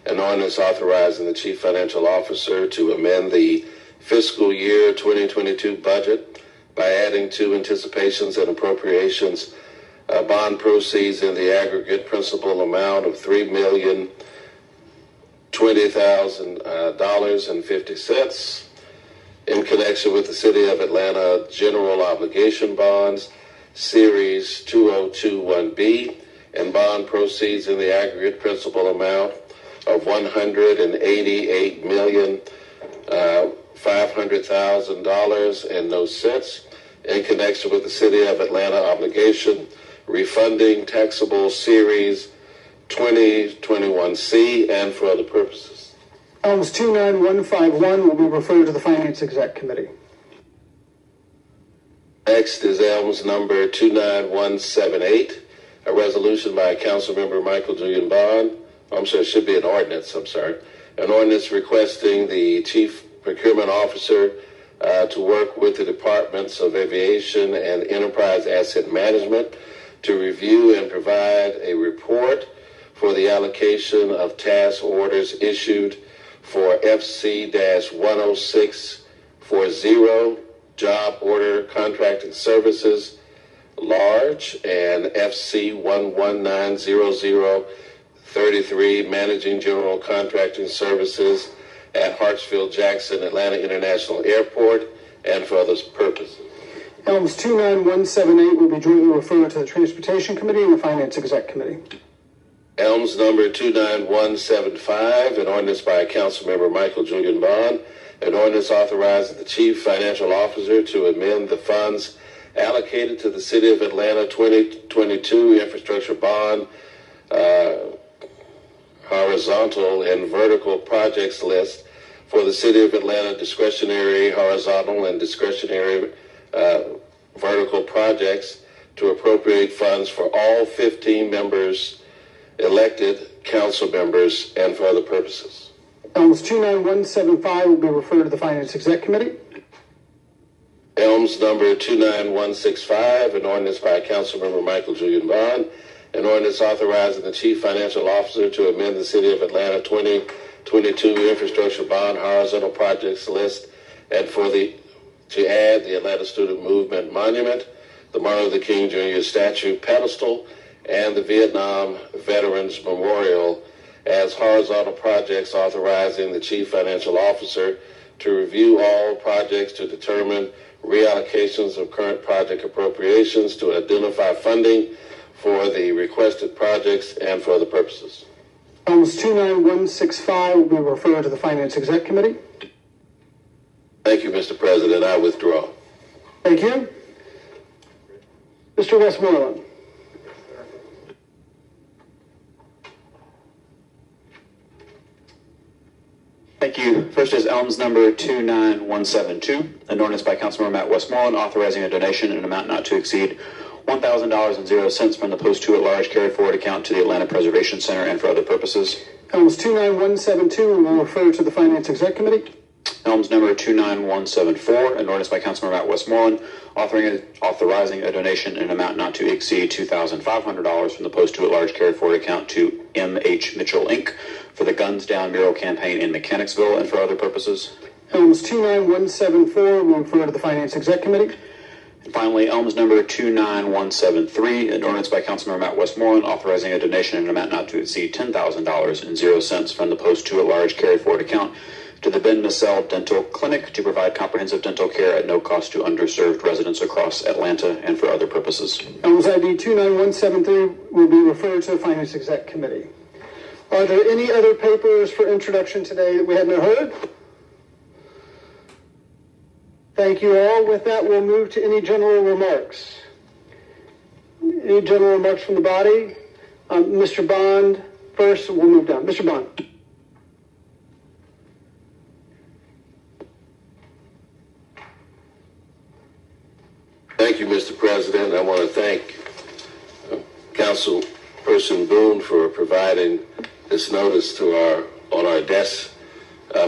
an ordinance authorizing the Chief Financial Officer to amend the fiscal year 2022 budget by adding to anticipations and appropriations bond proceeds in the aggregate principal amount of $3,020,000.50 in connection with the City of Atlanta General Obligation Bonds, Series 2021B, and bond proceeds in the aggregate principal amount of $188,500,000 and no cents in connection with the City of Atlanta obligation, refunding taxable Series 2021C, and for other purposes.
Elms 29151 will be referred to the Finance Exec Committee.
Next is Elms number 29178, a resolution by Councilmember Michael Julian Bond. I'm sorry, it should be an ordinance, I'm sorry. An ordinance requesting the Chief Procurement Officer to work with the Departments of Aviation and Enterprise Asset Management to review and provide a report for the allocation of task orders issued for FC-10640, Job Order Contracting Services, Large, and FC-1190033, Managing General Contracting Services at Hartsfield-Jackson Atlanta International Airport, and for other purposes.
Elms 29178 will be jointly referred to the Transportation Committee and the Finance Exec Committee.
Elms number 29175, an ordinance by Councilmember Michael Julian Bond, an ordinance authorizing the Chief Financial Officer to amend the funds allocated to the City of Atlanta 2022 Infrastructure Bond horizontal and vertical projects list for the City of Atlanta discretionary horizontal and discretionary vertical projects to appropriate funds for all 15 members elected council members and for other purposes.
Elms 29175 will be referred to the Finance Exec Committee.
Elms number 29165, an ordinance by Councilmember Michael Julian Bond, an ordinance authorizing the Chief Financial Officer to amend the City of Atlanta 22 infrastructure bond horizontal projects list, and to add the Atlanta Student Movement Monument, the Martin Luther King Jr. statue pedestal, and the Vietnam Veterans Memorial as horizontal projects, authorizing the Chief Financial Officer to review all projects to determine reallocations of current project appropriations to identify funding for the requested projects and for other purposes.
Items 29165 will be referred to the Finance Exec Committee.
Thank you, Mr. President. I withdraw.
Thank you. Mr. Westmoreland.
Thank you. First is Elms number 29172, an ordinance by Councilmember Matt Westmoreland authorizing a donation in an amount not to exceed $1,000.00 from the Post 2 at Large carry forward account to the Atlanta Preservation Center and for other purposes.
Elms 29172 will refer to the Finance Exec Committee.
Elms number 29174, an ordinance by Councilmember Matt Westmoreland authorizing a donation in an amount not to exceed $2,500 from the Post 2 at Large carry forward account to M.H. Mitchell, Inc. for the Guns Down mural campaign in Mechanicsville and for other purposes.
Elms 29174 will refer to the Finance Exec Committee.
And finally, Elms number 29173, an ordinance by Councilmember Matt Westmoreland authorizing a donation in an amount not to exceed $10,000.00 from the Post 2 at Large carry forward account to the Ben Massell Dental Clinic to provide comprehensive dental care at no cost to underserved residents across Atlanta and for other purposes.
Elms ID 29173 will be referred to the Finance Exec Committee. Are there any other papers for introduction today that we have not heard? Thank you all. With that, we'll move to any general remarks. Any general remarks from the body? Mr. Bond first, we'll move down. Mr. Bond.
Thank you, Mr. President. I want to thank Councilperson Boone for providing this notice on our desk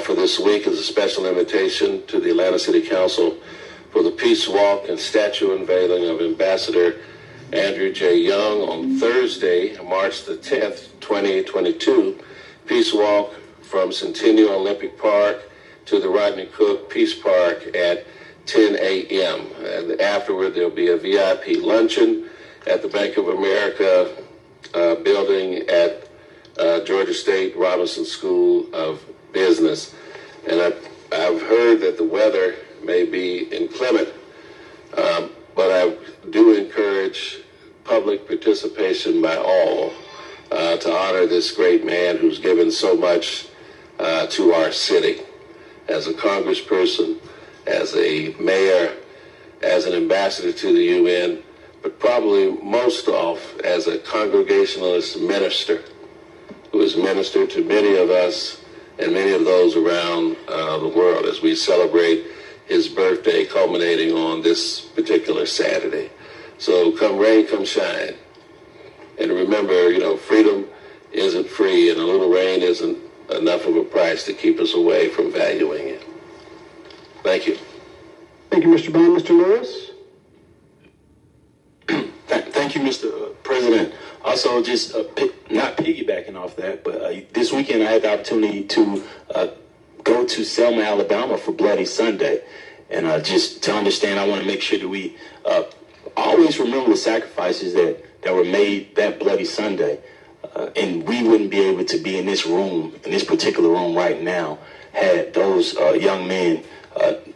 for this week as a special invitation to the Atlanta City Council for the Peace Walk and statue unveiling of Ambassador Andrew J. Young on Thursday, March the 10th, 2022. Peace Walk from Centennial Olympic Park to the Rodney Cook Peace Park at 10 a.m. And afterward, there'll be a VIP luncheon at the Bank of America building at Georgia State Robinson School of Business. And I've heard that the weather may be inclement, but I do encourage public participation by all to honor this great man who's given so much to our city. As a congressperson, as a mayor, as an ambassador to the UN, but probably most off as a Congregationalist minister who has ministered to many of us and many of those around the world as we celebrate his birthday culminating on this particular Saturday. So come rain, come shine. And remember, freedom isn't free, and a little rain isn't enough of a price to keep us away from valuing it. Thank you.
Thank you, Mr. Bond. Mr. Lewis?
Thank you, Mr. President. Also, just not piggybacking off that, but this weekend I had the opportunity to go to Selma, Alabama for Bloody Sunday. And just to understand, I want to make sure that we always remember the sacrifices that were made that Bloody Sunday. And we wouldn't be able to be in this room, in this particular room right now, had those young men,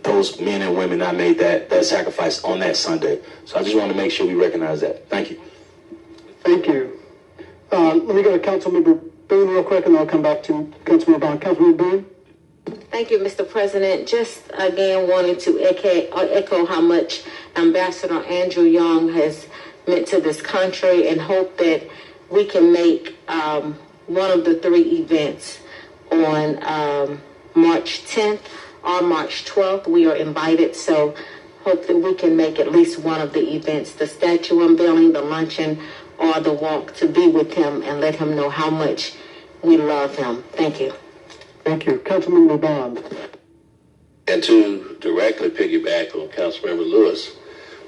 those men and women not made that sacrifice on that Sunday. So I just want to make sure we recognize that. Thank you.
Thank you. Let me go to Councilmember Boone real quick, and then I'll come back to Councilmember Bond. Councilmember Boone?
Thank you, Mr. President. Just again wanting to echo how much Ambassador Andrew Young has meant to this country, and hope that we can make one of the three events on March 10th or March 12th. We are invited, so hope that we can make at least one of the events, the statue unveiling, the luncheon, or the walk, to be with him and let him know how much we love him. Thank you.
Thank you. Councilmember Bond.
And to directly piggyback on Councilmember Lewis,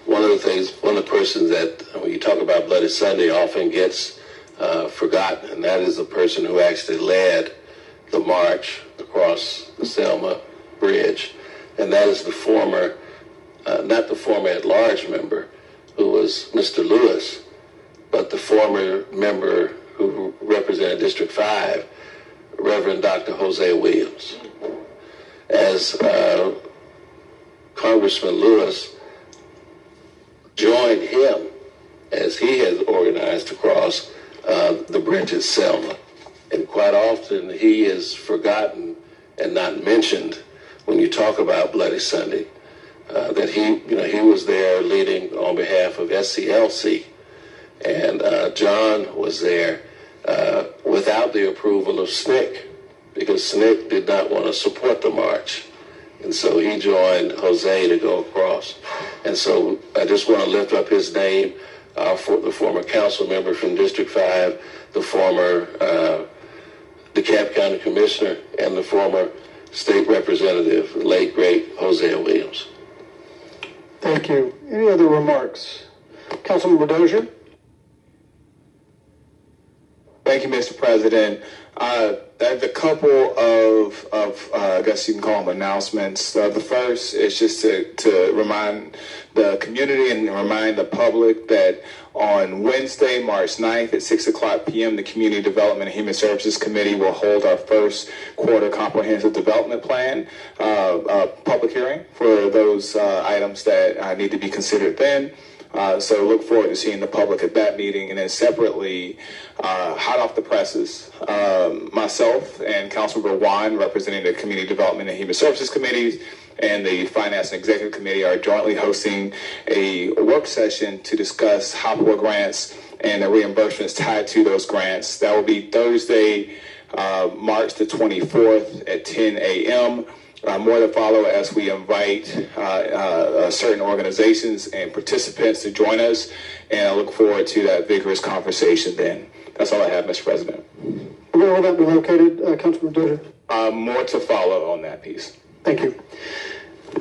one of the persons that, when you talk about Bloody Sunday, often gets forgotten, and that is the person who actually led the march across the Selma Bridge, and that is the former, not the former at-large member, who was Mr. Lewis, but the former member who represented District 5, Reverend Dr. Hosea Williams. As Congressman Lewis joined him as he has organized across the bridge at Selma. And quite often he is forgotten and not mentioned when you talk about Bloody Sunday, that he was there leading on behalf of SCLC. And John was there without the approval of SNCC, because SNCC did not want to support the march. And so he joined Jose to go across. And so I just want to lift up his name, the former council member from District 5, the former DeKalb County Commissioner, and the former state representative, the late, great Hosea Williams.
Thank you. Any other remarks? Councilmember Dozier?
Thank you, Mr. President. I have a couple of I guess you can call them announcements. The first is just to remind the community and remind the public that on Wednesday, March 9th at 6 o'clock p.m., the Community Development and Human Services Committee will hold our first quarter comprehensive development plan public hearing for those items that need to be considered then. So look forward to seeing the public at that meeting. And then separately, hot off the presses, myself and Councilmember Juan, representing the Community Development and Human Services Committees, and the Finance and Executive Committee are jointly hosting a work session to discuss HOPWA grants and the reimbursements tied to those grants. That will be Thursday, March the 24th at 10 a.m. More to follow as we invite certain organizations and participants to join us, and I look forward to that vigorous conversation then. That's all I have, Mr. President.
Where will that be located, Councilman Dozier?
More to follow on that piece.
Thank you.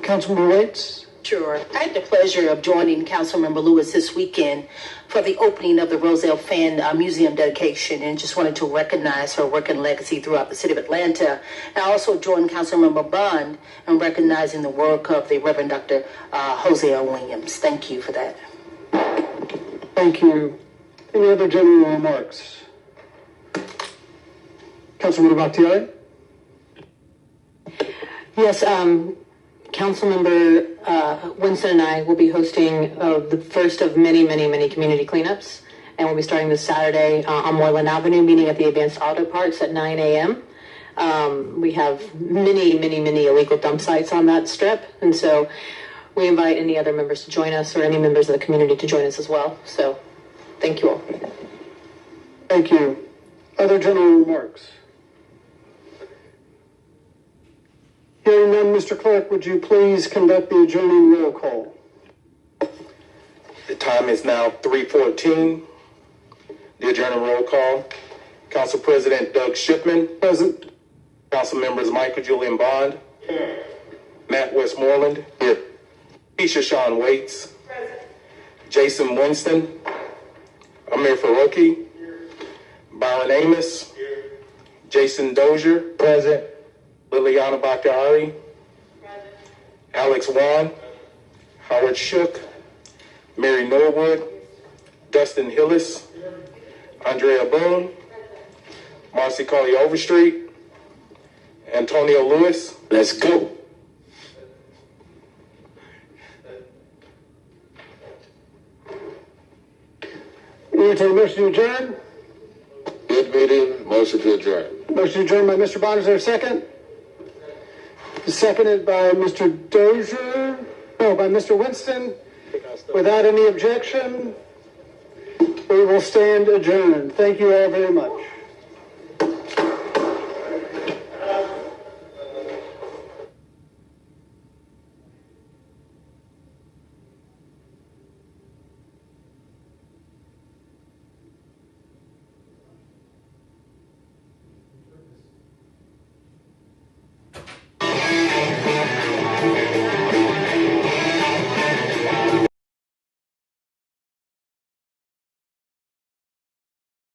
Councilman Wright?
Sure. I had the pleasure of joining Councilmember Lewis this weekend for the opening of the Roselle Fan Museum dedication, and just wanted to recognize her work and legacy throughout the city of Atlanta. I also joined Councilmember Bond in recognizing the work of the Reverend Dr. Hosea Williams. Thank you for that.
Thank you. Any other general remarks? Councilmember Bakhtiari?
Yes, Councilmember Winston and I will be hosting the first of many community cleanups, and we'll be starting this Saturday on Moreland Avenue, meeting at the Advanced Auto Parts at 9 a.m. We have many illegal dump sites on that strip, and so we invite any other members to join us, or any members of the community to join us as well. So, thank you all.
Thank you. Other general remarks? Hearing none, Mr. Clerk, would you please conduct the adjourning roll call?
The time is now 3:14. The adjourning roll call. Council President Doug Shipman.
Present.
Council members Michael Julian Bond. Here. Matt Westmoreland. Here. Keisha Shawn Waits. Present. Jason Winston. Amir Faroki. Here. Byron Amos. Here. Jason Dozier. Present. Liliana Bakhtiari. Present. Alex Wan. Howard Shook. Mary Norwood. Dustin Hillis. Andrea Boone. Marcy Colley Overstreet. Antonio Lewis. Let's go.
Entertain a motion to adjourn.
Good meeting. Motion to adjourn.
Motion to adjourn by Mr. Bond. Is there a second? Seconded by Mr. Dozier. No, by Mr. Winston. Without any objection, we will stand adjourned. Thank you all very much.